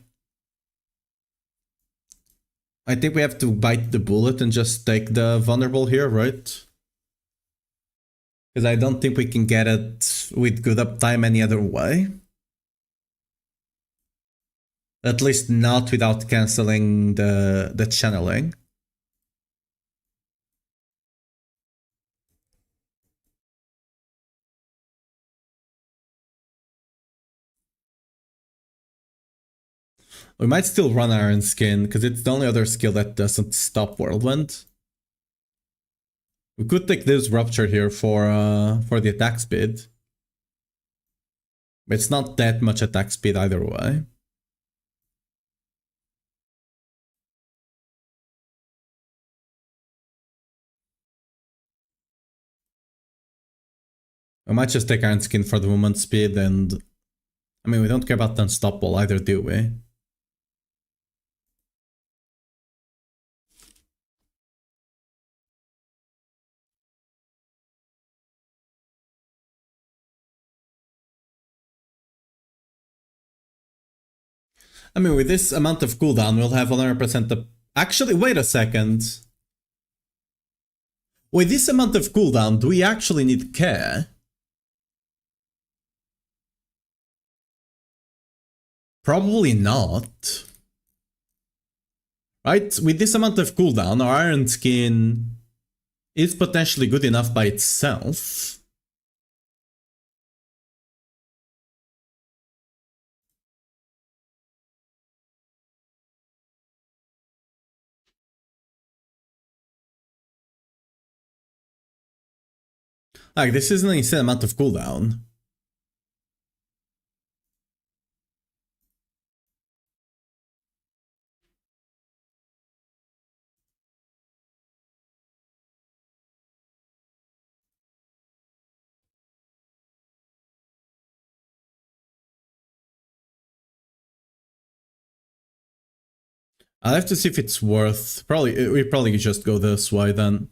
I think we have to bite the bullet and just take the vulnerable here, right? Because I don't think we can get it with good uptime any other way. At least not without cancelling the channeling. We might still run Iron Skin, because it's the only other skill that doesn't stop Whirlwind. We could take this Rupture here for the attack speed. But it's not that much attack speed either way. I might just take Iron Skin for the movement speed, and... I mean, we don't care about Unstoppable either, do we? I mean, with this amount of cooldown, we'll have 100% of... Actually, wait a second. With this amount of cooldown, do we actually need care? Probably not. Right? With this amount of cooldown, our Iron Skin is potentially good enough by itself. Like, this isn't an insane amount of cooldown. I'll have to see if it's worth. We probably just go this way then.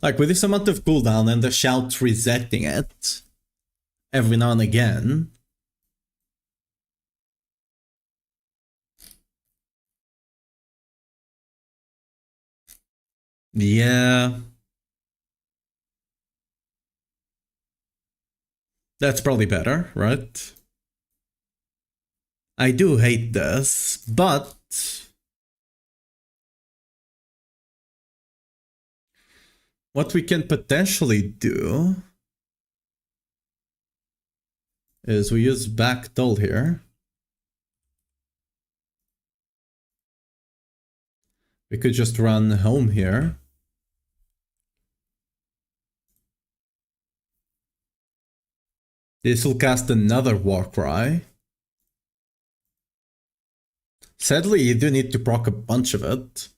Like with this amount of cooldown and the shout resetting it every now and again. Yeah. That's probably better, right? I do hate this, but what we can potentially do is we use backdoll here. We could just run home here. This will cast another Warcry. Sadly, you do need to proc a bunch of it.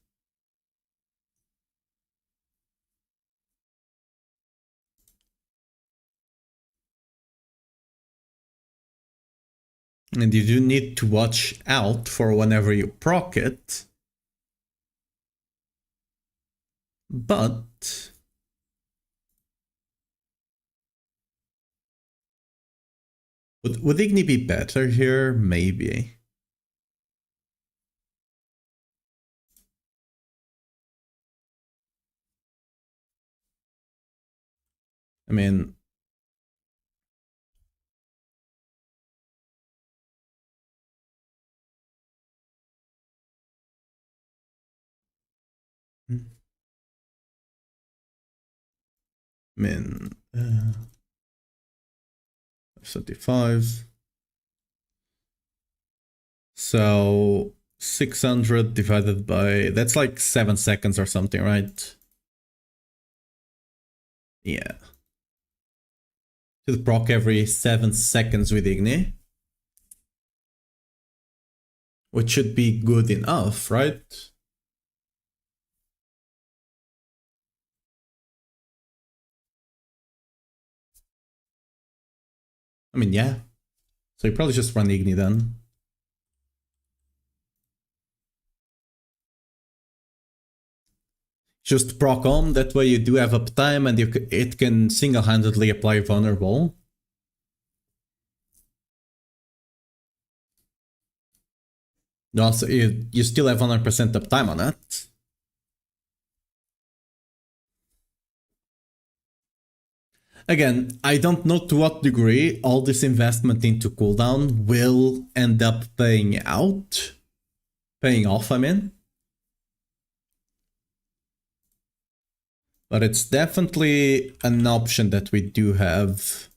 And you do need to watch out for whenever you proc it. But would Igni be better here? Maybe. I mean, I mean, 35. So 600 divided by, that's like 7 seconds or something, right? Yeah. Should proc every 7 seconds with Igni. Which should be good enough, right? I mean, yeah. So you probably just run Igni then. Just proc on, that way you do have uptime and it can single-handedly apply vulnerable. Also, you still have 100% uptime on it. Again, I don't know to what degree all this investment into cooldown will end up paying off, I mean. But it's definitely an option that we do have.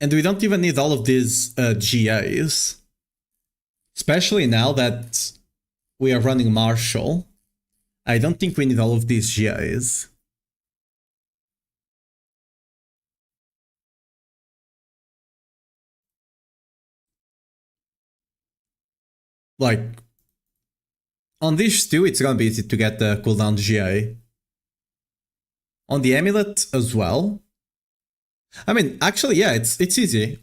And we don't even need all of these GAs. Especially now that we are running Marshall. I don't think we need all of these GAs. Like, on these two, it's gonna be easy to get the cooldown GA. On the amulet as well. I mean, actually, yeah, it's easy.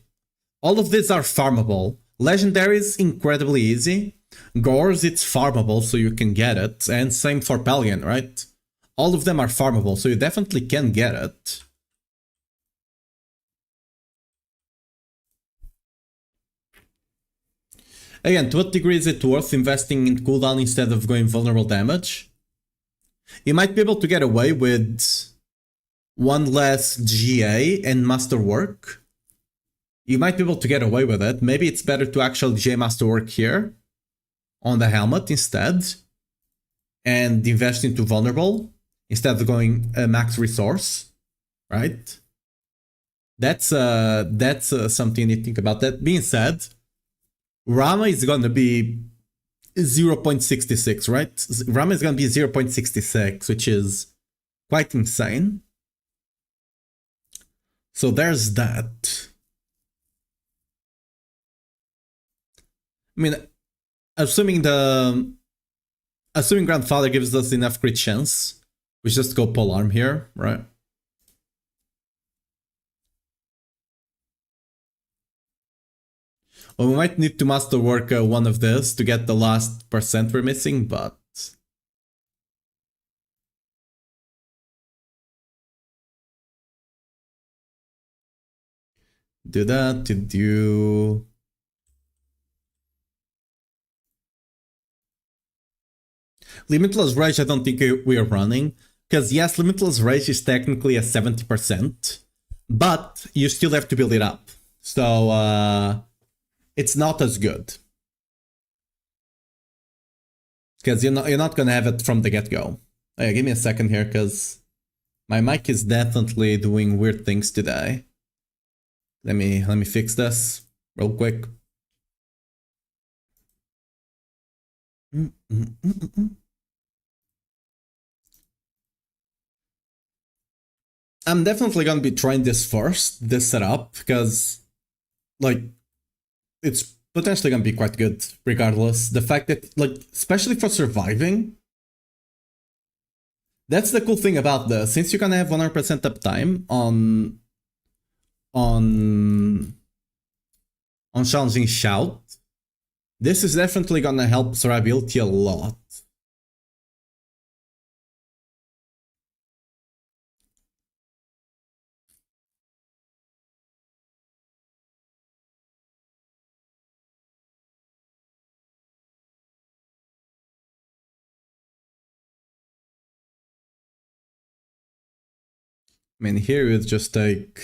All of these are farmable. Legendaries, incredibly easy. Gores, it's farmable, so you can get it. And same for Pelion, right? All of them are farmable, so you definitely can get it. Again, to what degree is it worth investing in cooldown instead of going vulnerable damage? You might be able to get away with one less GA and Masterwork. You might be able to get away with it. Maybe it's better to actually GA Masterwork here on the helmet instead and invest into vulnerable instead of going max resource, right? That's something you think about. That being said, Rama is going to be 0.66, right? Rama is going to be 0.66, which is quite insane. So there's that. I I mean, assuming Grandfather gives us enough crit chance, we just go polearm here, right? Well, we might need to masterwork one of this to get the last percent we're missing, but... do that to do... Limitless Rage I don't think we are running, because yes, Limitless Rage is technically a 70%, but you still have to build it up, so it's not as good. Because you're not gonna have it from the get-go. Oh yeah, give me a second here, because my mic is definitely doing weird things today. Let me fix this real quick. I'm definitely gonna be trying this first, this setup, because like it's potentially gonna be quite good regardless. The fact that, like, especially for surviving, that's the cool thing about this. Since you're gonna have 100% uptime on challenging shout, this is definitely gonna help survivability a lot. I mean, here we would just take...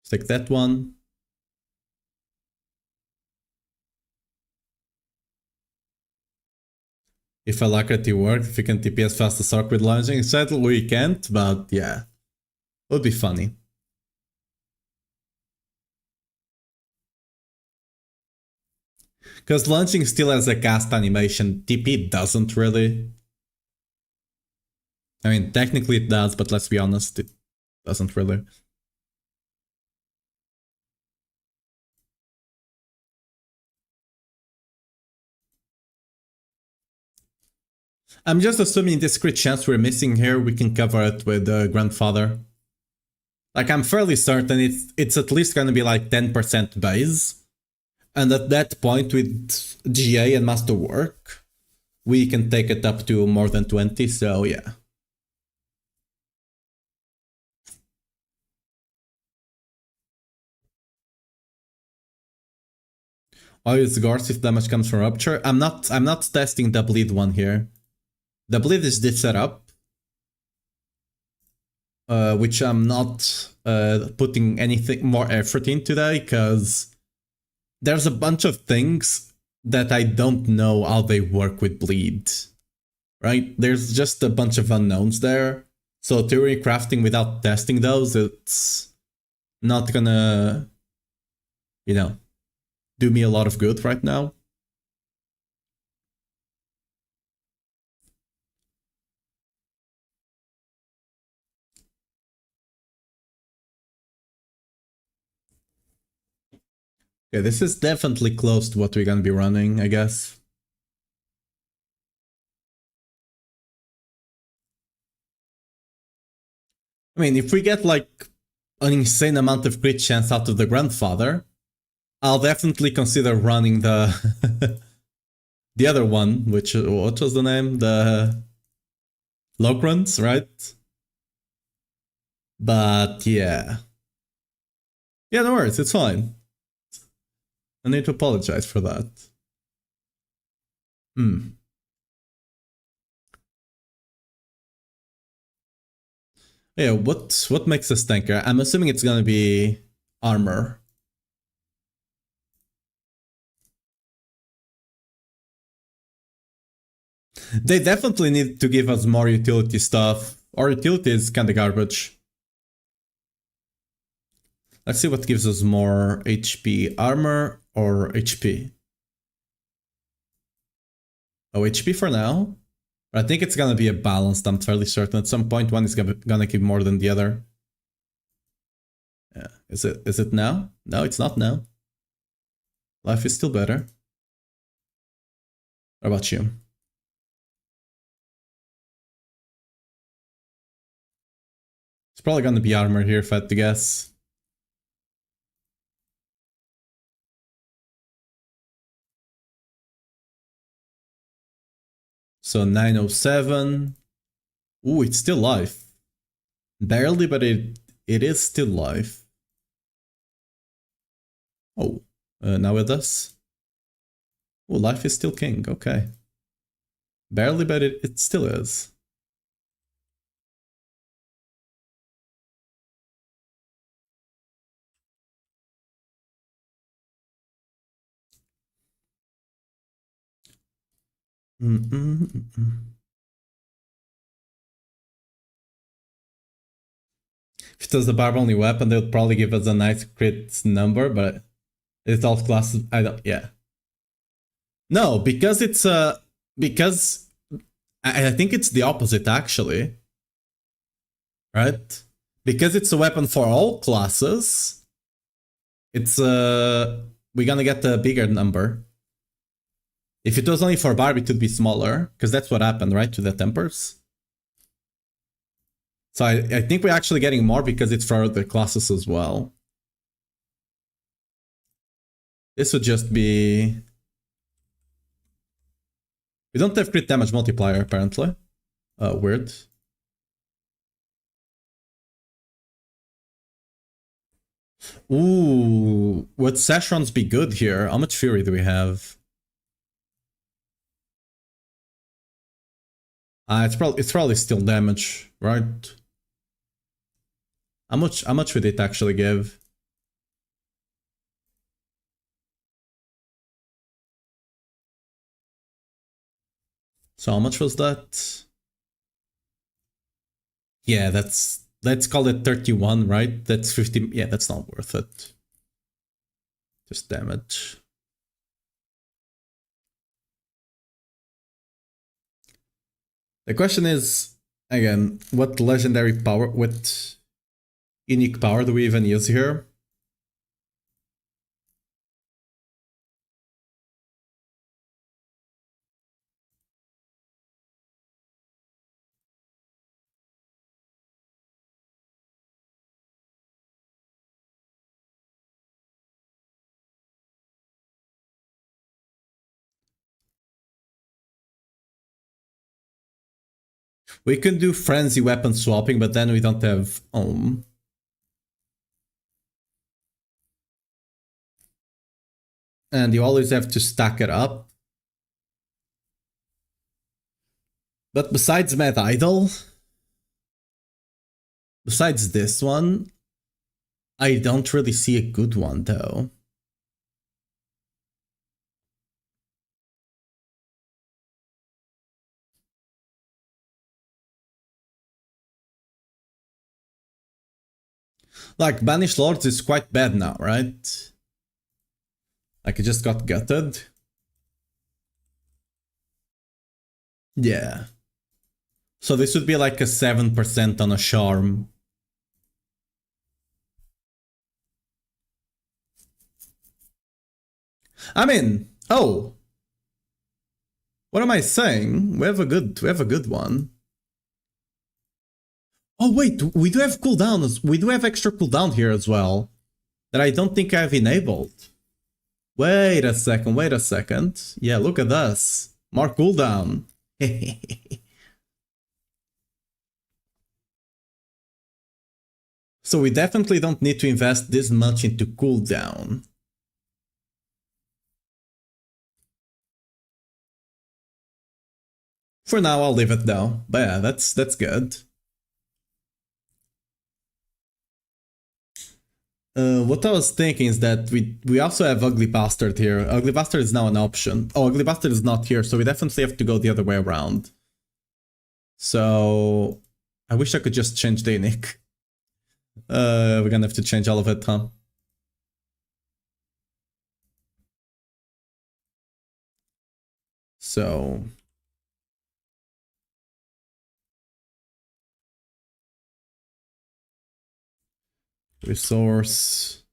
take that one. If Alacrity worked, if you can TPS fast as arc with lunging, sadly we can't, but yeah. It would be funny. Because lunging still has a cast animation, TP doesn't really. I mean, technically it does, but let's be honest, it doesn't really. I'm just assuming this crit chance we're missing here, we can cover it with Grandfather. Like, I'm fairly certain it's at least gonna be like 10% base. And at that point, with GA and Masterwork, we can take it up to more than 20, so yeah. Why is Gars if damage comes from Rupture? I'm not testing the bleed one here. The bleed is this setup, which I'm not putting anything more effort in today, because there's a bunch of things that I don't know how they work with bleed, right? There's just a bunch of unknowns there. So theory crafting without testing those, it's not gonna, you know, do me a lot of good right now. Okay, this is definitely close to what we're gonna be running, I guess. I mean, if we get like an insane amount of crit chance out of the Grandfather, I'll definitely consider running the the other one, which, what was the name? The Lockrons, right? But yeah. Yeah, no worries, it's fine. I need to apologize for that. Yeah, what makes us tanker? I'm assuming it's gonna be armor. They definitely need to give us more utility stuff. Our utility is kinda garbage. Let's see what gives us more HP, armor or HP. Oh, HP for now? But I think it's gonna be a balanced, I'm fairly certain. At some point one is gonna give more than the other. Yeah. Is it now? No, it's not now. Life is still better. What about you? It's probably gonna be armor here if I had to guess. So 907. Ooh, it's still live. Barely, but it is still live. Oh, now it does. Oh, life is still king. Okay. Barely, but it still is. If it was the barb only weapon, they would probably give us a nice crit number, but it's all classes. I don't. Yeah. No, because it's because I think it's the opposite actually, right? Because it's a weapon for all classes. It's we're gonna get a bigger number. If it was only for barb, it would be smaller, because that's what happened, right, to the tempers. So I think we're actually getting more because it's for other classes as well. This would just be... We don't have crit damage multiplier, apparently. Weird. Ooh, would Sessions be good here? How much Fury do we have? It's probably still damage, right? How much would it actually give? So how much was that? Yeah, let's call it 31, right? That's 50. Yeah, that's not worth it. Just damage. The question is, again, what legendary power, what unique power do we even use here? We can do frenzy weapon swapping, but then we don't have and you always have to stack it up. But besides Mad Idol, besides this one, I don't really see a good one though. Like, Banished Lords is quite bad now, right? Like, it just got gutted. Yeah. So this would be like a 7% on a charm. I mean, oh. What am I saying? We have a good one. Oh wait, we do have cooldowns. We do have extra cooldown here as well. That I don't think I've enabled. Wait a second. Yeah, look at this. More cooldown. So we definitely don't need to invest this much into cooldown. For now, I'll leave it though. But yeah, that's good. What I was thinking is that we also have Ugly Bastard here. Ugly Bastard is now an option. Oh, Ugly Bastard is not here, so we definitely have to go the other way around. So I wish I could just change the unique. We're gonna have to change all of it, huh? So Resource.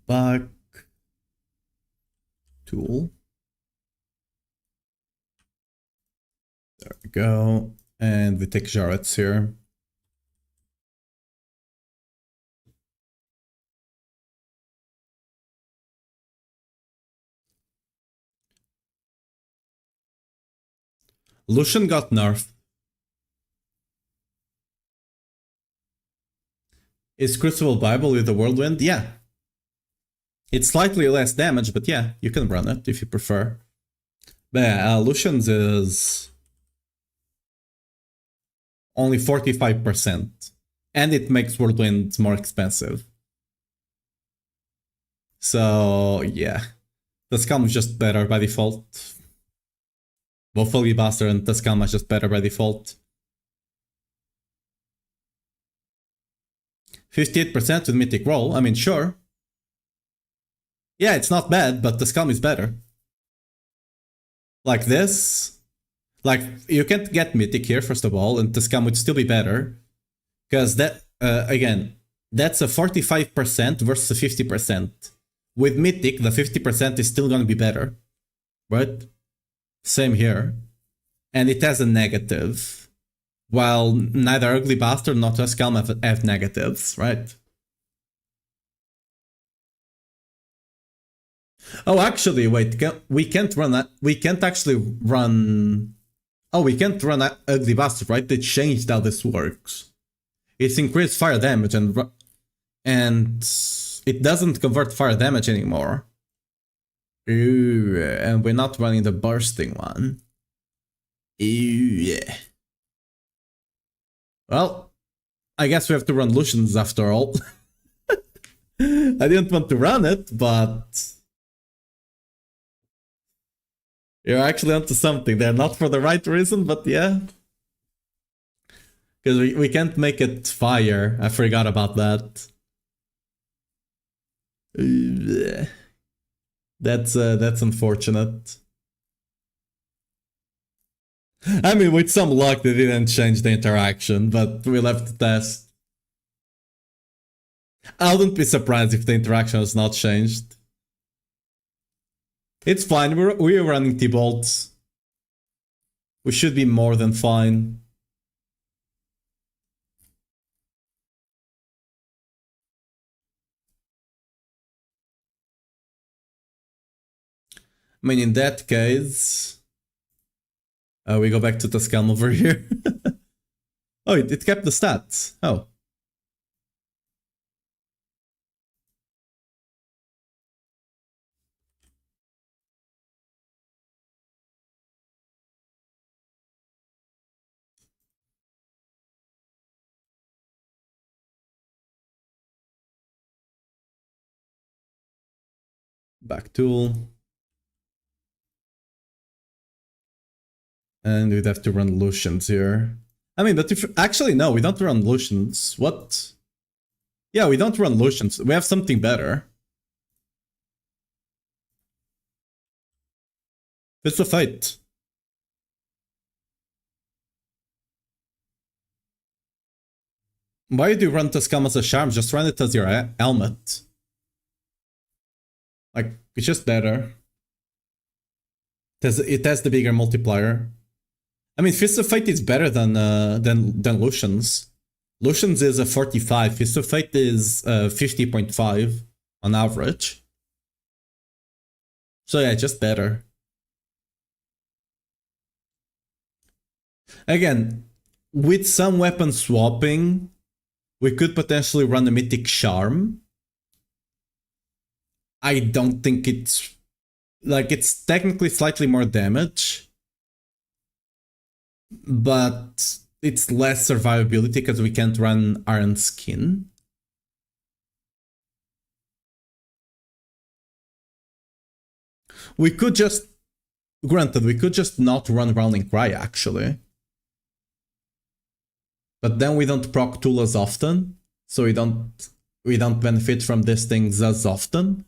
Back tool. There we go. And we take Jarrett's here. Lucian got nerfed. Is Crucible Bible with the Whirlwind? Yeah. It's slightly less damage, but yeah, you can run it if you prefer. But yeah, Lucian's is only 45%. And it makes Whirlwind more expensive. So yeah. Tascam is just better by default. Both Holy Bastard and Tascam is just better by default. 58% with Mythic Roll, I mean, sure. Yeah, it's not bad, but the Scum is better. Like this. Like, you can't get Mythic here, first of all, and the Scum would still be better. Because that, again, that's a 45% versus a 50%. With Mythic, the 50% is still gonna be better. Right? Same here. And it has a negative. While neither Ugly Bastard nor Tuscalm have negatives, right? Oh, actually, wait, we can't run that. We can't actually run. Oh, we can't run Ugly Bastard, right? They changed how this works. It's increased fire damage and it doesn't convert fire damage anymore. Ooh, and we're not running the bursting one. Ooh, yeah. Well, I guess we have to run Lucians after all. I didn't want to run it, but you're actually onto something there. Not for the right reason, but yeah. Because we can't make it fire. I forgot about that. That's unfortunate. I mean, with some luck, they didn't change the interaction, but we'll have to test. I wouldn't be surprised if the interaction was not changed. It's fine, we're running T-Bolts. We should be more than fine. I mean, in that case... we go back to Tuscalm over here. Oh, it kept the stats. Oh. Back tool. And we'd have to run Lucians here. I mean, but if... Actually, no, we don't run Lucians. What? Yeah, we don't run Lucians. We have something better. It's a fight. Why do you run Tuscalm as a charm? Just run it as your helmet. Like, it's just better. It has the bigger multiplier. I mean, Fist of Fate is better than Lucian's. Lucian's is a 45. Fist of Fate is 50.5 on average. So yeah, just better. Again, with some weapon swapping, we could potentially run a Mythic Charm. I don't think it's... Like, it's technically slightly more damage. But it's less survivability because we can't run Iron Skin. We could just... Granted, we could just not run Rowling Cry, actually. But then we don't proc tool as often, so we don't benefit from these things as often.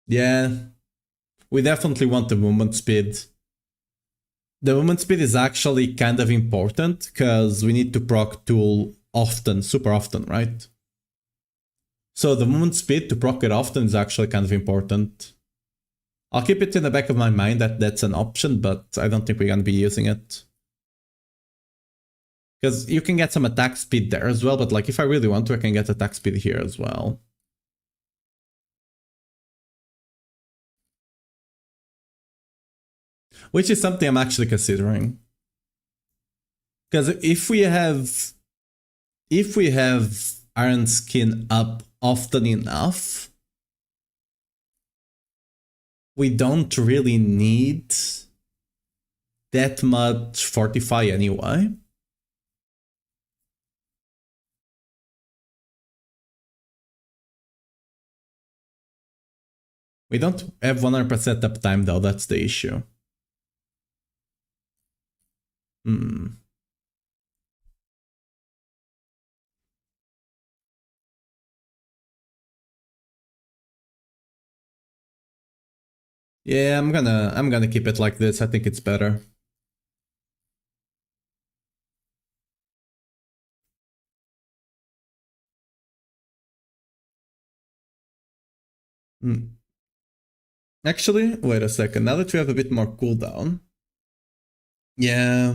Yeah, we definitely want the movement speed. The movement speed is actually kind of important because we need to proc tool often, super often, right? So the movement speed to proc it often is actually kind of important. I'll keep it in the back of my mind that that's an option, but I don't think we're going to be using it. Because you can get some attack speed there as well, but like if I really want to, I can get attack speed here as well. Which is something I'm actually considering. Because if we have Iron Skin up often enough, we don't really need that much Fortify anyway. We don't have 100% uptime though, that's the issue. Yeah, I'm gonna keep it like this. I think it's better. Actually, wait a second. Now that we have a bit more cooldown. Yeah.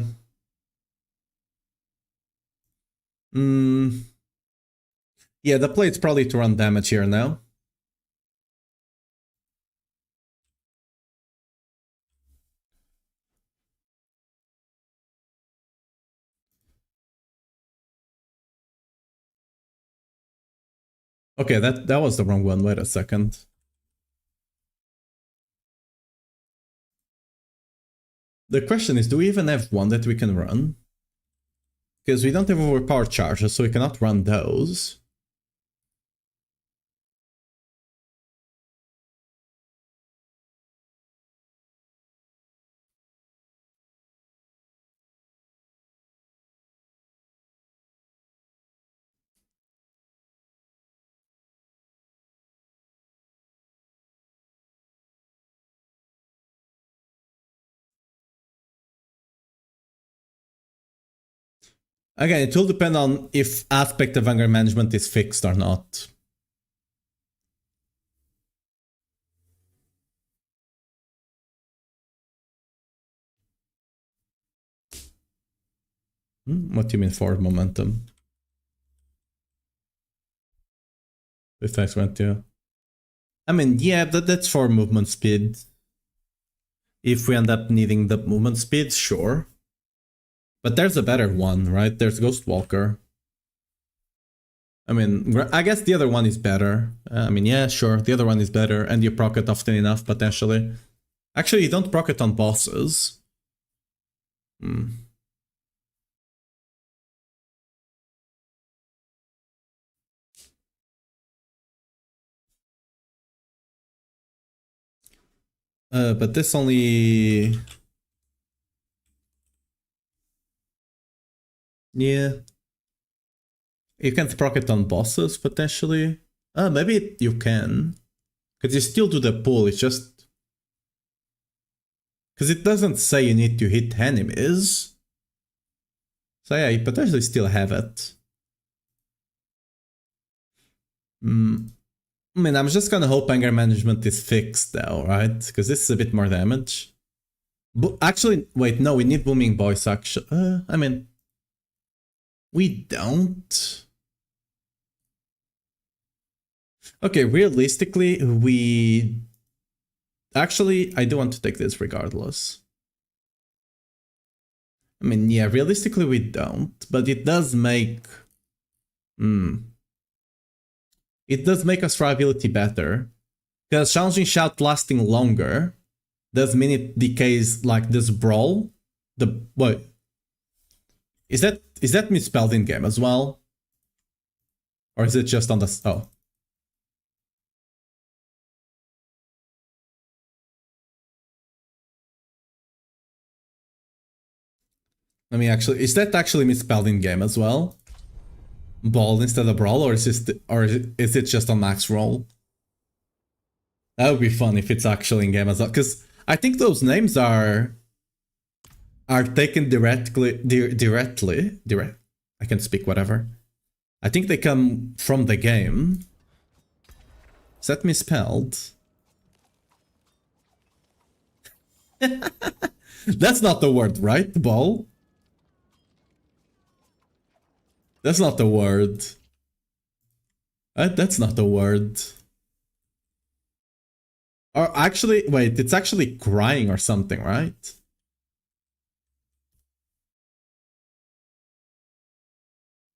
Yeah, the plate's probably to run damage here now. Okay, that was the wrong one. Wait a second. The question is, do we even have one that we can run? Because we don't have overpower charges, so we cannot run those. Again, it will depend on if aspect of anger management is fixed or not. What do you mean forward momentum? Effects went to. I mean, yeah, that's for movement speed. If we end up needing the movement speed, sure. But there's a better one, right? There's Ghostwalker. I mean, I guess the other one is better. I mean, yeah, sure, the other one is better, and you proc it often enough, potentially. Actually, you don't proc it on bosses. But this only... Yeah. You can't proc it on bosses, potentially. Maybe you can. Because you still do the pull, it's just... Because it doesn't say you need to hit enemies. So yeah, you potentially still have it. I mean, I'm just gonna hope anger management is fixed though, right? Because this is a bit more damage. Actually, wait, no, we need booming voice actually. I mean... We don't. Okay, realistically, we... Actually, I do want to take this regardless. I mean, yeah, realistically we don't, but it does make... It does make us survivability better. Because challenging shout lasting longer does mean it decays like this brawl. Wait. Is that misspelled in game as well? Or is it just on the... Oh. Let me actually... Is that actually misspelled in game as well? Ball instead of brawl, or is it just on max roll? That would be fun if it's actually in game as well, because I think those names are taken directly. I can speak whatever. I think they come from the game. Is that misspelled? That's not the word, right? Ball? That's not the word. That's not the word. Or actually, wait, it's actually crying or something, right?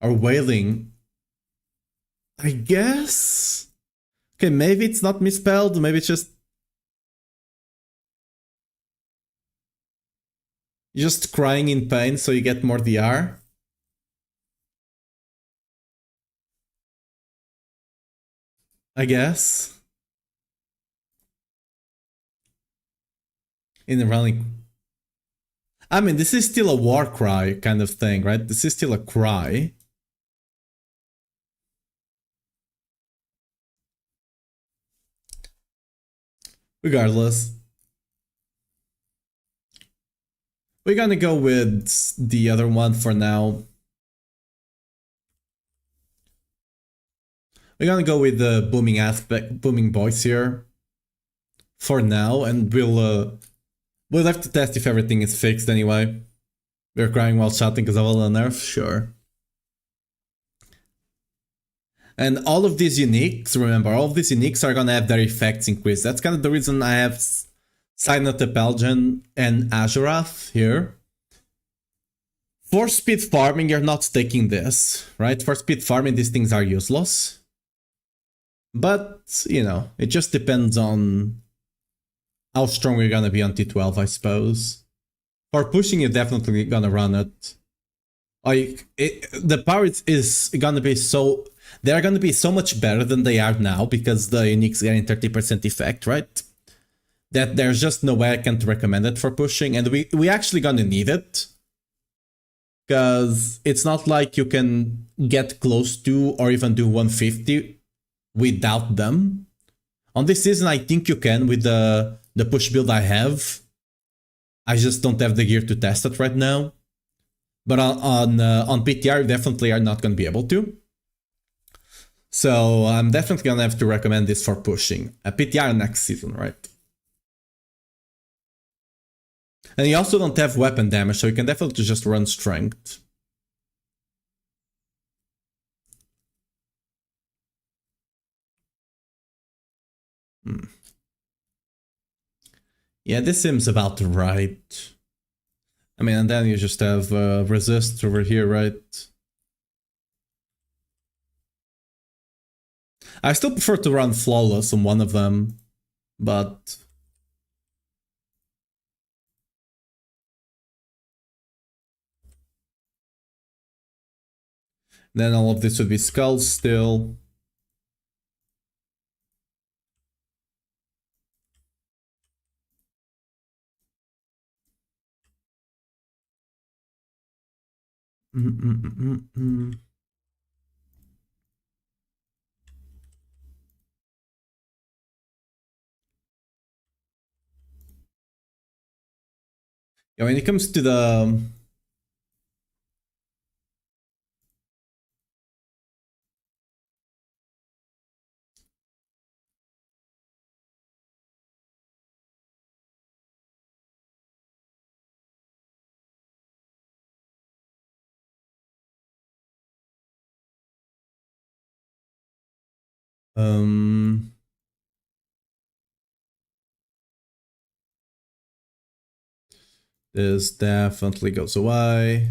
Or wailing. I guess? Okay, maybe it's not misspelled, maybe it's just... You're just crying in pain so you get more DR. I guess. In the running. I mean, this is still a war cry kind of thing, right? This is still a cry. Regardless. We're gonna go with the other one for now. We're gonna go with the booming aspect, booming voice here. For now, and we'll have to test if everything is fixed anyway. We're crying while shouting because of all the nerfs, sure. And all of these uniques, remember, all of these uniques are gonna have their effects increased. That's kind of the reason I have Signet the Belgian and Azurath here. For speed farming, you're not taking this, right? For speed farming, these things are useless. But, you know, it just depends on how strong you're gonna be on T12, I suppose. For pushing, you're definitely gonna run it. Like, the power is gonna be so... They're gonna be so much better than they are now because the unique's getting 30% effect, right? That there's just no way I can't recommend it for pushing, and we actually gonna need it. Because it's not like you can get close to or even do 150 without them. On this season, I think you can with the push build I have. I just don't have the gear to test it right now. But on PTR, you definitely are not going to be able to. So I'm definitely going to have to recommend this for pushing. A PTR next season, right? And you also don't have weapon damage, so you can definitely just run strength. Yeah, this seems about right. I mean, and then you just have resist over here, right? I still prefer to run flawless on one of them, but... Then all of this would be skulls still. Yeah, when it comes to the... This definitely goes away.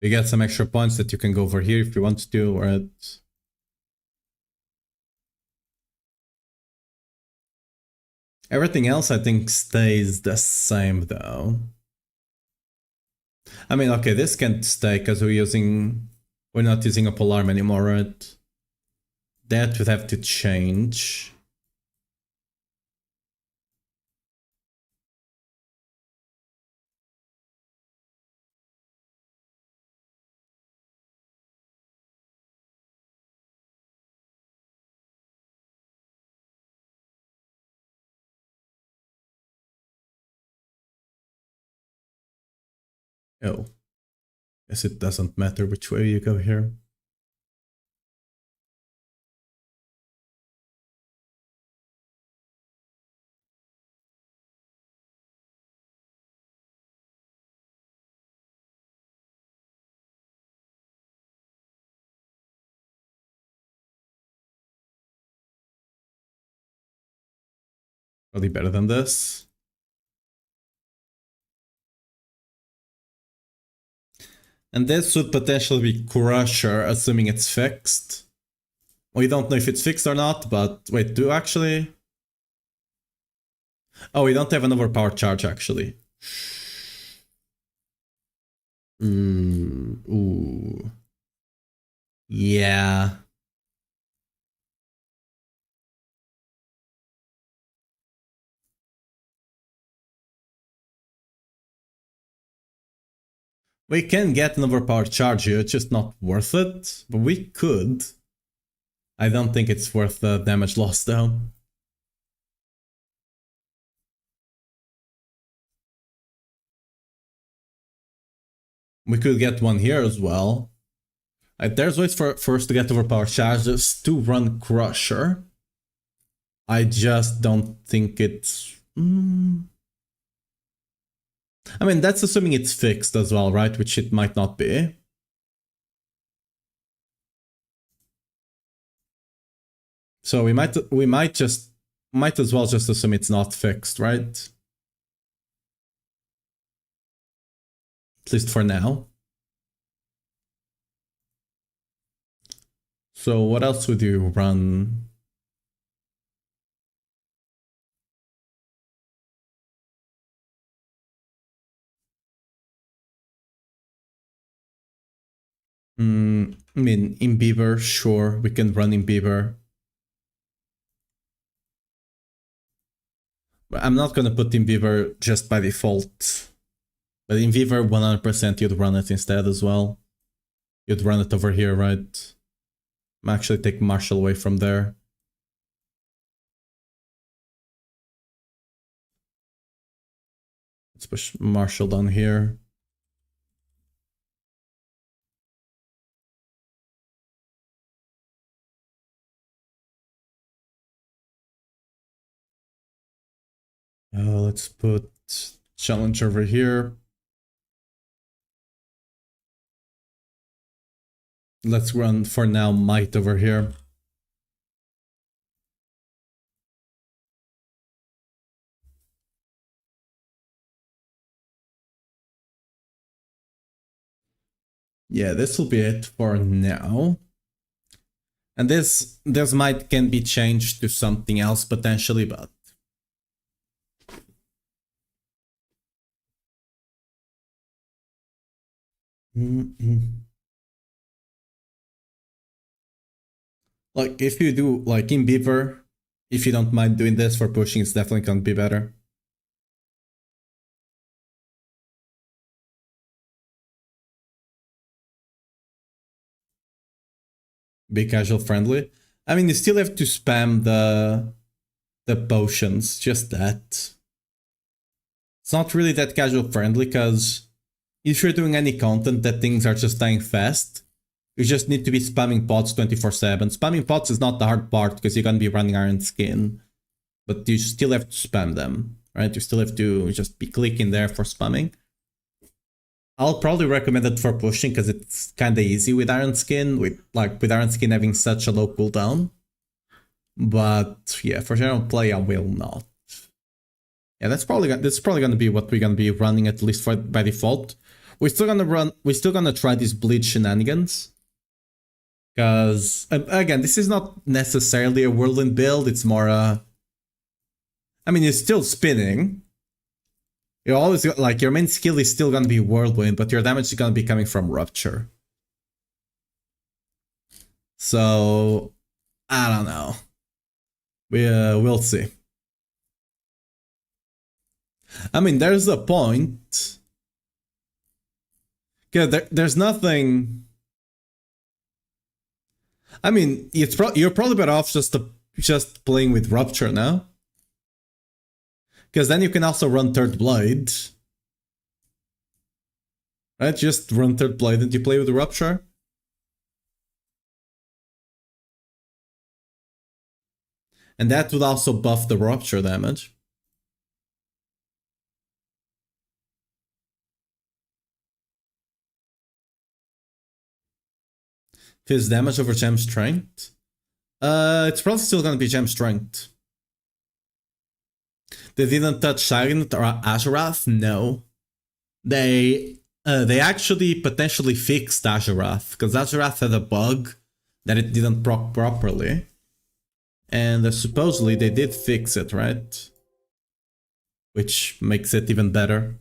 You get some extra points that you can go over here if you want to, right? Everything else I think stays the same though. I mean, okay, this can't stay because we're not using a polearm anymore, right? That would have to change. Oh, guess it doesn't matter which way you go here. Probably better than this. And this would potentially be Crusher, assuming it's fixed. We don't know if it's fixed or not, but wait, do actually? Oh, we don't have an overpowered charge actually. Ooh. Yeah. We can get an overpowered charge here, it's just not worth it, but we could. I don't think it's worth the damage loss though. We could get one here as well. There's ways for us to get overpowered charges to run Crusher. I just don't think it's... I mean, that's assuming it's fixed as well, right? Which it might not be. So we might as well just assume it's not fixed, right? At least for now. So what else would you run? I mean, in Beaver, sure, we can run in Beaver. But I'm not gonna put in Beaver just by default. But in Beaver, 100% you'd run it instead as well. You'd run it over here, right? I'm actually take Marshall away from there. Let's push Marshall down here. Let's put Challenge over here. Let's run for now Might over here. Yeah, this will be it for now. And this Might can be changed to something else potentially, but like if you do like in Beaver, if you don't mind doing this for pushing, it's definitely gonna be better. Be casual friendly. I mean, you still have to spam the potions, just that. It's not really that casual friendly because if you're doing any content that things are just dying fast, you just need to be spamming pots 24/7. Spamming pots is not the hard part because you're gonna be running Iron Skin, but you still have to spam them, right? You still have to just be clicking there for spamming. I'll probably recommend it for pushing because it's kind of easy with Iron Skin, with Iron Skin having such a low cooldown. But yeah, for general play, I will not. Yeah, that's probably gonna be what we're gonna be running at least for by default. We're still gonna try these bleed shenanigans. Because again, this is not necessarily a Whirlwind build. It's more a. I mean, it's still spinning. You always got, like, your main skill is still gonna be Whirlwind, but your damage is gonna be coming from Rupture. So, I don't know. We'll see. I mean, there's a point. Yeah, there's nothing. I mean, you're probably better off just playing with Rupture now. Because then you can also run Third Blade. Right? Just run Third Blade and you play with the Rupture. And that would also buff the Rupture damage. His damage over Gem Strength? It's probably still gonna be Gem Strength. They didn't touch Silent or Azurath? No. They actually potentially fixed Azurath, because Azurath had a bug that it didn't proc properly. And supposedly they did fix it, right? Which makes it even better.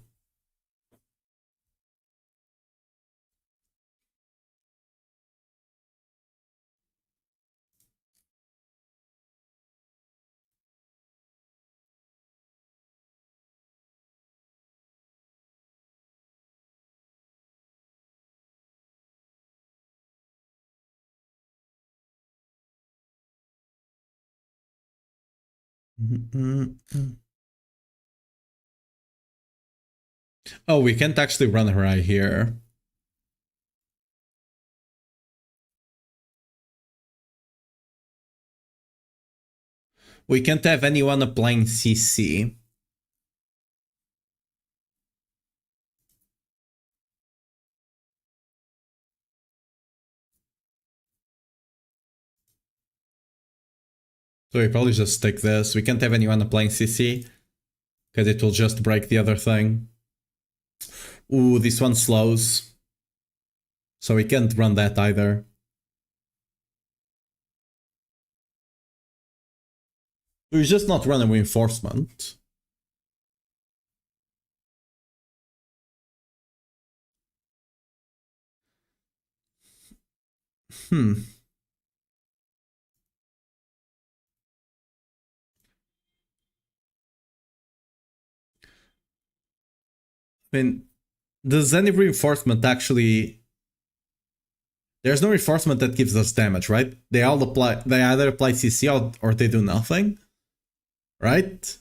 Oh, we can't actually run her right here. We can't have anyone applying CC. So we probably just take this. We can't have anyone applying CC, because it will just break the other thing. Ooh, this one slows. So we can't run that either. We're just not running reinforcement. I mean, does any reinforcement actually... There's no reinforcement that gives us damage, right? They either apply CC or they do nothing. Right?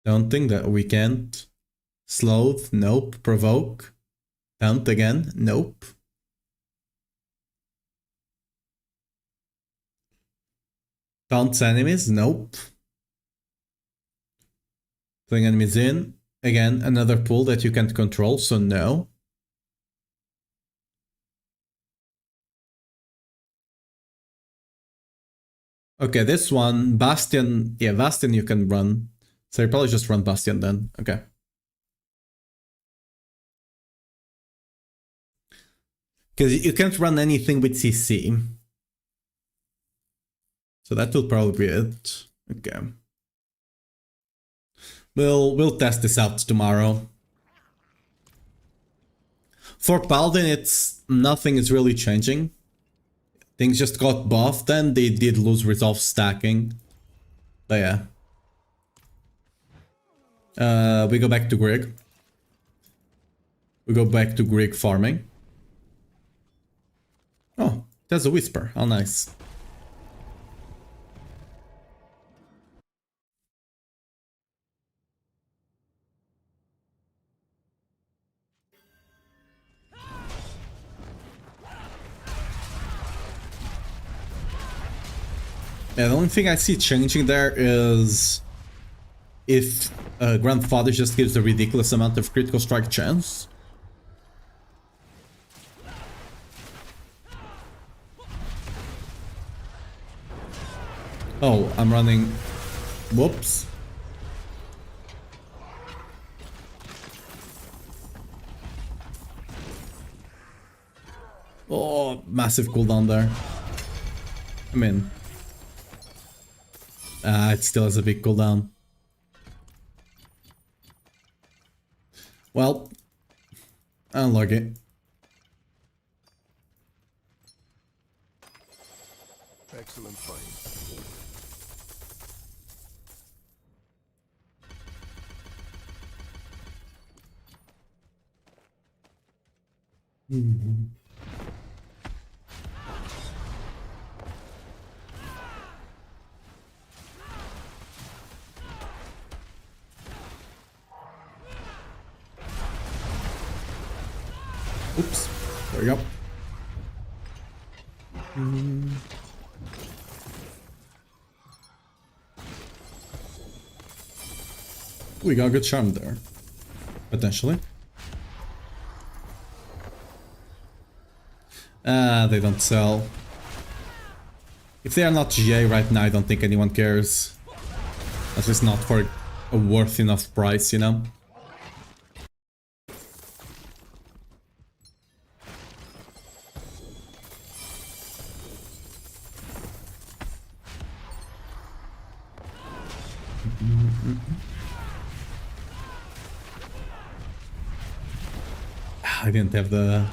Don't think that we can't. Sloth, nope. Provoke. Taunt again, nope. Taunts enemies, nope. Putting enemies in. Again, another pool that you can't control, so no. Okay, this one, Bastion. Yeah, Bastion you can run. So you probably just run Bastion then. Okay. Because you can't run anything with CC. So that will probably be it. Okay. We'll test this out tomorrow. For Paladin, nothing is really changing. Things just got buffed and they did lose resolve stacking. But yeah. We go back to Grig. We go back to Grig farming. Oh, there's a Whisper. How nice. Yeah, the only thing I see changing there is if Grandfather just gives a ridiculous amount of critical strike chance. Oh, I'm running... Whoops. Oh, massive cooldown there. I mean, it still has a big cooldown. Well, unlucky. Excellent fight. Oops. There we go. We got a good charm there. Potentially. They don't sell. If they are not GA right now, I don't think anyone cares. At least not for a worth enough price, you know? I didn't have the...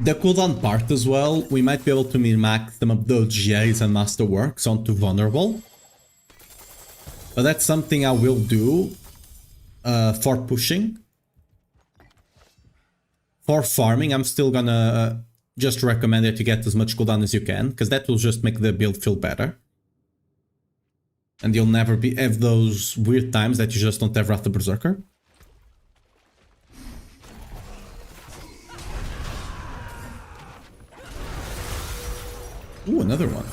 The cooldown part as well, we might be able to min-max some of those GAs and Masterworks onto Vulnerable. But that's something I will do for pushing. For farming, I'm still gonna just recommend that you get as much cooldown as you can, because that will just make the build feel better. And you'll never have those weird times that you just don't have Wrath of Berserker. Ooh, another one.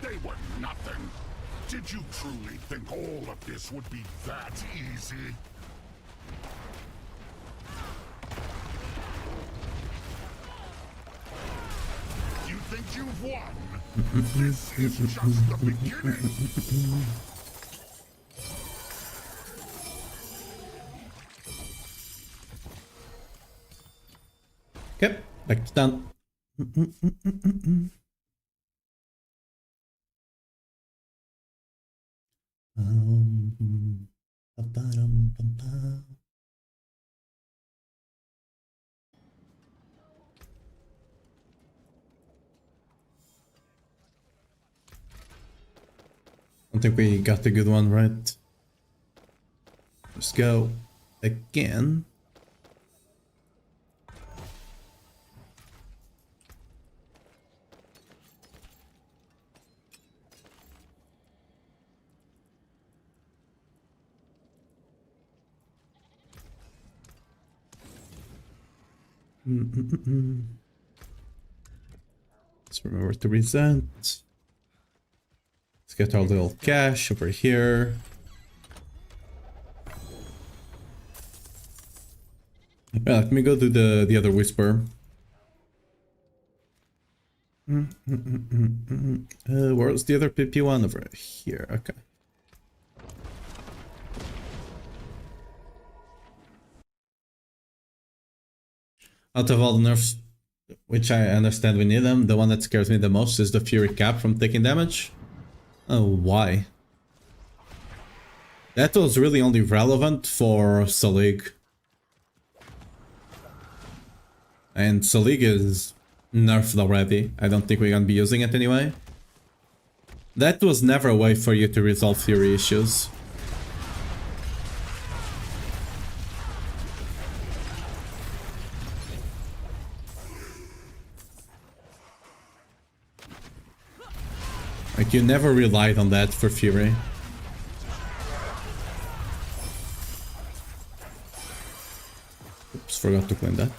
They were nothing. Did you truly think all of this would be that easy? You think you've won? This is just the beginning. Okay, back to done. I think we got a good one, right? Let's go again. Let's remember to reset. Let's get our little cash over here. Yeah, let me go do the other whisper. Where's the other PP one? Over here. Okay. Out of all the nerfs, which I understand we need them, the one that scares me the most is the Fury Cap from taking damage. Oh, why? That was really only relevant for Salig. And Salig is nerfed already. I don't think we're gonna be using it anyway. That was never a way for you to resolve Fury issues. Like, you never relied on that for Fury. Oops, forgot to clean that.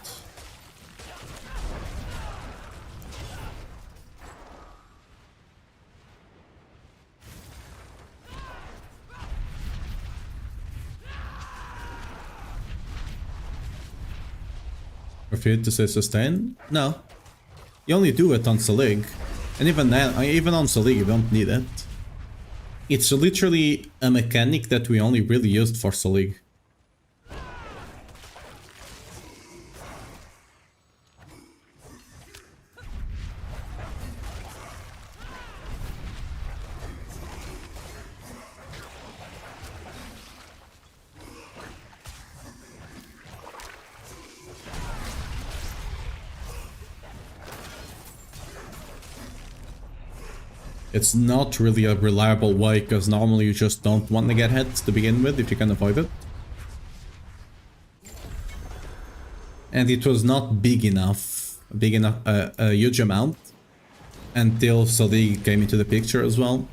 Refuse to say sustain? No. You only do it on Selig. And even then, even on Selig, you don't need it. It's literally a mechanic that we only really used for Selig. It's not really a reliable way, because normally you just don't want to get hit to begin with if you can avoid it. And it was not big enough, a huge amount, until Soli came into the picture as well.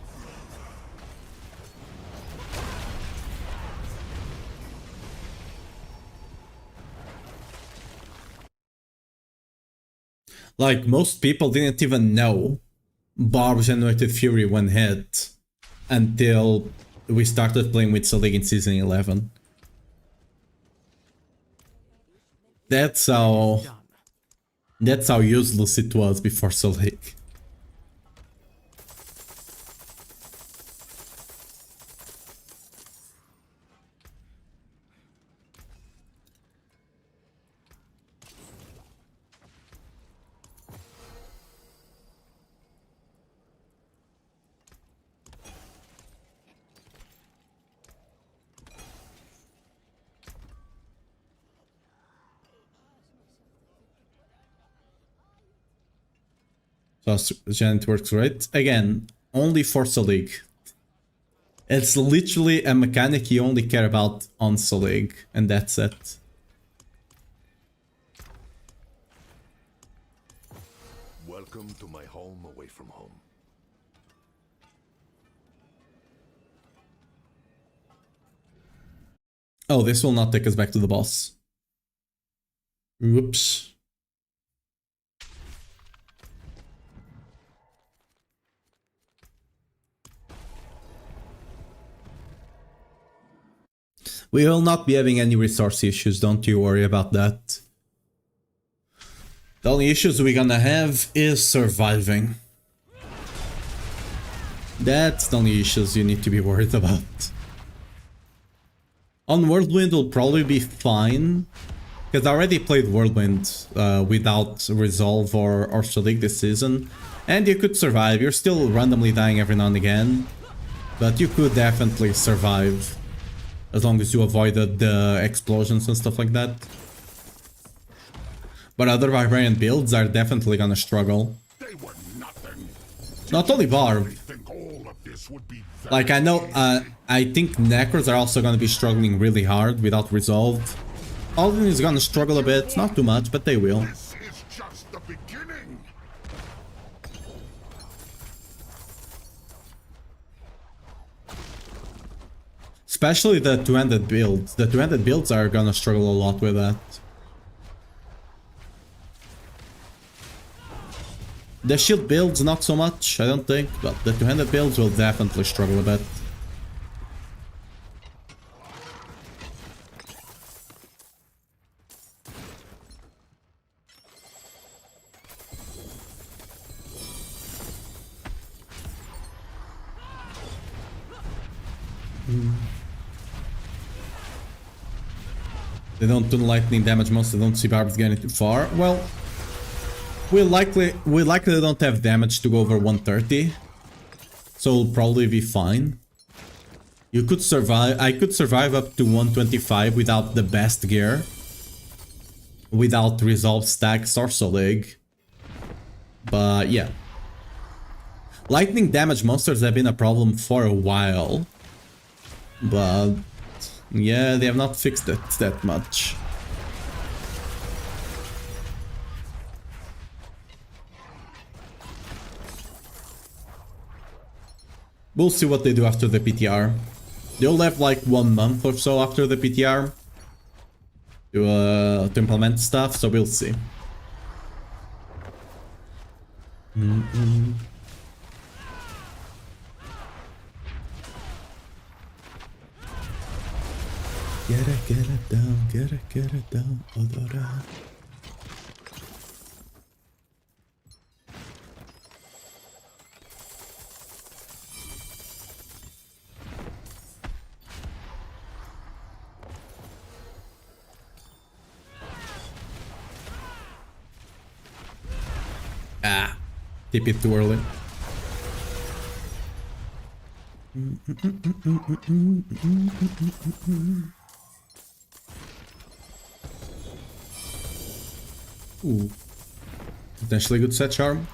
Like, most people didn't even know Barb generated Fury when hit until we started playing with Selig in Season 11. That's how useless it was before Selig. So Janet works right. Again, only for Selig. It's literally a mechanic you only care about on Selig, and that's it. Welcome to my home away from home. Oh, this will not take us back to the boss. Whoops. We will not be having any resource issues, don't you worry about that. The only issues we're gonna have is surviving. That's the only issues you need to be worried about. On Whirlwind will probably be fine, because I already played Whirlwind without Resolve or Selig this season, and you could survive. You're still randomly dying every now and again, but you could definitely survive. As long as you avoided the explosions and stuff like that. But other barbarian builds are definitely gonna struggle. They were nothing. Not only Barb. Think all of this would be that Like, I know, I think Necros are also gonna be struggling really hard without Resolve. Alden is gonna struggle a bit, not too much, but they will. This is just the beginning. Especially the two-handed builds. The two-handed builds are gonna struggle a lot with that. The shield builds not so much, I don't think, but the two-handed builds will definitely struggle a bit. They don't do lightning damage most, they don't see Barbs getting too far. Well, we likely don't have damage to go over 130. So we'll probably be fine. You could survive, I could survive up to 125 without the best gear. Without Resolve stacks or Selig. But yeah. Lightning damage monsters have been a problem for a while. But yeah, they have not fixed it that much. We'll see what they do after the PTR. They'll have like 1 month or so after the PTR to implement stuff, so we'll see. Get it down, get it down, odora. Ah, tip it too early. Ooh, potentially good set charm.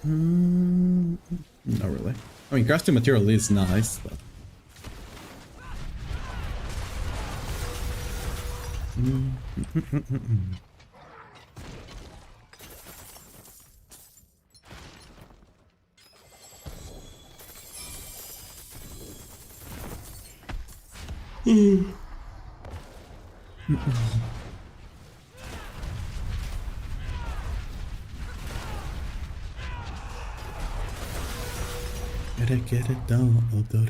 Not really. I mean, crafting material is nice, but get it down, odore.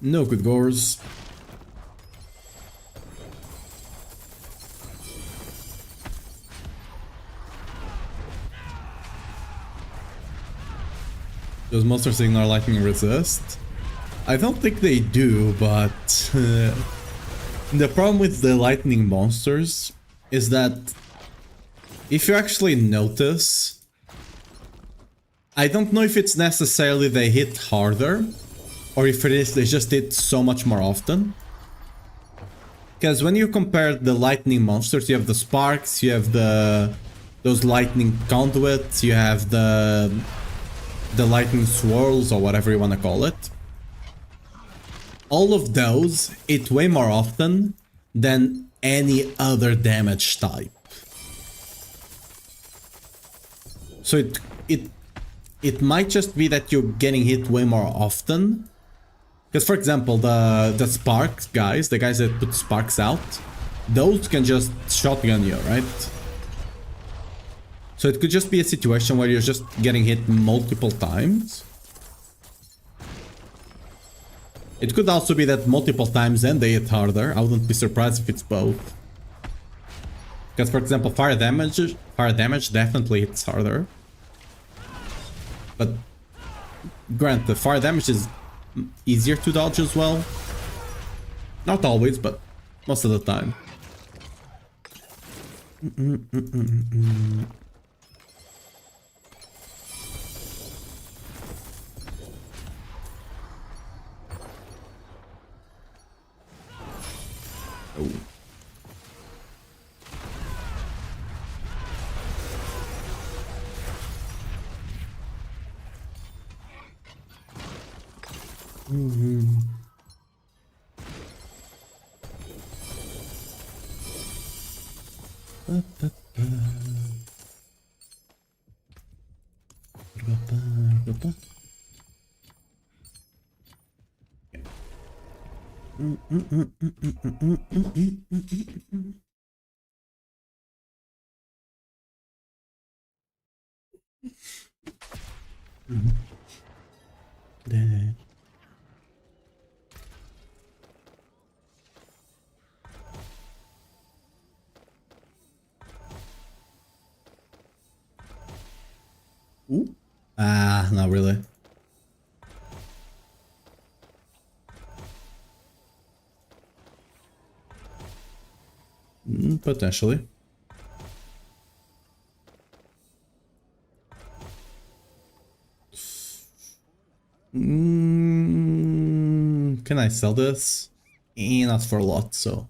No good gores. Does monsters ignore lightning resist? I don't think they do, but the problem with the lightning monsters is that if you actually notice, I don't know if it's necessarily they hit harder or if it is they just hit so much more often. Because when you compare the lightning monsters, you have the sparks, you have those lightning conduits, you have the lightning swirls or whatever you want to call it. All of those hit way more often than any other damage type. So it might just be that you're getting hit way more often. Because for example, the sparks guys, the guys that put sparks out, those can just shotgun you, right? So it could just be a situation where you're just getting hit multiple times. It could also be that multiple times and they hit harder. I wouldn't be surprised if it's both. Because for example, fire damage definitely hits harder. But granted, fire damage is easier to dodge as well. Not always, but most of the time. Oh. Ooh. Ah, not really. Potentially. Can I sell this? Not for a lot, so.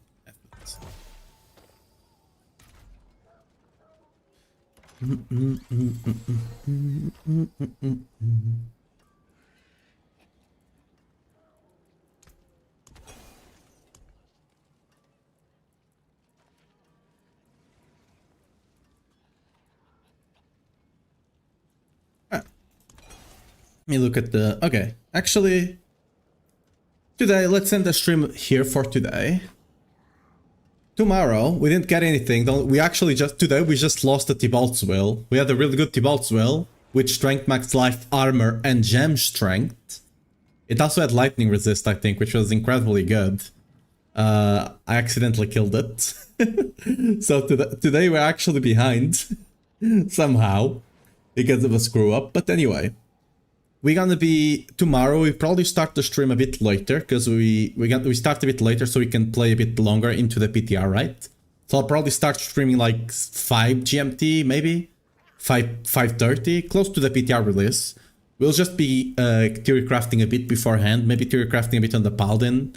Let me look at the... Okay, actually, today, let's end the stream here for today. Tomorrow, we didn't get anything. We actually just... Today, we just lost the Tibalt's Will. We had a really good Tibalt's Will, with Strength, Max Life, Armor, and Gem Strength. It also had Lightning Resist, I think, which was incredibly good. I accidentally killed it. So today, we're actually behind. Somehow. Because of a screw up. But anyway. We're gonna be tomorrow. We probably start the stream a bit later because we start a bit later so we can play a bit longer into the PTR, right? So I'll probably start streaming like 5 GMT, maybe 5:30, close to the PTR release. We'll just be theory crafting a bit beforehand, maybe theory crafting a bit on the Paladin,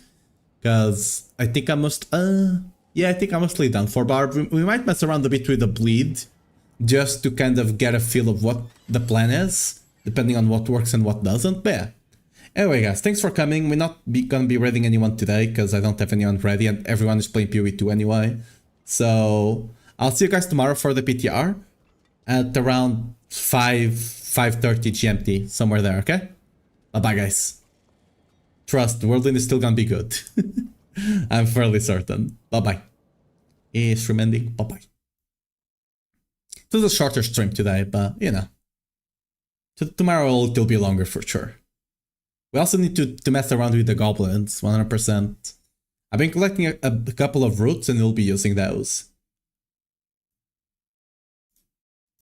because I think I must. Yeah, I think I'm mostly done for Barb. We might mess around a bit with the bleed, just to kind of get a feel of what the plan is. Depending on what works and what doesn't, but yeah. Anyway guys, thanks for coming. We're not gonna be raiding anyone today because I don't have anyone ready and everyone is playing PoE2 anyway. So I'll see you guys tomorrow for the PTR at around 5:30 GMT, somewhere there, okay? Bye bye guys. Trust, Whirlwind is still gonna be good. I'm fairly certain. Bye bye. Stream ending. Bye bye. It was a shorter stream today, but you know. Tomorrow it'll be longer for sure. We also need to mess around with the goblins, 100%. I've been collecting a couple of roots and we'll be using those.